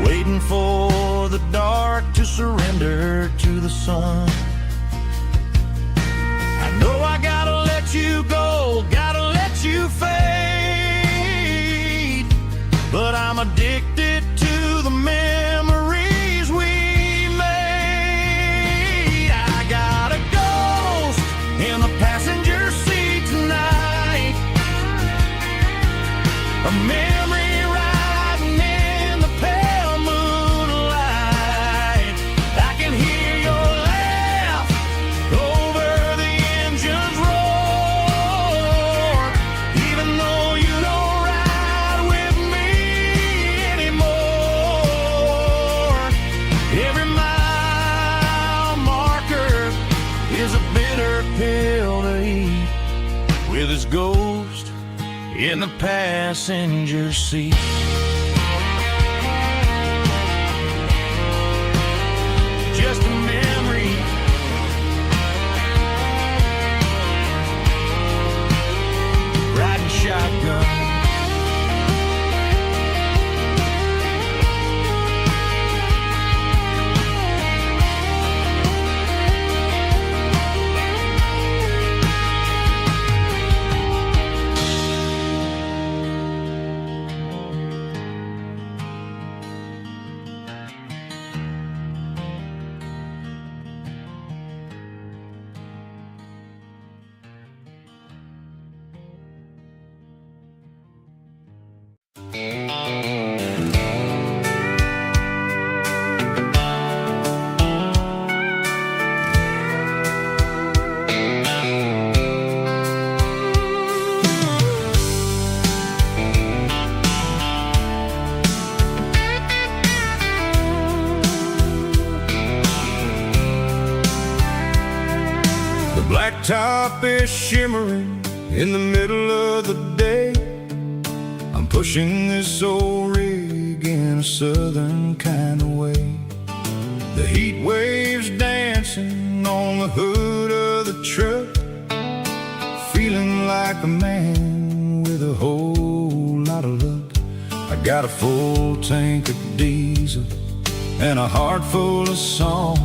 waiting for the dark to surrender to the sun. I know I gotta let you go, gotta let you fade, but I'm addicted to the memories we made. I got a ghost in the passenger seat tonight, a memory riding in the pale ghost in the passenger seat. Just a memory, riding shotgun. Blacktop is shimmering in the middle of the day. I'm pushing this old rig in a southern kind of way. The heat waves dancing on the hood of the truck, feeling like a man with a whole lot of luck. I got a full tank of diesel and a heart full of song,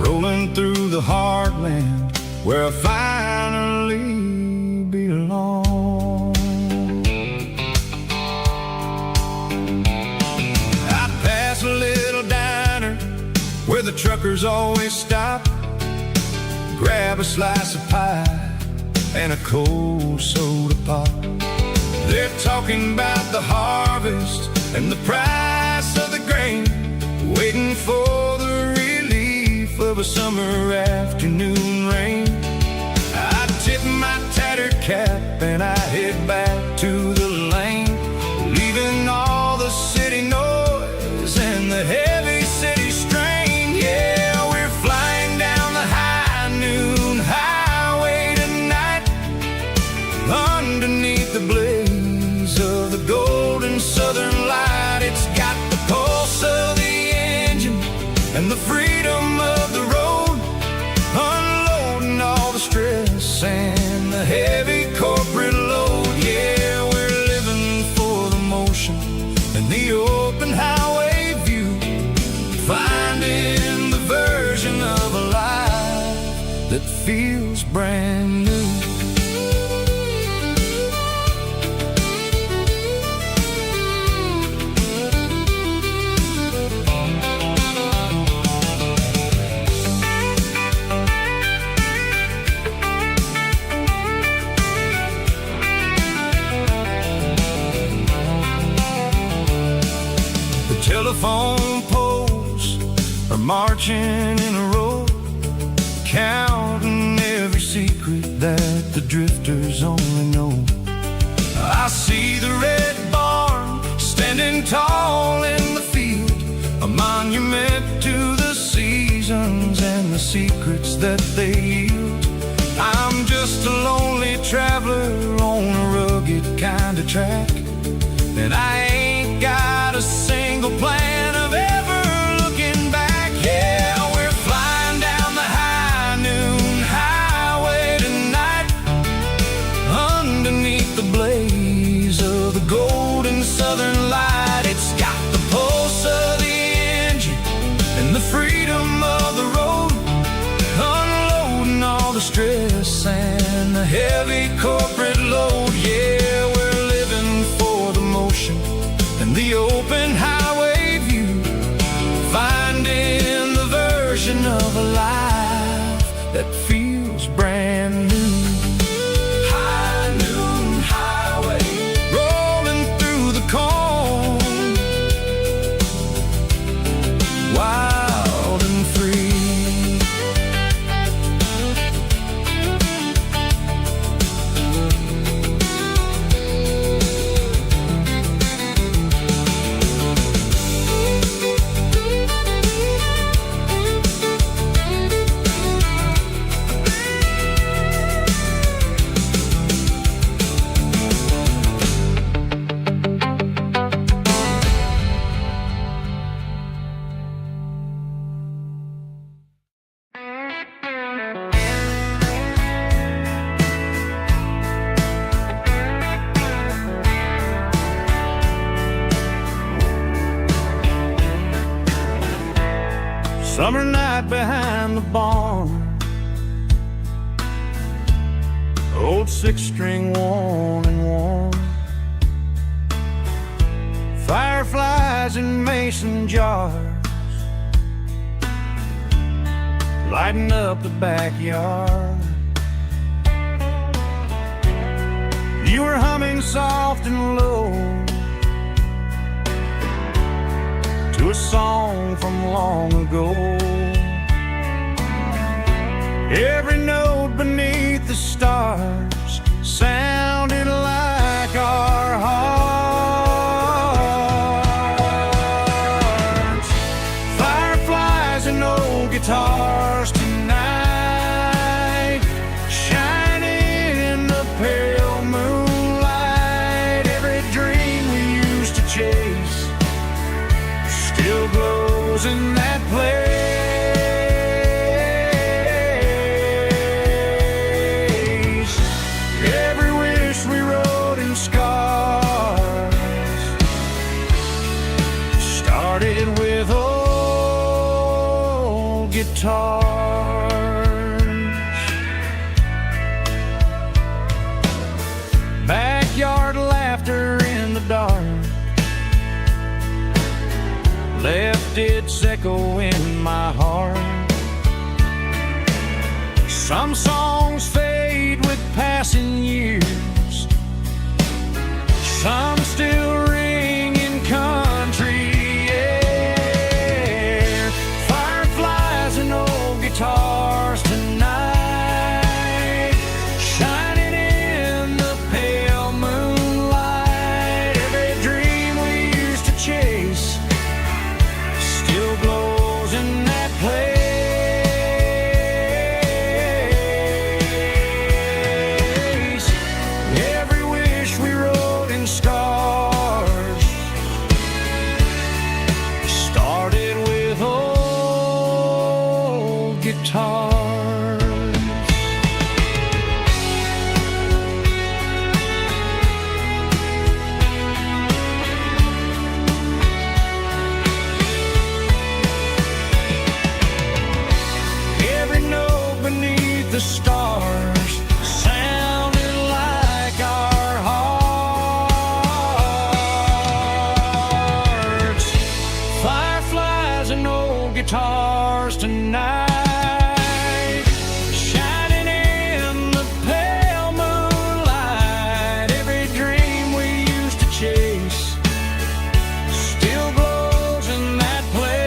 rolling through the heartland where I finally belong. I pass a little diner where the truckers always stop, grab a slice of pie and a cold soda pop. They're talking about the harvest and the price of the grain, waiting for the relief of a summer afternoon rain. I tip my tattered cap and I head back to the lane, leaving all the city noise and the heavy city strain. Yeah, we're flying down the high noon highway tonight, underneath the blaze of the golden southern light. It's got the pulse of the engine and the freedom of the road, unloading all the stress and the heavy corporate load. Yeah, we're living for the motion and the open highway view, finding the version of a life that feels brand new. Telephone poles are marching in a row, counting every secret that the drifters only know. I see the red barn standing tall in the field, a monument to the seasons and the secrets that they yield. I'm just a lonely traveler on a rugged kind of track, and I ain't got a single plan of ever looking back. Yeah, we're flying down the high noon highway tonight, underneath the blaze of the golden southern light. It's got the pulse of the engine and the freedom of the road, unloading all the stress and the heavy corporate load. Yeah, we're living for the motion and the open highway view, finding the version of a life that feels brand new. High noon highway, rolling through the corn, Summer night behind the barn, old six-string 1-and-1. Fireflies in mason jars, lighting up the backyard. You were humming soft and low to a song from long ago. Every note beneath the stars sounded like our hearts. Fireflies and old guitars tonight, shining in the pale moonlight. Every dream we used to chase still glows in that place. Every wish we wrote in scars started with old guitars. Backyard laughter in the dark left its echo in my heart. Some songs fade with passing years, some still ring in country air. Fireflies and old guitars tonight, shining in the pale moonlight. Every dream we used to chase still glows in that place. Every wish we wrote in stars started with old guitars. Every note beneath the stars sounded like our hearts. Fireflies and old guitars tonight, shining in the pale moonlight. Every dream we used to chase still glows in that place.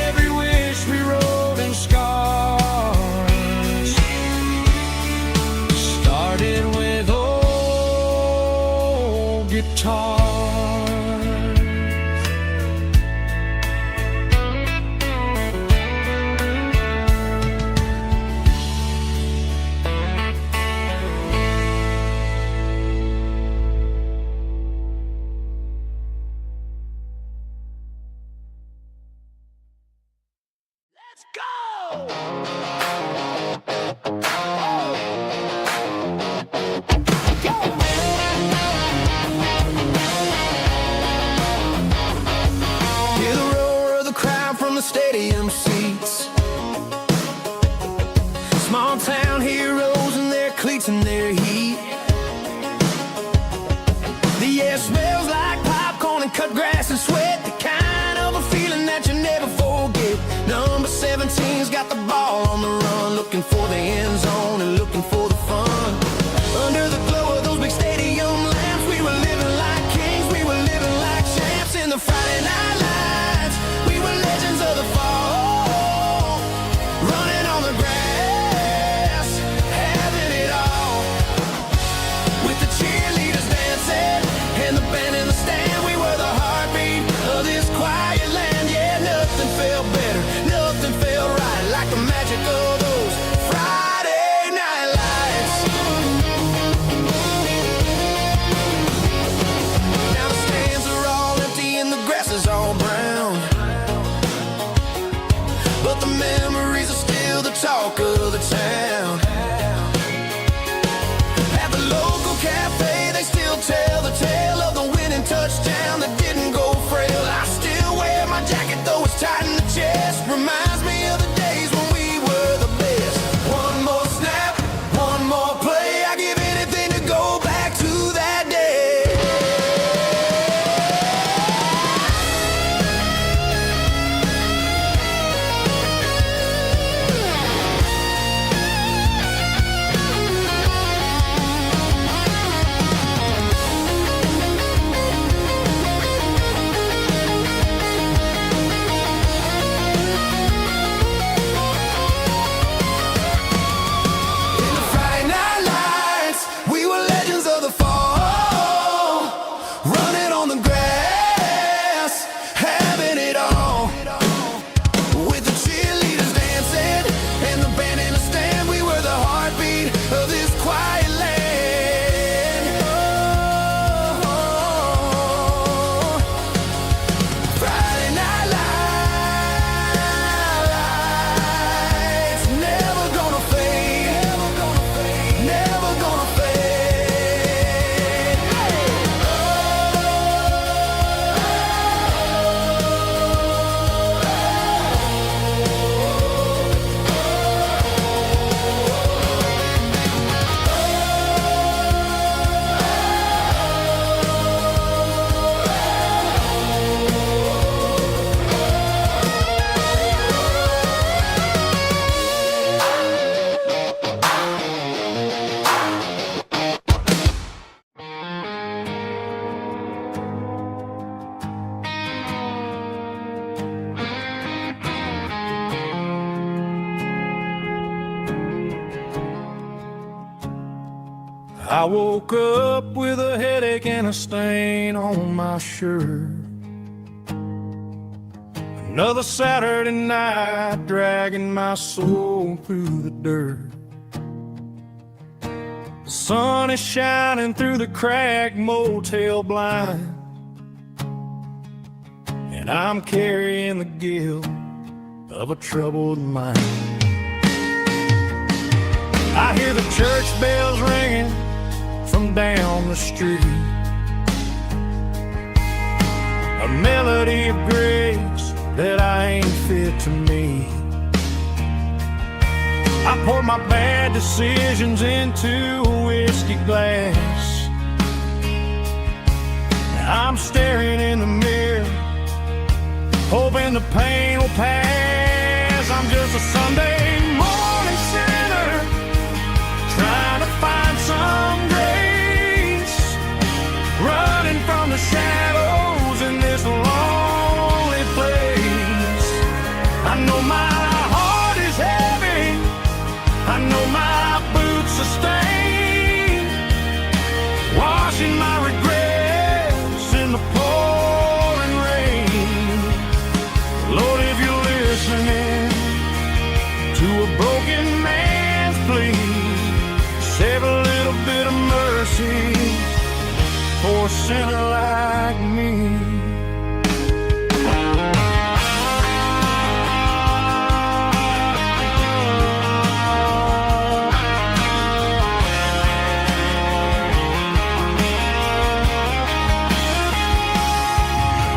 Every wish we wrote in scars started with old guitars. Let's go! Hear the roar of the crowd from the stadium seats. Small town heroes in their cleats and their heat. The air smells like popcorn and cut grass and sweat. The kind of a feeling that you never forget. Number 17's got the ball on the run, looking for the end zone and looking for the fun. Under the glow of those big stadium lamps, we were living like kings, we were living like champs in the Friday night lights. We were legends of the fall, running on the grass, having it all. I woke up with a headache and a stain on my shirt. Another Saturday night dragging my soul through the dirt. The sun is shining through the cracked motel blind, and I'm carrying the guilt of a troubled mind. I hear the church bells ringing from down the street, a melody of grace that I ain't fit to meet. I pour my bad decisions into a whiskey glass. I'm staring in the mirror, hoping the pain will pass. I'm just a Sunday morning sinner, trying to find some grace, running from the shadows in this lonely place. I know my heart is heavy, I know my boots are stained, washing my regrets in the pouring rain. Lord, if you're listening to a broken man's plea, save a little bit of mercy for a sinner like me.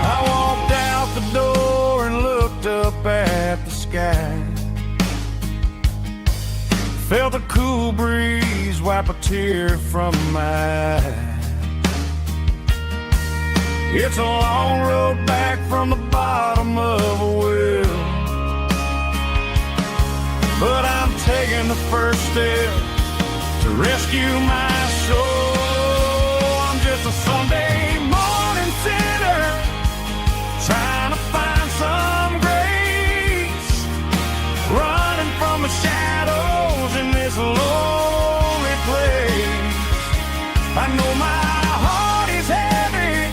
I walked out the door and looked up at the sky, felt a cool breeze wipe a tear from my eye. It's a long road back from the bottom of a well, but I'm taking the first step to rescue my soul. I'm just a Sunday morning sinner, trying to find some grace, running from the shadows in this lonely place. I know my heart is heavy,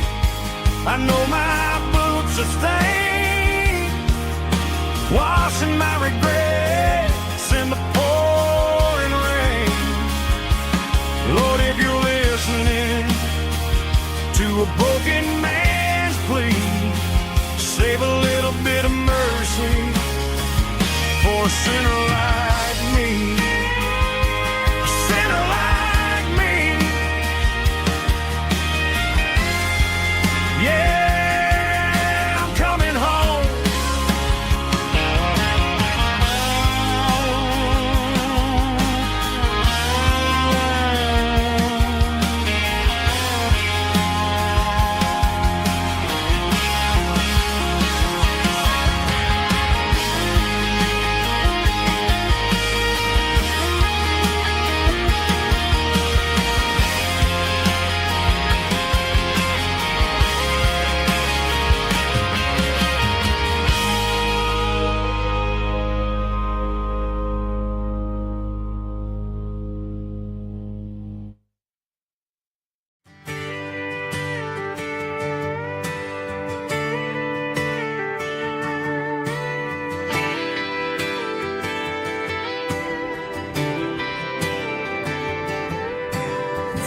I know my boots are stained, washing my regrets in the pouring rain. Lord, if you're listening to a broken man's plea, save a little bit of mercy for a sinner like me. A sinner like me. Yeah, I'm coming home.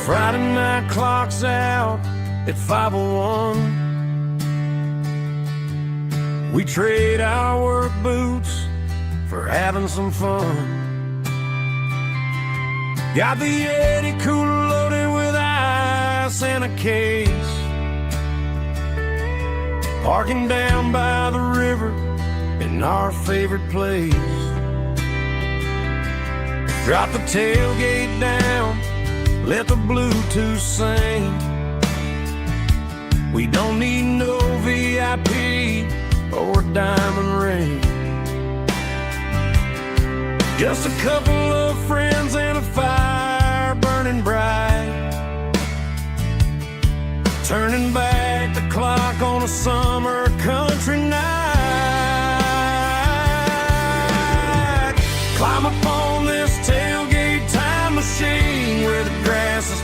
Friday night clock's out at 5:01. We trade our work boots for having some fun. Got the Yeti cooler loaded with ice and a case, parking down by the river in our favorite place. Drop the tailgate down, let the Bluetooth sing. We don't need no VIP or diamond ring, just a couple of friends and a fire burning bright, turning back the clock on a summer country night. Climb up on this tailgate time machine where the grass is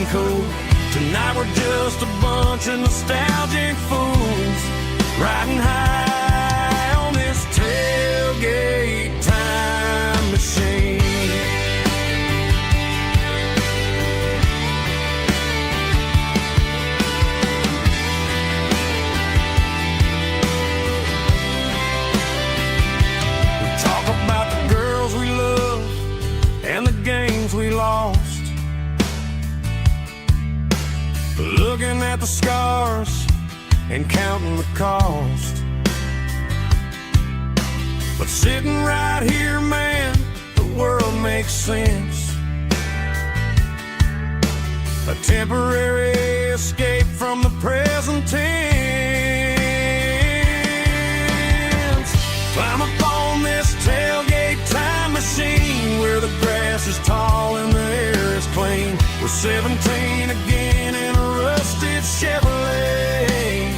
engine cool. Tonight we're just a bunch of nostalgic fools riding high on this tailgate time machine. We talk about the girls we love and the games we lost, looking at the scars and counting the cost. But sitting right here, man, the world makes sense. A temporary escape from the present tense. Climb up on this tailgate time machine where the grass is tall and the air is clean. We're 17 again in a rusted Chevrolet,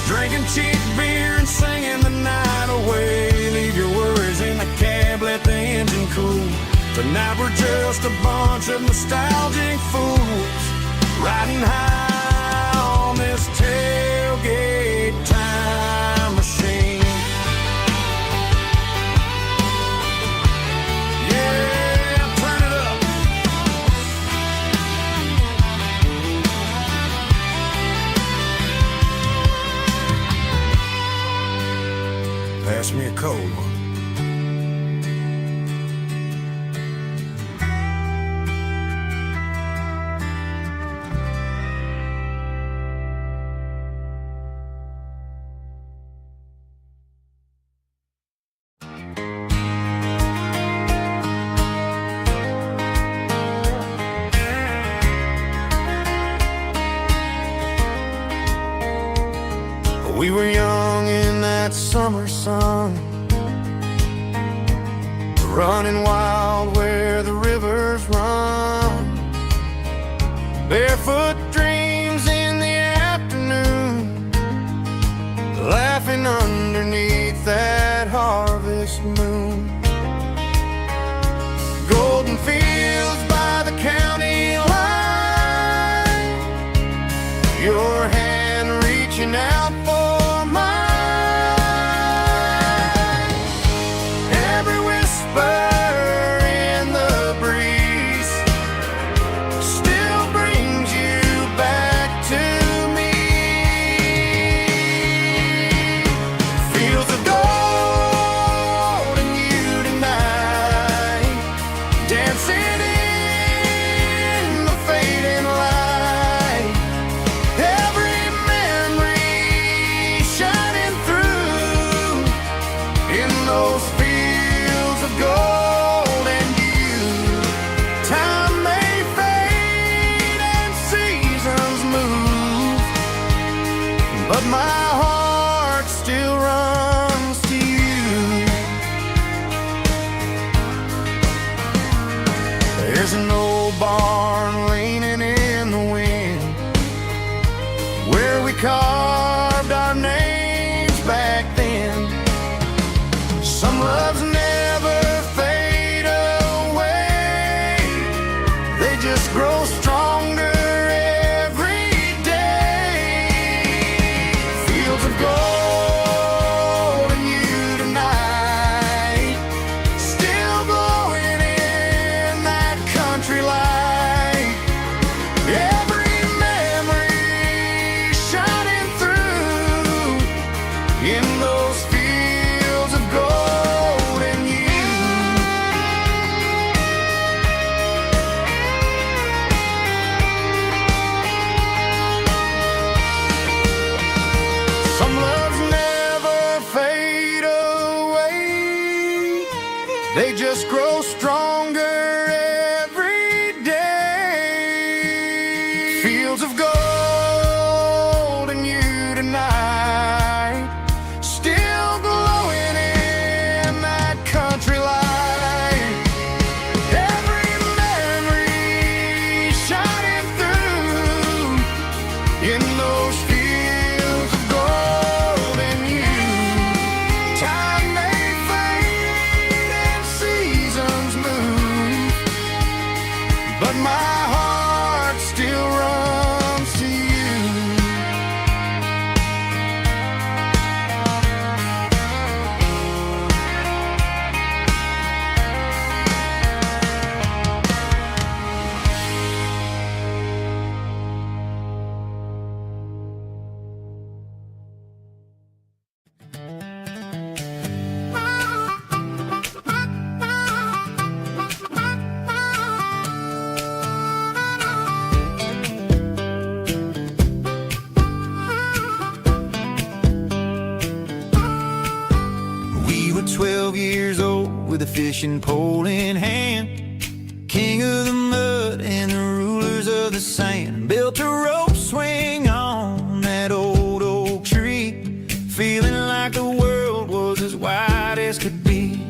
drinking cheap beer and singing the night away. Leave your worries in the cab, let the engine cool. Tonight we're just a bunch of nostalgic fools riding high on this tailgate time machine. Yeah, turn it up. Pass me a cold one. We were young in that summer sun, running wild where the rivers run. Barefoot dreams in the afternoon, laughing underneath that harvest moon. Golden fields by the county line, your hand reaching out for carved our names back then. Some loves never fade away, they just grow stronger every day. Fields of gold and you tonight, still glowing in that country light. They just grow stronger every day. Fields of gold and you tonight, still glowing in that country light. Every memory shining through in those fields of gold and you. Time may fade and seasons move, but my heart still runs to you. We were 12 years old with a fishing pole in hand, king of the mud and the rulers of the sand. Built a rope swing on that old oak tree, feeling like the world was as wide as could be.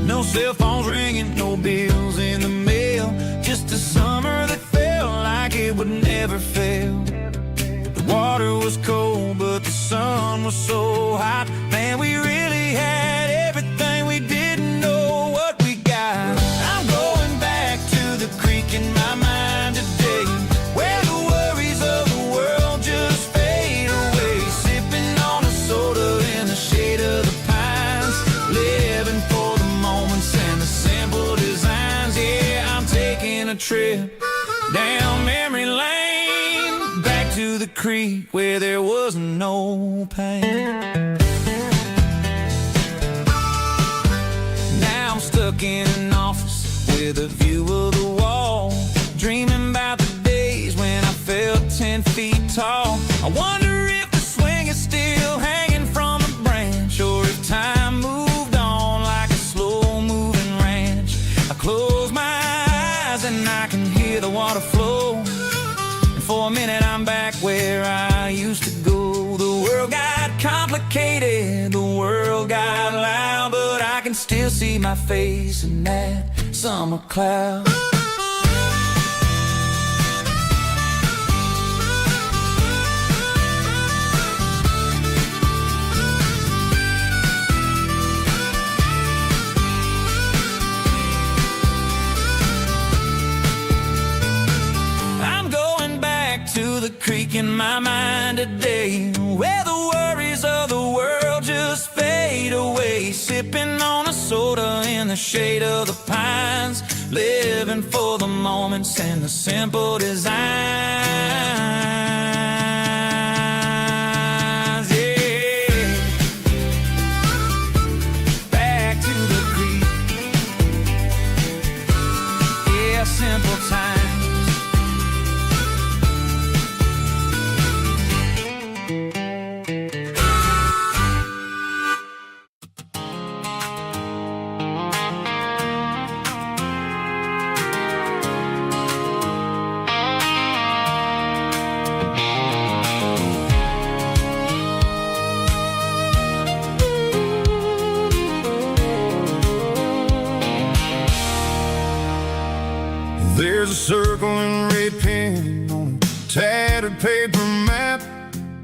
No cell phones ringing, no bills in the mail, just a summer that felt like it would never fail. The water was cold, but the sun was so hot. Man, we really had everything, we didn't know what we got. I'm going back to the creek in my mind today, where the worries of the world just fade away. Sipping on a soda in the shade of the pines, living for the moments and the simple designs. Yeah, I'm taking a trip down memory lane, back to the creek where there was no pain. Now I'm stuck in an office with a view of the wall, dreaming about the days when I felt 10 feet tall. I wonder if the swing is still hanging from a branch, or if time moved on like a slow-moving ranch. I close my eyes and I can hear the water flow, and for a minute I'm back where I used to go. The world got complicated, the world got loud, but I can still see my face in that summer cloud. I'm going back to the creek in my mind today, where the worries of the world just fade away. Sipping on a soda in the shade of the pines, living for the moments and the simple designs. Yeah, back to the creek. Yeah, simple times. There's a circle and red pen on a tattered paper map,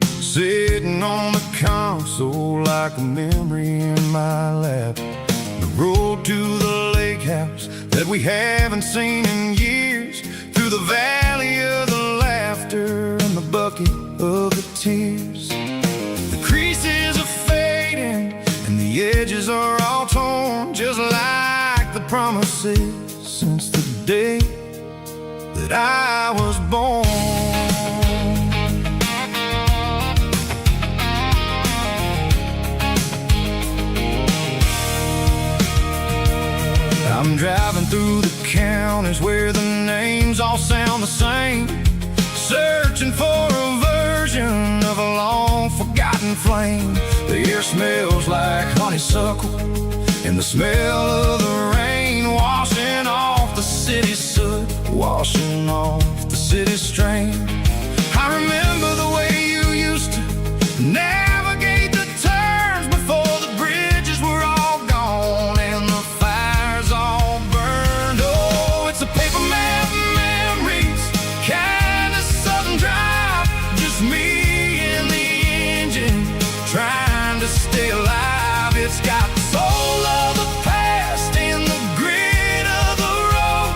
sitting on the console like a memory in my lap. The road to the lake house that we haven't seen in years, through the valley of the laughter and the bucket of the tears. The creases are fading and the edges are all torn, just like the promises since the day that I was born. I'm driving through the counties where the names all sound the same, searching for a version of a long-forgotten flame. The air smells like honeysuckle, and the smell of the rain washing off the city's soot, washing off the city's strain. I remember the way you used to navigate the turns before the bridges were all gone and the fires all burned. Oh, it's a paper map memories, kind of southern drive, just me and the engine trying to stay alive. It's got the soul of the past and the grit of the road.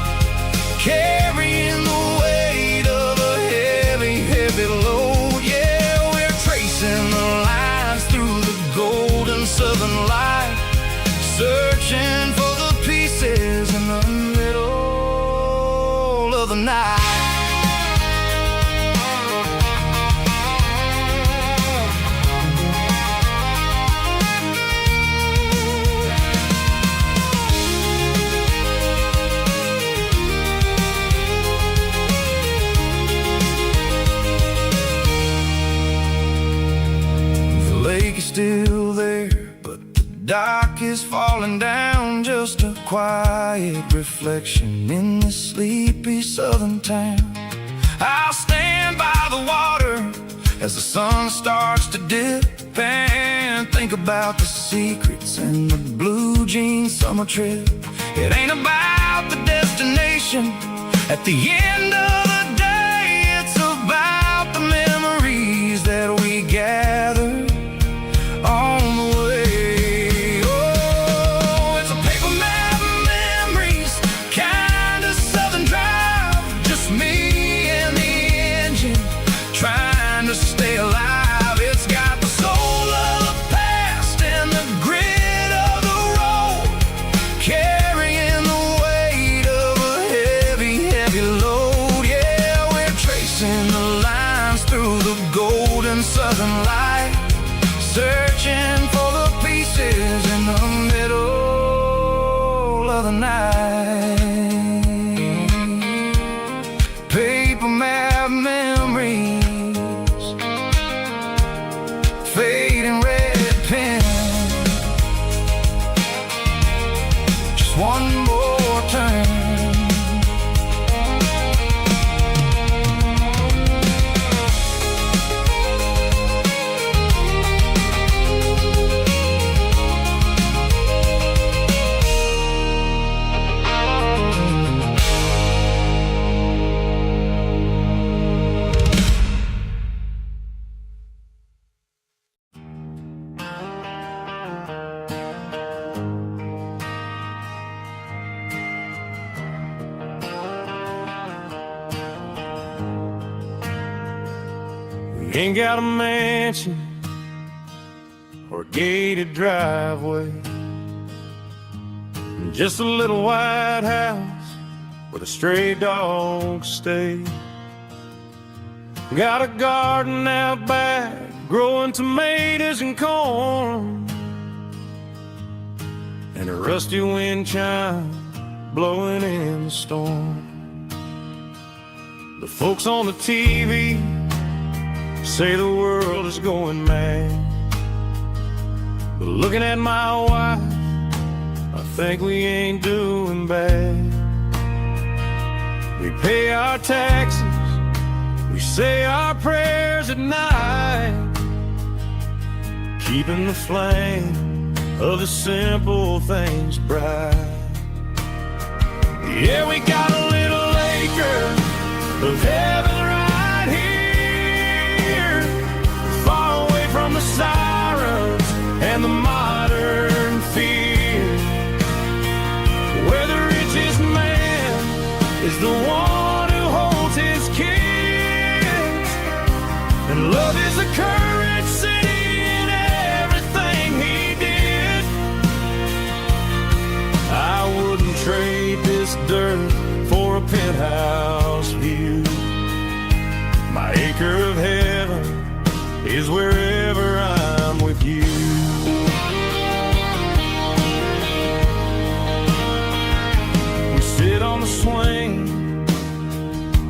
is falling down, just a quiet reflection in this sleepy southern town. I'll stand by the water as the sun starts to dip and think about the secrets and the blue jean summer trip. It ain't about the destination at the end of the day, it's about the memories that we gather on the way. Oh, it's a paper map of memories, kind of southern drive, just me and the engine trying to stay alive. It's got the soul of the past and the grit of the road, carrying the weight of a heavy, heavy load. Yeah, we're tracing the lines through the golden southern light, searching for the pieces in the middle of the night. Paper map memories, fading red pen, just one more turn. Ain't got a mansion or a gated driveway, just a little white house where the stray dogs stay. Got a garden out back, growing tomatoes and corn, and a rusty wind chime blowing in the storm. The folks on the TV say the world is going mad, but looking at my wife, I think we ain't doing bad. We pay our taxes, we say our prayers at night, keeping the flame of the simple things bright. Yeah, we got a little acre of heaven right here, far away from the sirens and the modern fear, where the richest man is the one who holds his kids, and love is the currency in everything he did. I wouldn't trade this dirt for a penthouse view. My acre of heaven is wherever I'm with you. We sit on the swing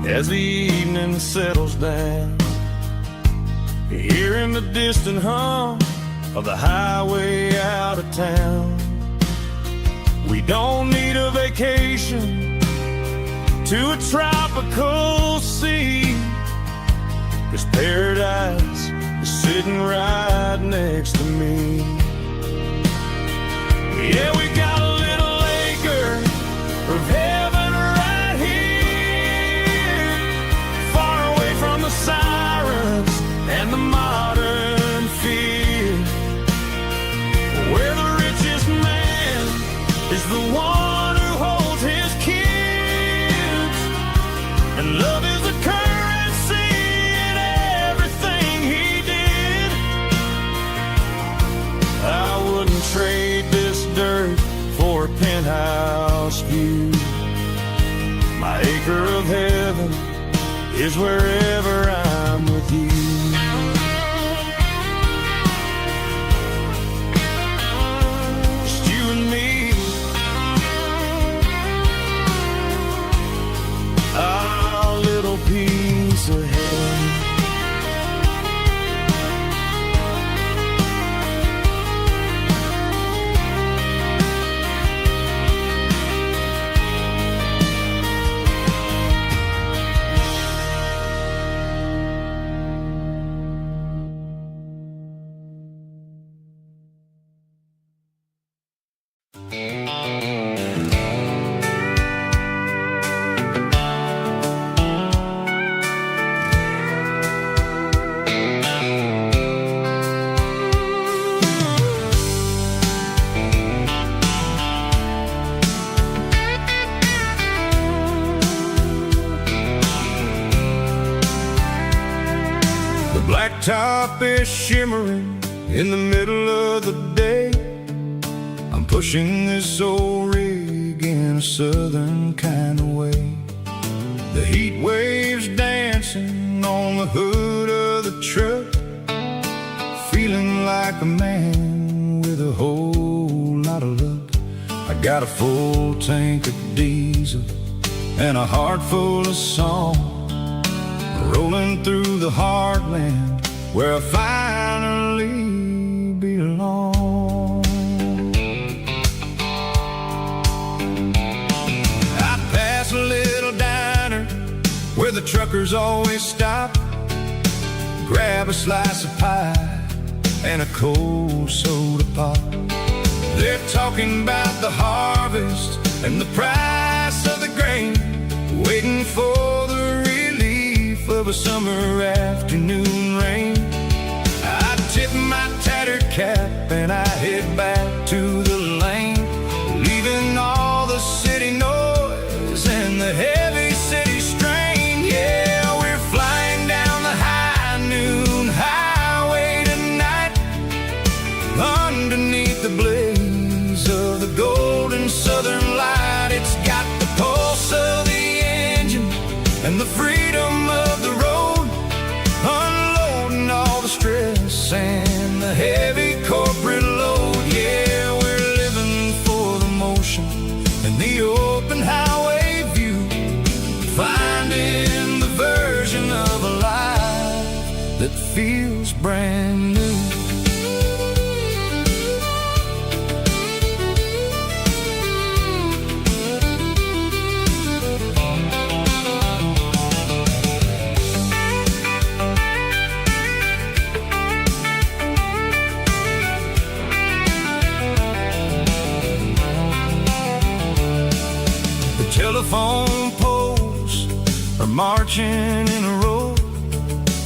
as the evening settles down, hearing the distant hum of the highway out of town. We don't need a vacation to a tropical sea, 'cause paradise is sitting right next to me. Yeah, we got a little acre of heaven right here, far away from the sirens and the modern fear, where the richest man is the one who holds his kids, and love is the currency in everything he did. I wouldn't trade this dirt for a penthouse view. My acre of heaven is wherever I'm with you. Just you and me, our little piece of heaven. top is shimmering in the middle of the day. I'm pushing this old rig in a southern kind of way. The heat waves dancing on the hood of the truck, feeling like a man with a whole lot of luck. I got a full tank of diesel and a heart full of song, rolling through the heartland where I finally belong. I pass a little diner where the truckers always stop, grab a slice of pie and a cold soda pop. They're talking about the harvest and the price of the grain, waiting for the relief of a summer afternoon rain. I tip my tattered cap and I head back to the lane, leaving all the city noise and the heavy city strain. Yeah, we're flying down the high noon highway tonight, underneath the blaze of the golden southern light. It's got the pulse of the engine and the freedom of the road, unloading all the stress and the heavy corporate load. Yeah, we're living for the motion and the open highway view, finding the version of a life that feels brand new. Telephone poles are marching in a row,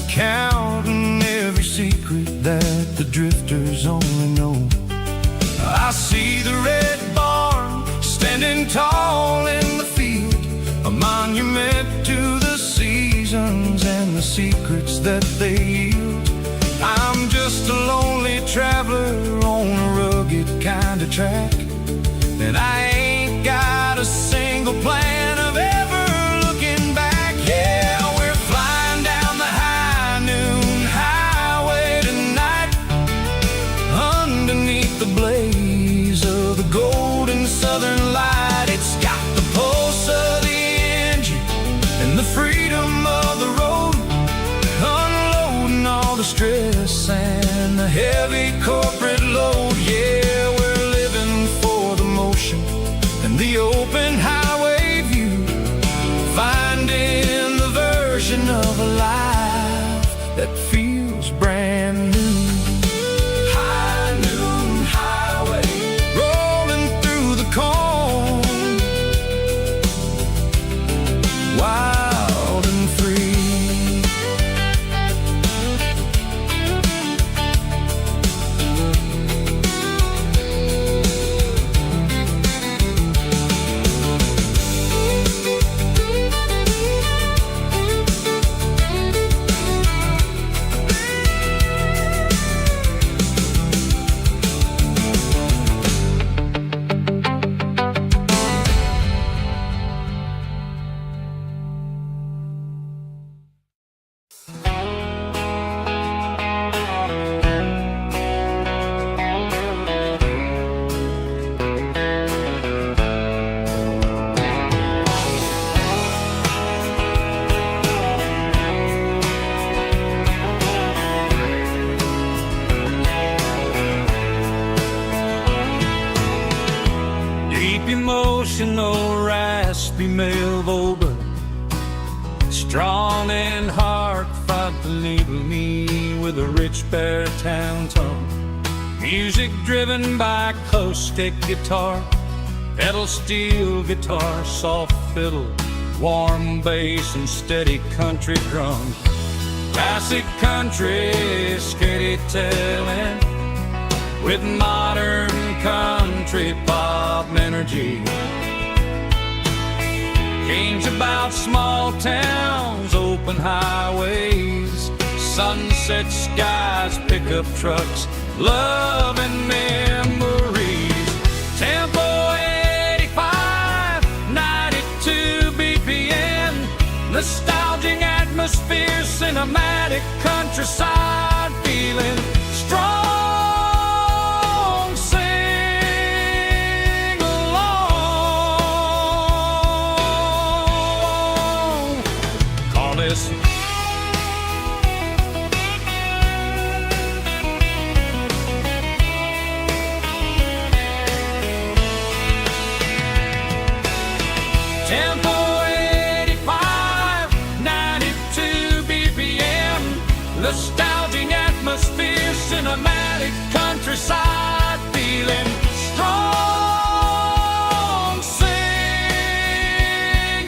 counting every secret that the drifters only know. I see the red barn standing tall in the field, a monument to the seasons and the secrets that they yield. I'm just a lonely traveler on a rugged kind of track, and I ain't got a single plan of ever looking back. Yeah, we're flying down the high noon highway tonight, underneath the blaze of the golden southern light. It's got the pulse of the engine and the freedom of the road, unloading all the stress and the heavy corporate load. Yeah, we're living for the motion and the open highway view, finding the version of a life that feels brand new. High noon highway, rolling through the corn, wild and free. Emotional, raspy male vocal, strong and heartfelt, label me with a rich baritone tone. Music driven by acoustic guitar, pedal steel guitar, soft fiddle, warm bass and steady country drum. Classic country storytelling with modern country pop energy. Games about small towns, open highways, sunset skies, pickup trucks, love and memories. Tempo 85, 92 BPM, nostalgic atmosphere, cinematic countryside feeling strong. Sing along. Call this Tempo 85, 92 BPM, nostalgic atmosphere, cinematic countryside feeling strong. Sing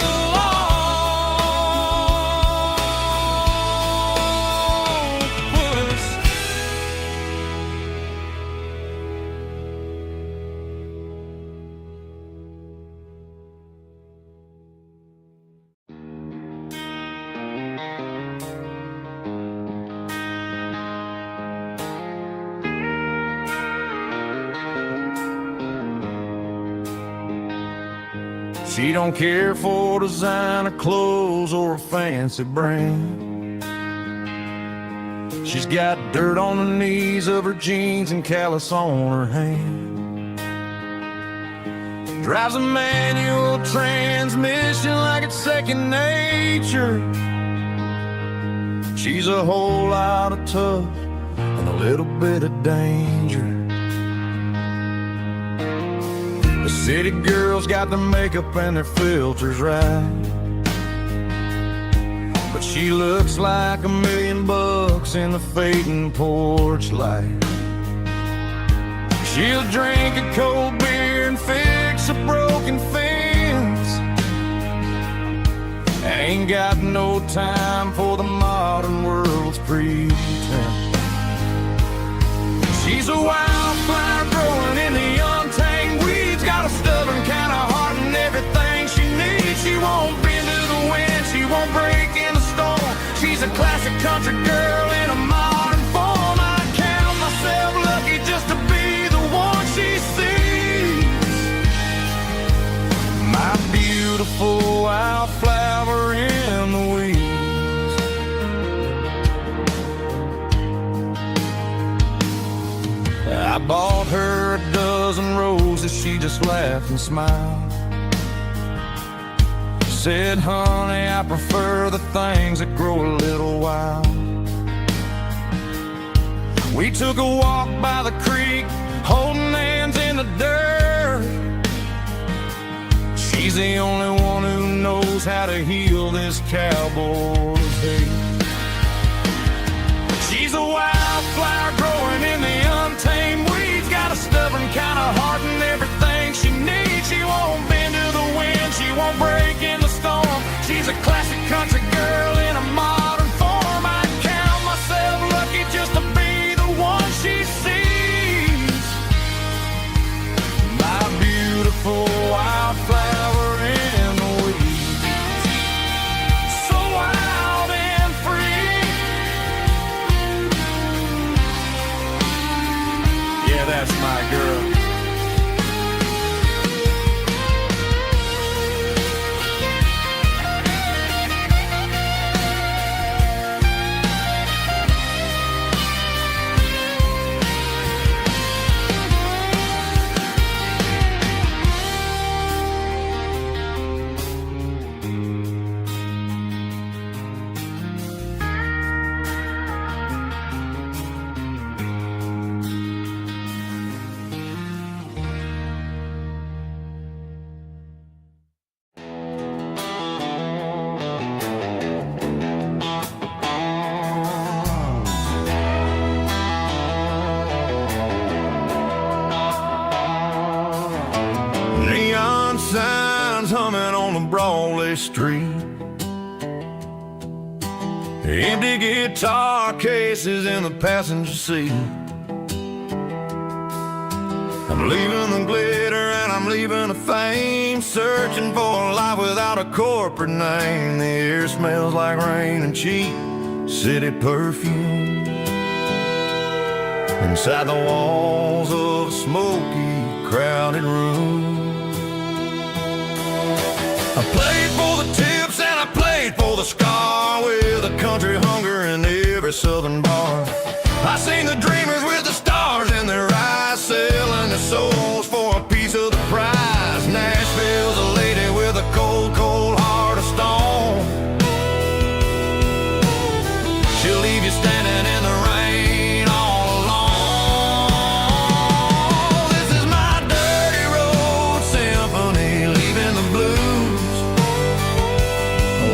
along. Puss. She don't care for designer clothes or a fancy brand. She's got dirt on the knees of her jeans and callus on her hand. Drives a manual transmission like it's second nature. She's a whole lot of tough and a little bit of danger. The city girls got their makeup and their filters right, but she looks like $1 million in the fading porch light. She'll drink a cold beer and fix a broken fence. Ain't got no time for the modern world's pretense. She's a wildflower growing in the untamed weeds, got a stubborn kind of heart and everything she needs. She won't bend to the wind, she won't break in the storm. She's a classic country girl in a modern form. I count myself lucky just to be the one she sees. My beautiful wildflower in the weeds. I bought her a dozen roses, she just laughed and smiled. She said, honey, I prefer the things that grow a little wild. We took a walk by the creek, holding hands in the dirt. She's the only one who knows how to heal this cowboy's hate. She's a wildflower growing in the untamed weeds, got a stubborn kind of heart and everything she needs. She won't bend to the wind, she won't break in the storm. She's a classic country girl in a modern form. I count myself lucky just to be the one she sees. My beautiful wildflower in the weeds, so wild and free. Yeah, that's my girl. Neon signs humming on the Broadway street, empty guitar cases in the passenger seat. I'm leaving the glitter and I'm leaving the fame, searching for a life without a corporate name. The air smells like rain and cheap city perfume inside the walls of a smoky, crowded room. I played for the tips and I played for the scar, with a country hunger in every southern bar. I seen the dreamers with the stars in their eyes, selling their souls for a piece of the prize. Nashville's a lady with a cold, cold heart of stone. She'll leave you standing in the rain all alone. This is my dirty road symphony, leaving the blues,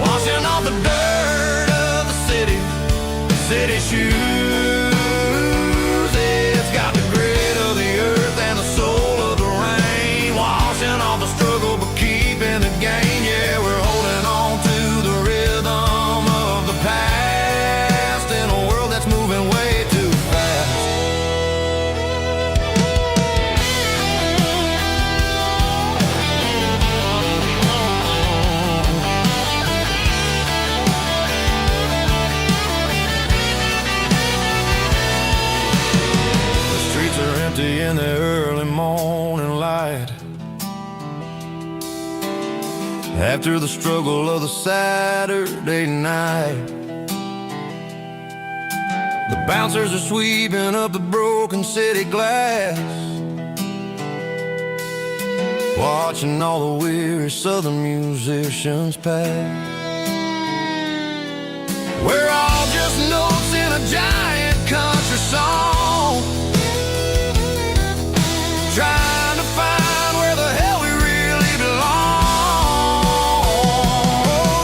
washing off the dirt of the city shoes. It's got the grit of the earth and the soul of the rain, washing off the struggle but keeping the gain. Yeah, we're holding on to the rhythm of the past in a world that's moving way too fast. The streets are empty in the early morning light, after the struggle of the Saturday night. The bouncers are sweeping up the broken city glass, watching all the weary southern musicians pass. We're all just notes in a giant country song, trying to find where the hell we really belong.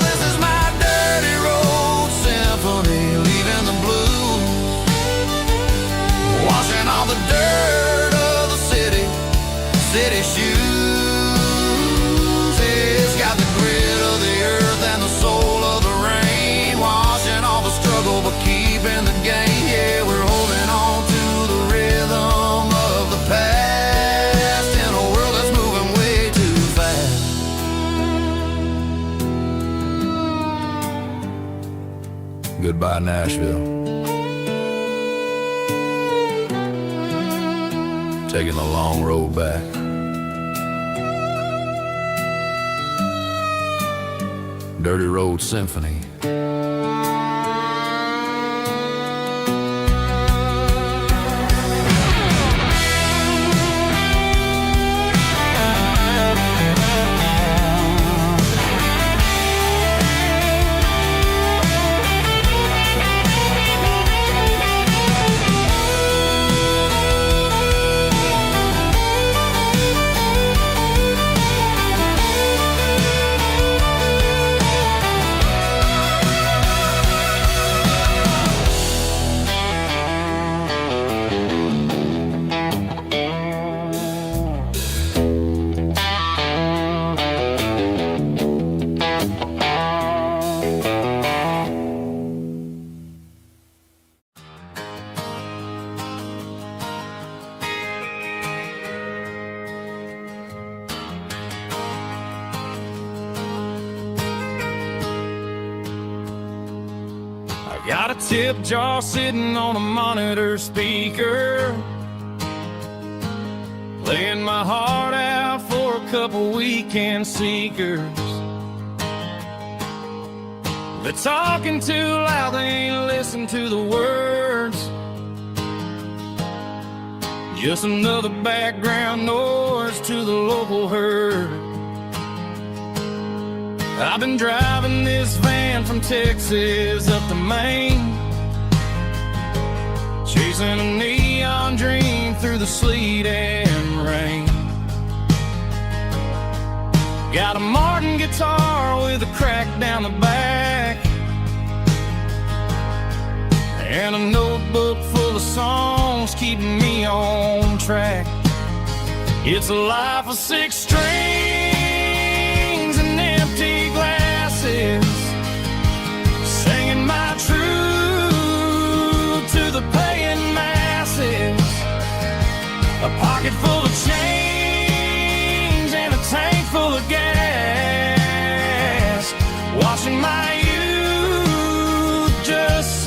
This is my dirty road symphony, leaving the blues, washing all the dirt of the city shoes. It's got the grit of the earth and the soul of the rain, washing all the struggle but keeping the gain. Yeah, we're holding on to the rhythm of the past in a world that's moving way too fast. Goodbye, Nashville. Taking the long road back. Dirty Road Symphony. Got a tip jar sitting on a monitor speaker, laying my heart out for a couple weekend seekers. They're talking too loud, they ain't listen to the words. Just another background noise to the local herd. I've been driving this van from Texas up to Maine, chasing a neon dream through the sleet and rain. Got a Martin guitar with a crack down the back, and a notebook full of songs keeping me on track. It's a life of 6 strings and empty glasses, singing my truth to the paying masses. A pocket full of change and a tank full of gas, watching my youth just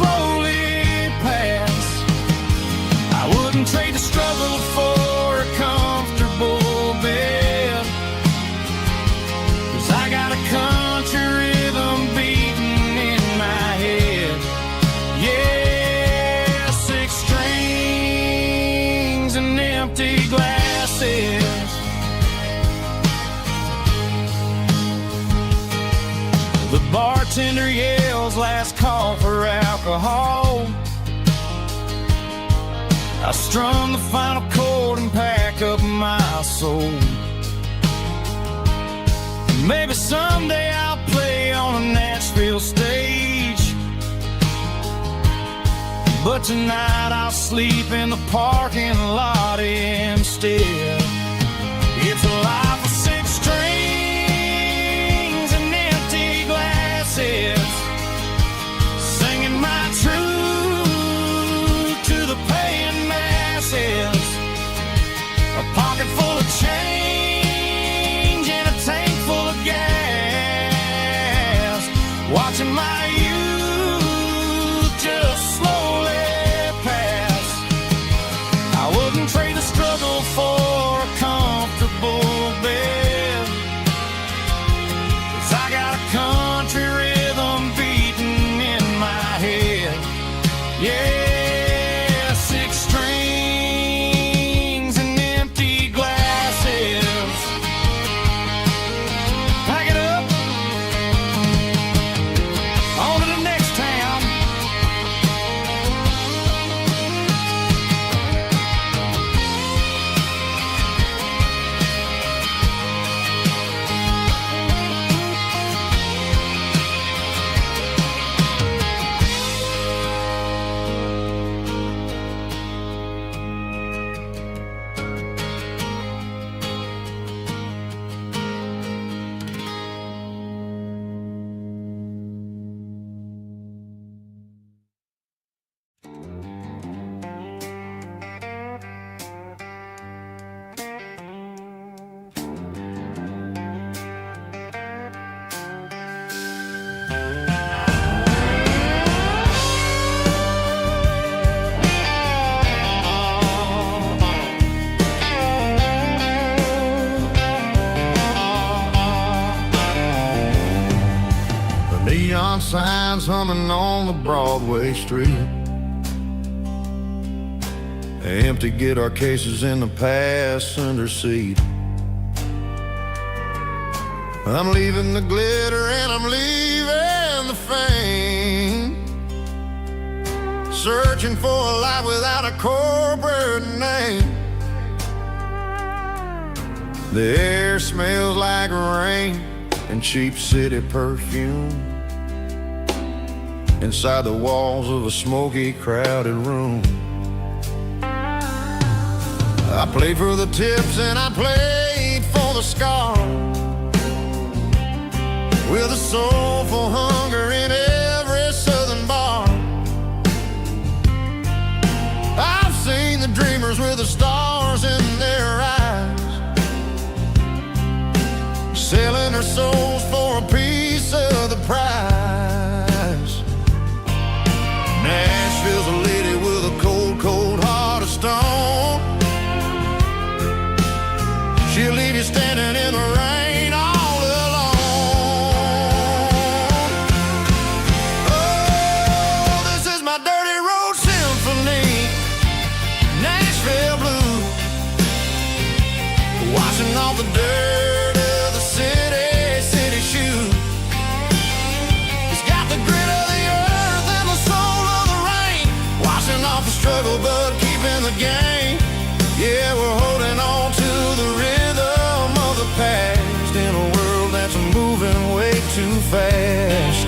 The bartender yells last call for alcohol. I strum the final chord and pack up my soul. Maybe someday I'll play on a Nashville stage, but tonight I'll sleep in the parking lot instead. It's a life of six strings and empty glasses, singing my truth to the paying masses. A pocket full of change and a tank full of gas, watching my youth just slowly pass. I wouldn't trade the struggle for a comfortable bed, 'cause I got a country rhythm beating in my head. Yeah, six strings and empty glasses. Pack it up, on to the next town. Neon signs humming on the Broadway street, empty guitar cases in the passenger seat. I'm leaving the glitter and I'm leaving the fame, searching for a life without a corporate name. The air smells like rain and cheap city perfume inside the walls of a smoky, crowded room. I played for the tips and I played for the scars, with a soulful hunger in every southern bar. I've seen the dreamers with the stars in their eyes, selling their souls for a piece of the prize. Nashville's a lady with a cold, cold heart of stone. She'll leave you standing in the rain all alone. Oh, this is my dirty road symphony, Nashville blues, washing off the dirt of the city shoes. It's got the grit of the earth and the soul of the rain, washing off the struggle but keeping the game. Yeah, we're holding on to the rhythm of the past in a world that's moving way too fast.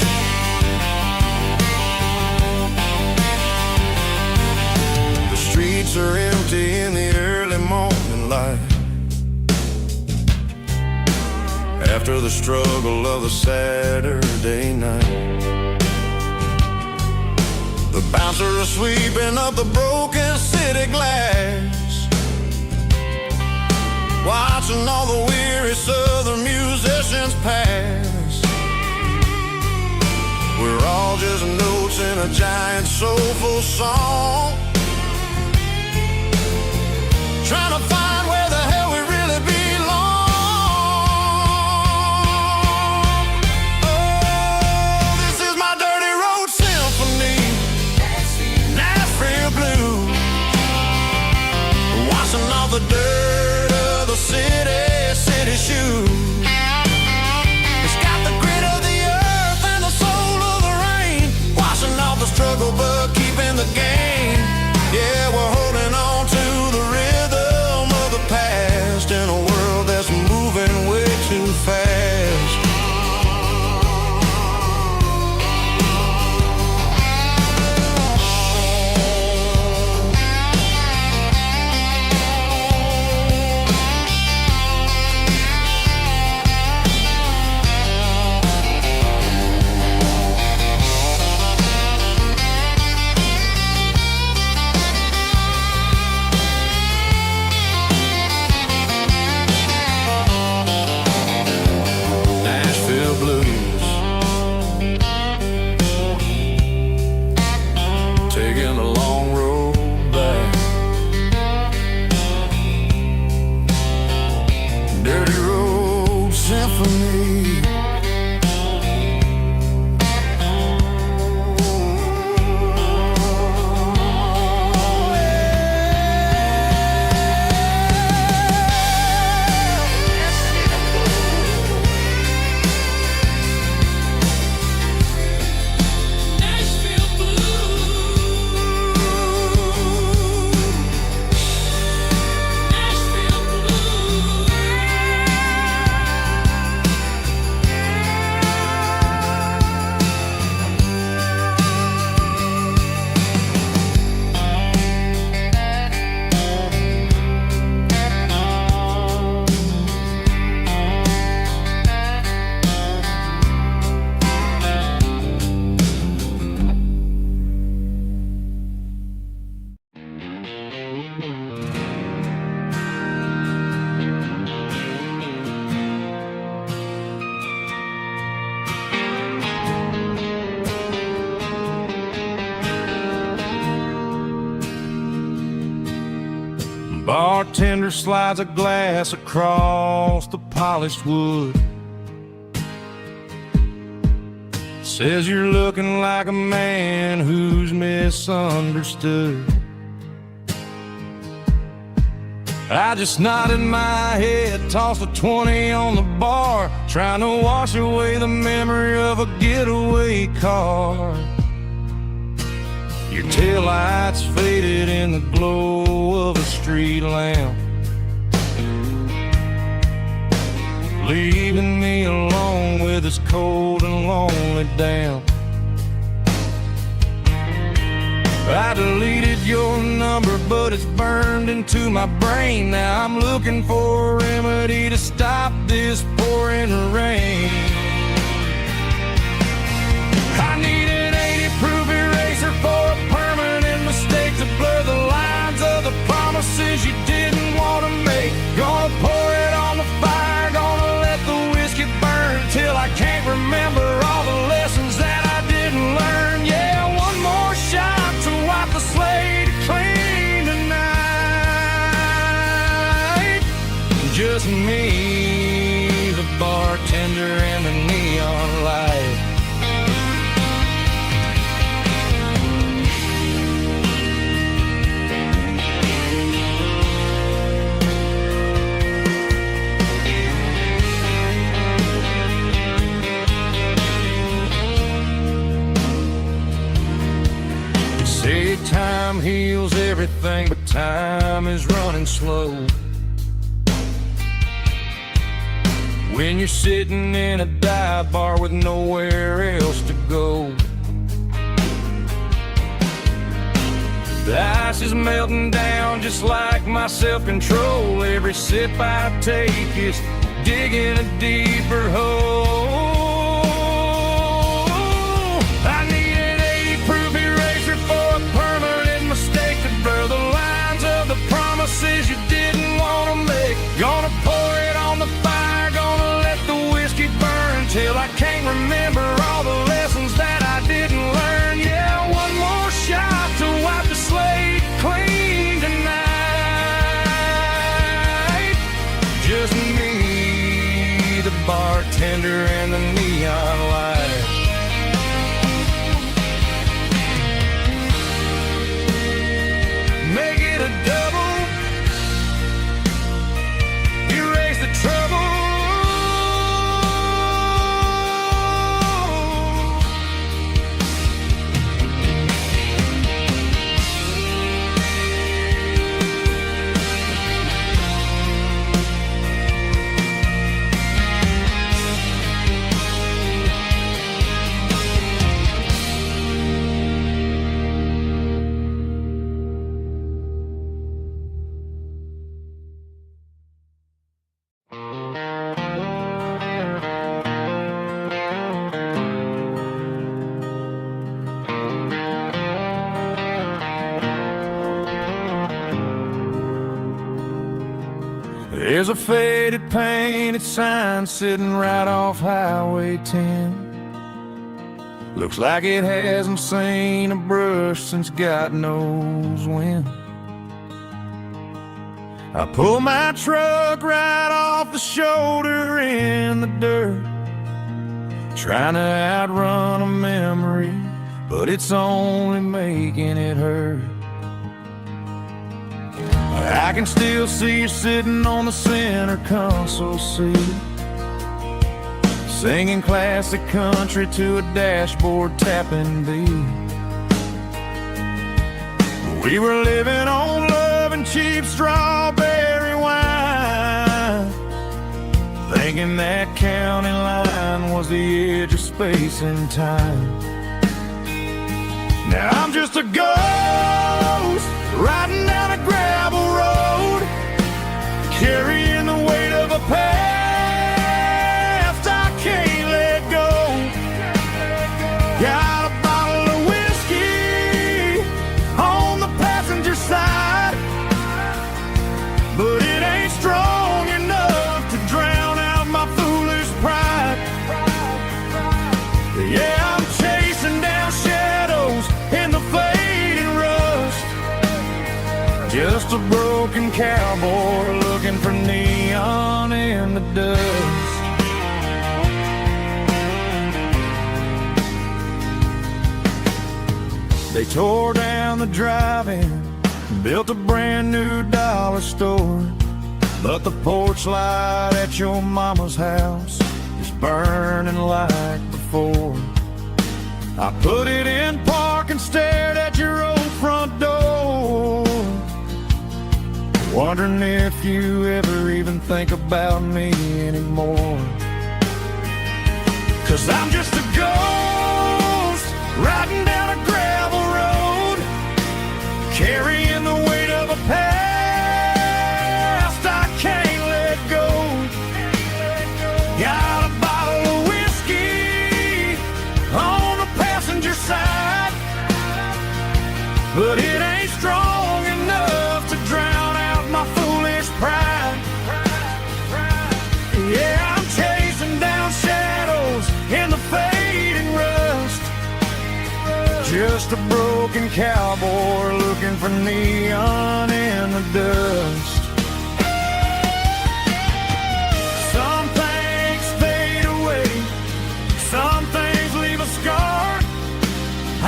The streets are empty in the early morning light, after the struggle of the Saturday night. The bouncer is sweeping up the broken city glass, watching all the weary southern musicians pass. We're all just notes in a giant soulful song, trying to find where the hell we really belong. Oh, this is my dirty road symphony, Nashville blues, washing off the dirt of the city shoes. It's got the grit of the earth bartender slides a glass across the polished wood. Says you're looking like a man who's misunderstood. I just nodded my head, tossed a 20 on the bar, trying to wash away the memory of a getaway car. Your taillights faded in the glow of a street lamp, leaving me alone with this cold and lonely damp. I deleted your number, but it's burned into my brain. Now I'm looking for a remedy to stop this pouring rain. I need an 80-proof eraser for a permanent mistake to blur the lines of the promises you didn't want to make. Gonna pour it on the fire, gonna let the whiskey burn till I can't remember all the lessons that I didn't learn. Yeah, one more shot to wipe the slate clean tonight. Just me, the bartender, and the neon light. Say time heals everything, but time is running slow. When you're sitting in a dive bar with nowhere else to go, the ice is melting down just like my self-control. Every sip I take is digging a deeper hole. I need an 80-proof eraser for a permanent mistake to blur the lines of the promises you didn't want to make. Gonna pour it on the fire, gonna let the whiskey burn till I can't remember all the lessons that I didn't learn. Yeah, one more shot to wipe the slate clean tonight. Just me, the bartender, and the neon light. Make it a double, erase the trouble. There's a faded painted sign sitting right off Highway 10. Looks like it hasn't seen a brush since God knows when. I pull my truck right off the shoulder in the dirt, trying to outrun a memory, but it's only making it hurt. I can still see you sitting on the center console seat, singing classic country to a dashboard tapping beat. We were living on love and cheap strawberry wine, thinking that county line was the edge of space and time. Now I'm just a ghost riding down a gravel road, carrying the weight of a past I can't let go. Got a bottle of whiskey on the passenger side, but it ain't strong enough to drown out my foolish pride. Yeah, I'm chasing down shadows in the fading rust, just a a broken cowboy looking for neon in the dust. They tore down the drive-in, built a brand new dollar store, but the porch light at your mama's house is burning like before. I put it in park and stared at your old front door, wondering if you ever even think about me anymore. 'Cause I'm just a ghost riding down a gravel road, carrying the weight of a past I can't let go. Got a bottle of whiskey on the passenger side, but it ain't strong enough to drown out my foolish pride. Yeah, I'm chasing down shadows in the fading rust, just a broken cowboy looking for neon in the dust. Some things fade away, some things leave a scar.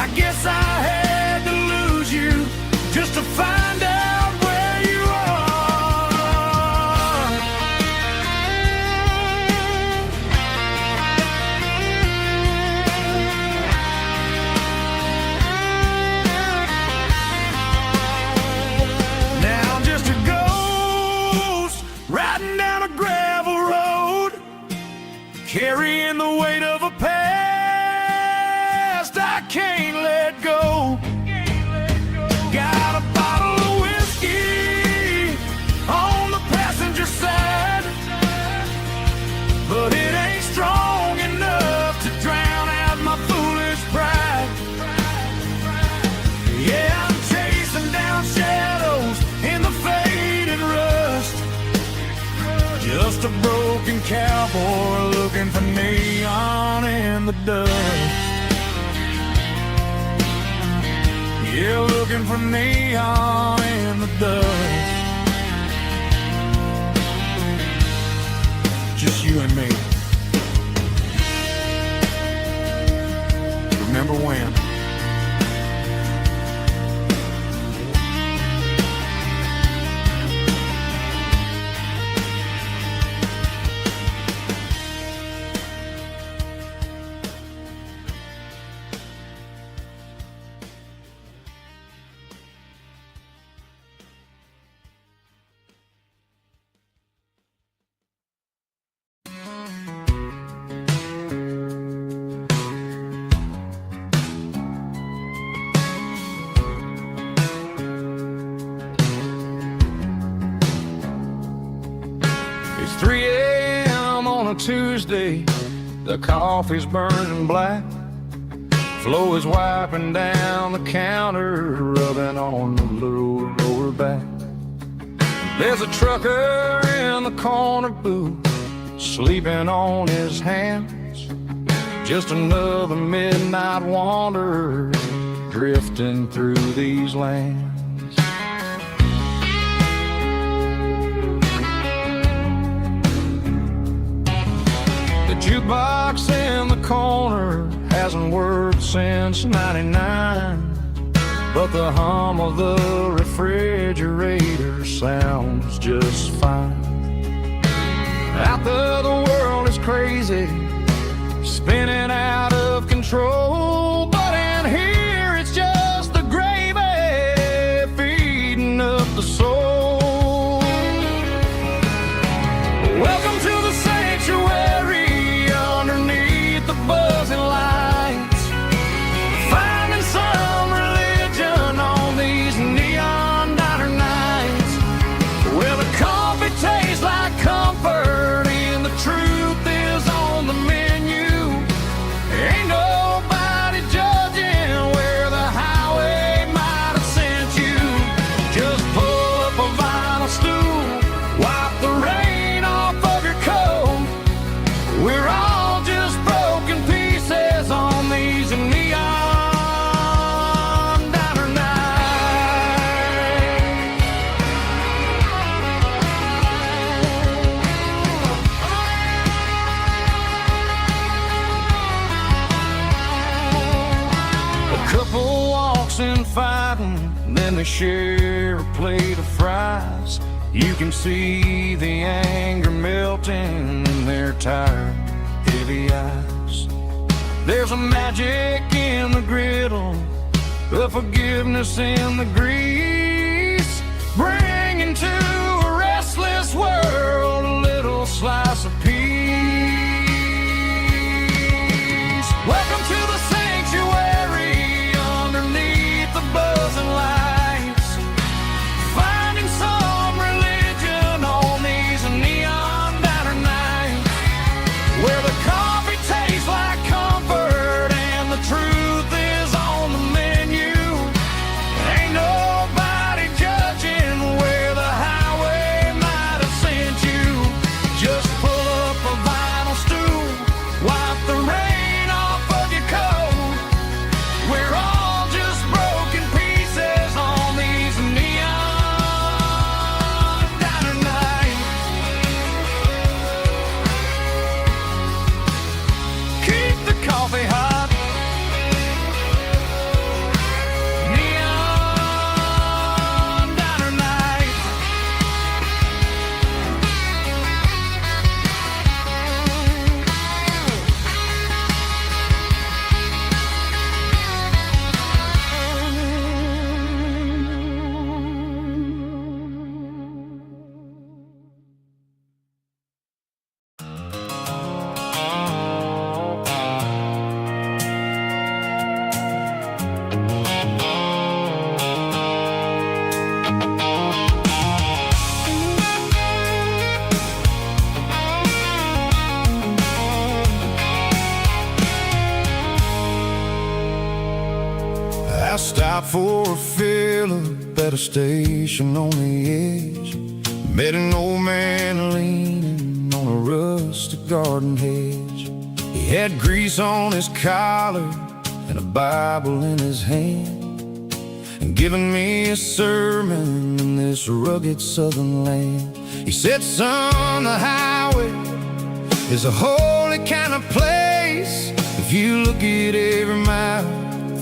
I guess I had to lose you just to find out where you are. Now I'm just a ghost riding down a gravel road, carrying the weight of a past I can't let go. Got a bottle of whiskey on the passenger side, but it ain't strong enough to drown out my foolish pride. Yeah, I'm chasing down shadows in the faded rust, just a broken cowboy looking for neon in the dust. Yeah, looking for neon in the dust. Just you and me. Remember when? It's 3 a.m. on a Tuesday, the coffee's burning black. Flo is wiping down the counter, rubbing on the little lower back. There's a trucker in the corner booth, sleeping on his hands. Just another midnight wanderer, drifting through these lands. The jukebox in the corner hasn't worked since '99, but the hum of the refrigerator sounds just fine. Out there the world is crazy, spinning out of control, but in here it's just the gravy feeding up the soul. Welcome to the sanctuary underneath the buzzing lights, finding some religion on these neon diner nights, where the coffee tastes like comfort and the truth is on the menu, fighting, then they share a plate of fries. You can see the anger melting in their tired, heavy eyes. There's a magic in the griddle, a forgiveness in the grease, bringing to a restless world a little slice of peace. Welcome to the sanctuary underneath the buzzing lights, finding some religion on these neon diner nights, where the coffee tastes like comfort and the truth is on the menu. Ain't nobody judging where the highway might have sent you. Just pull up a vinyl stool, wipe the rain off of your coat. We're all just broken pieces on these neon diner nights. Keep the coffee hot. Neon diner night. I stopped for a fill-up at a station on the edge. Met an old man leaning on a rustic garden hedge. He had grease on his collar and a Bible in his hand, and giving me a sermon in this rugged southern land. He said, son, the highway is a holy kind of place if you look at every mile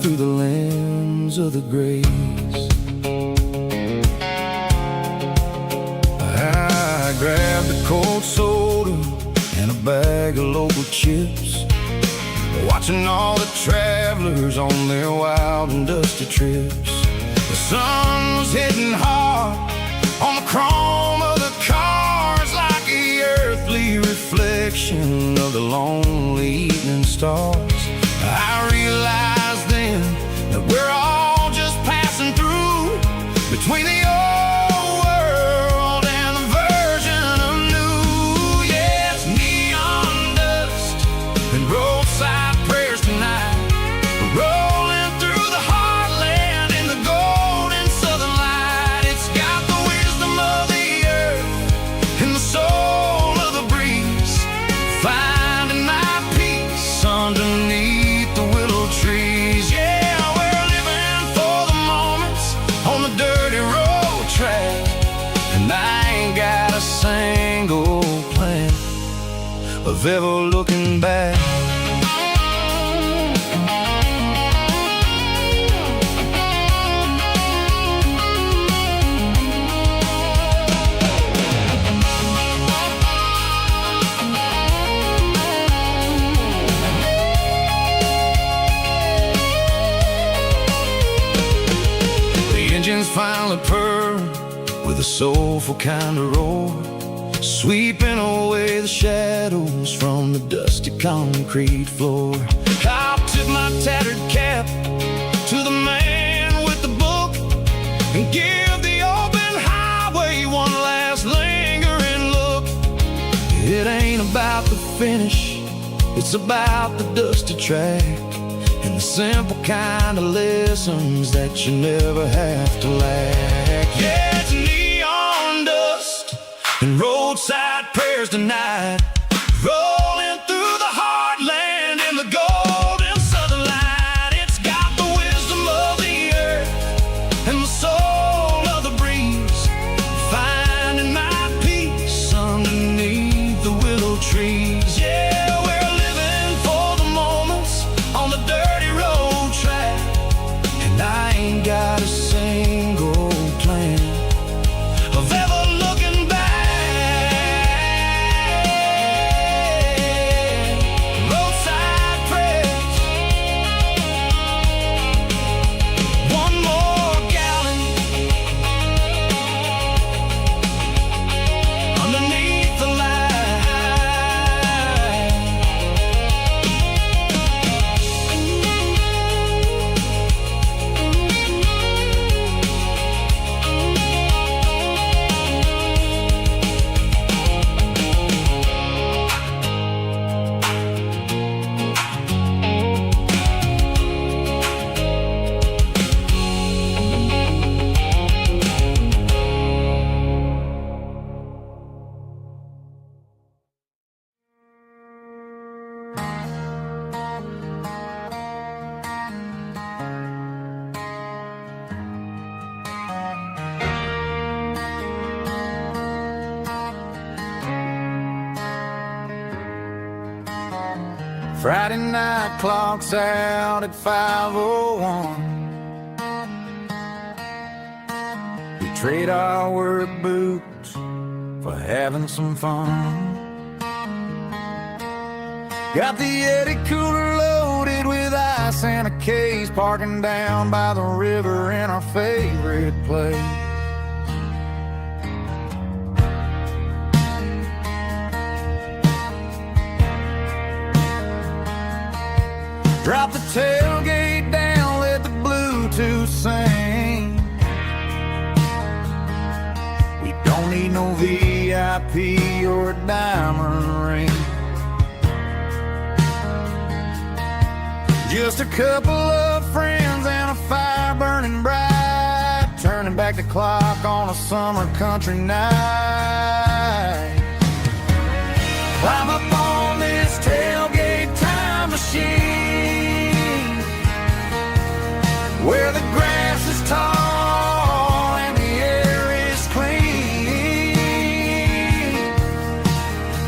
through the lens of the grace. I grabbed a cold soda and a bag of local chips, watching all the travelers on their wild and dusty trips. The sun was hitting hard on the chrome of the cars, like the earthly reflection of the lonely evening stars. I realized then that we're all just passing through between the old world and the version of new. Yes, neon dust and roadside prayers tonight, rolling through the heartland in the golden southern light. It's got the wisdom of the earth and the soul of the breeze, finding my peace underneath the willow trees. Yeah, we're living for the moments on the dirty road track, and I ain't got a single plan of ever looking back. Engines finally purr with a soulful kind of roar, sweeping away the shadows from the dusty concrete floor. I'll tip my tattered cap to the man with the book and give the open highway one last lingering look. It ain't about the finish, it's about the dusty track and the simple kind of lessons that you never have to lack. Yeah, it's neon dust and roadside prayers tonight, rolling through the heartland in the golden southern light. It's got the wisdom of the earth and the soul of the breeze, finding my peace underneath the willow trees. Yeah, we're living for the moments on the dirty road track, and I ain't got Friday night clocks out at 5:01. We trade our work boots for having some fun. Got the Yeti cooler loaded with ice and a case, parking down by the river in our favorite place. Drop the tailgate down, let the Bluetooth sing. We don't need no VIP or a diamond ring. Just a couple of friends and a fire burning bright, turning back the clock on a summer country night. Climb up on this tailgate time machine, where the grass is tall and the air is clean.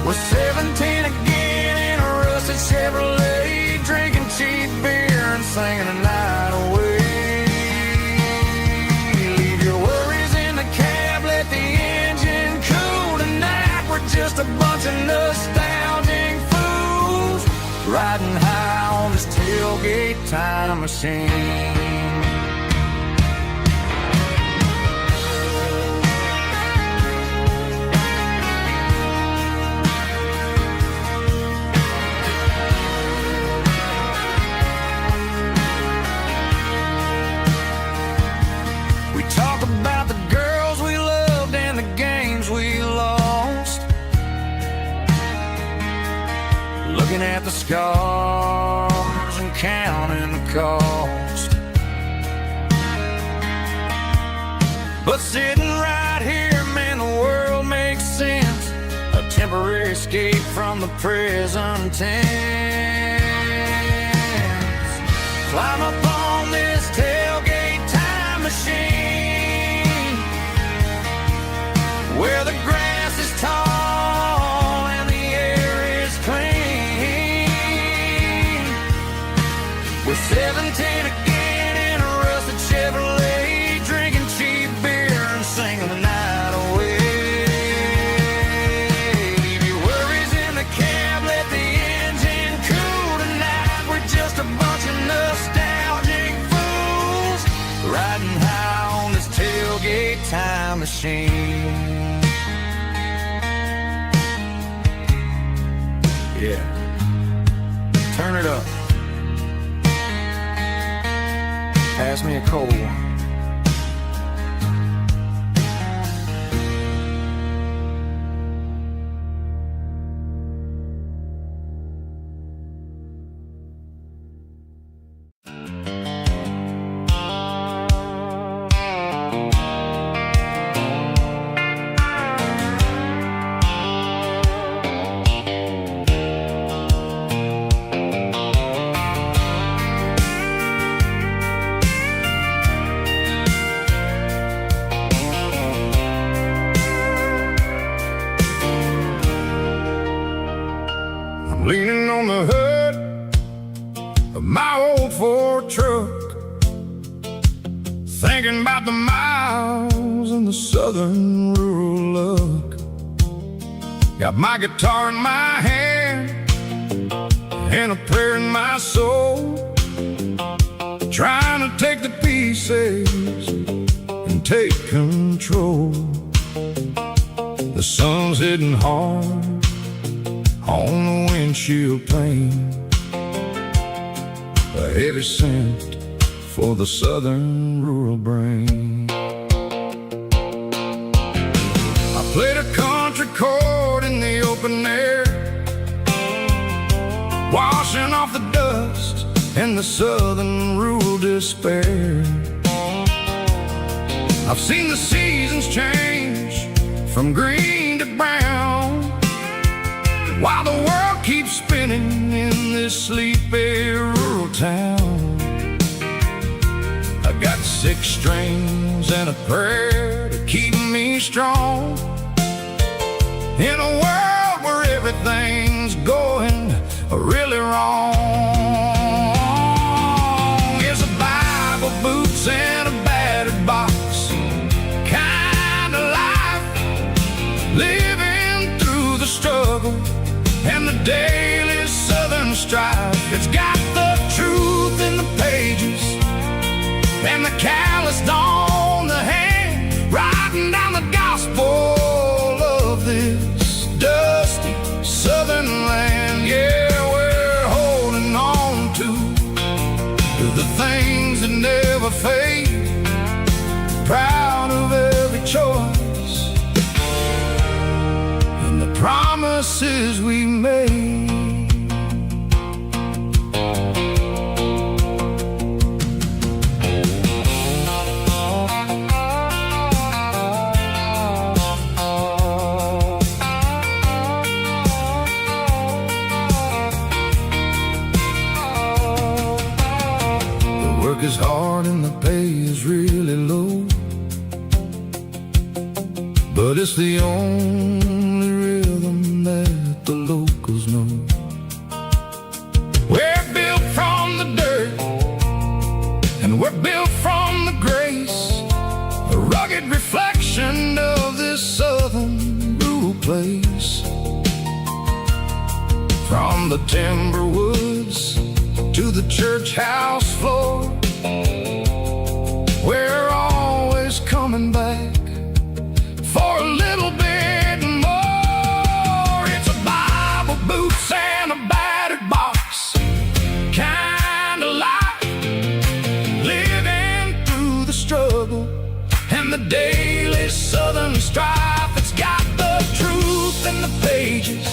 We're 17 again in a rusted Chevrolet, drinking cheap beer and singing the night away. Leave your worries in the cab, let the engine cool tonight. We're just a bunch of nostalgic fools, riding high on this tailgate time machine. Talk about the girls we loved and the games we lost, looking at the scars and counting the cost. But sitting right here, man, the world makes sense, a temporary escape from the present tense. Climb up on this tailgate time machine, where the grass is tall and the air is clean. We're 17 again in a rusted Chevrolet, drinking cheap beer and singing the night away. Leave your worries in the cab, let the engine cool tonight. We're just a bunch of nostalgic fools, riding high on this tailgate time machine. Yeah, turn it up. Pass me a cold one. Leaning on the hood of my old Ford truck, thinking about the miles and the southern rural look. Got my guitar in my hand and a prayer in my soul, trying to take the pieces and take control. The sun's hitting hard on the windshield pane, a heavy scent for the southern rural brain. I played a country chord in the open air, washing off the dust and the southern rural despair. I've seen the seasons change from green to brown, while the world keeps spinning in this sleepy rural town. I got 6 strings and a prayer to keep me strong, in a world where everything's going really wrong. It's a Bible, boots, and a battered box kind of life, living through the struggle and the daily southern strife. It's got the truth in the pages and the calloused on the hand, writing down the gospel of this dusty southern land. Yeah, we're holding on to the things that never fade, proud of every choice and the promises we made. Is hard and the pay is really low, but it's the only rhythm that the locals know. We're built from the dirt and we're built from the grace, a rugged reflection of this southern rural place. From the timber woods to the church house floor, we're always coming back for a little bit more. It's a Bible, boots, and a battered box kind of life, living through the struggle and the daily southern strife. It's got the truth in the pages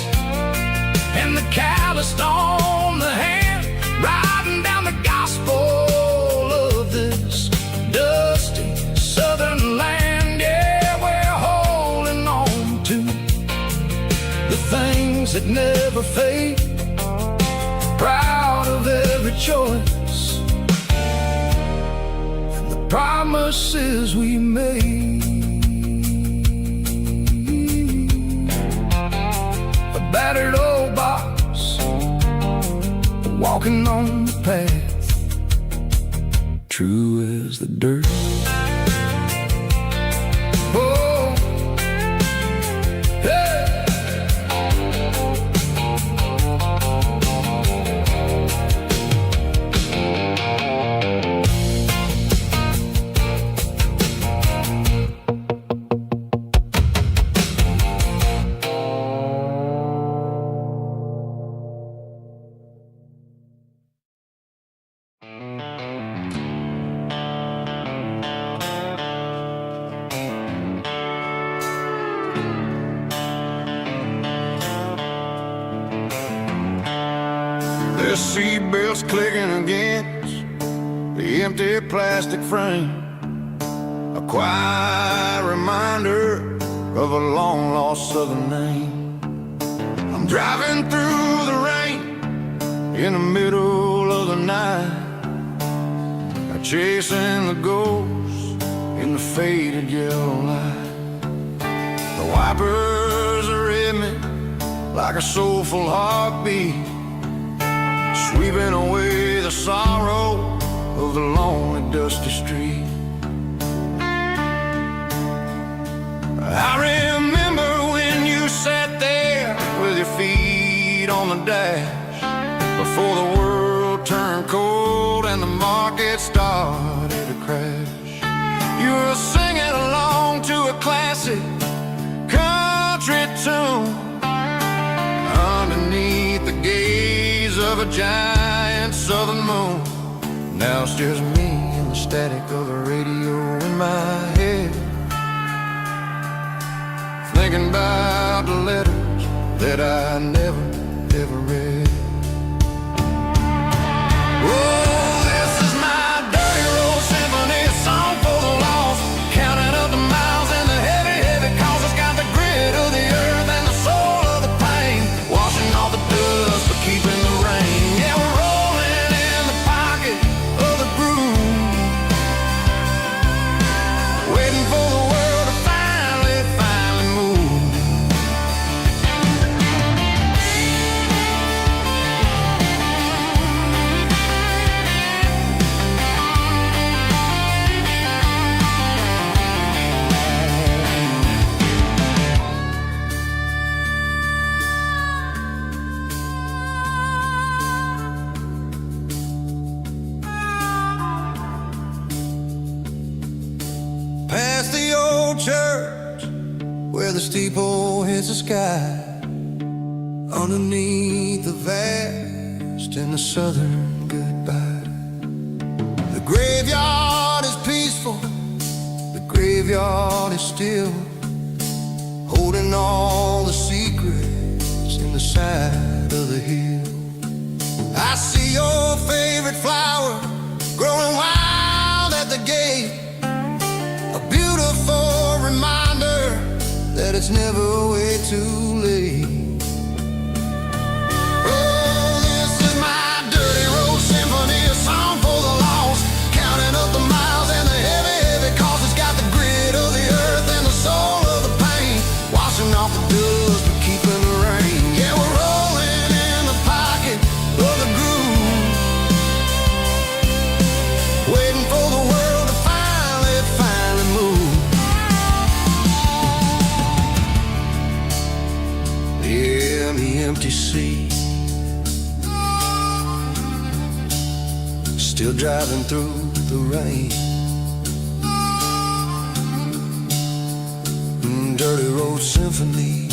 and the calloused on the hand, writing down the gospel of this dusty southern land. Yeah, we're holding on to the things that never fade, proud of every choice and the promises we made. A battered old box, walking on the path, true as the dirt. Oh, hey. The seatbelt's clicking against the empty plastic frame, a quiet reminder of a long-lost southern name. I'm driving through the rain in the middle of the night, chasing the ghosts in the faded yellow light. The wipers are in me like a soulful heartbeat, sweeping away the sorrow of the lonely dusty street. I remember when you sat there with your feet on the dash, before the world turned cold and the market started to crash. You were singing along to a classic country tune underneath the gaze of a giant southern moon. Now it's just me and the static of the radio in my head, thinking about the letters that I never, ever read. Oh, this is my dirty road symphony, a song for the lost, counting up the miles and the heavy, heavy calls. It's got the grit of the earth and the soul of the pain, washing off the dust but keeping the rain. Yeah, we're rolling in the pocket of the groove, waiting for the world to finally move. the steeple hits the sky, underneath the vast and the southern goodbye. The graveyard is peaceful, the graveyard is still, holding all the secrets in the side of the hill. I see your favorite flower growing wild at the gate, a beautiful reminder that it's never way too late. Oh, this is my dirty road symphony, a song for the lost, counting up the miles and the heavy, heavy cost. It's got the grit of the earth and the soul of the pain, washing off the dust but keeping the rain. Yeah, we're rolling in the pocket of the groove, waiting for the world to finally move. Yeah, the empty sea, still driving through the rain. Dirty road symphony.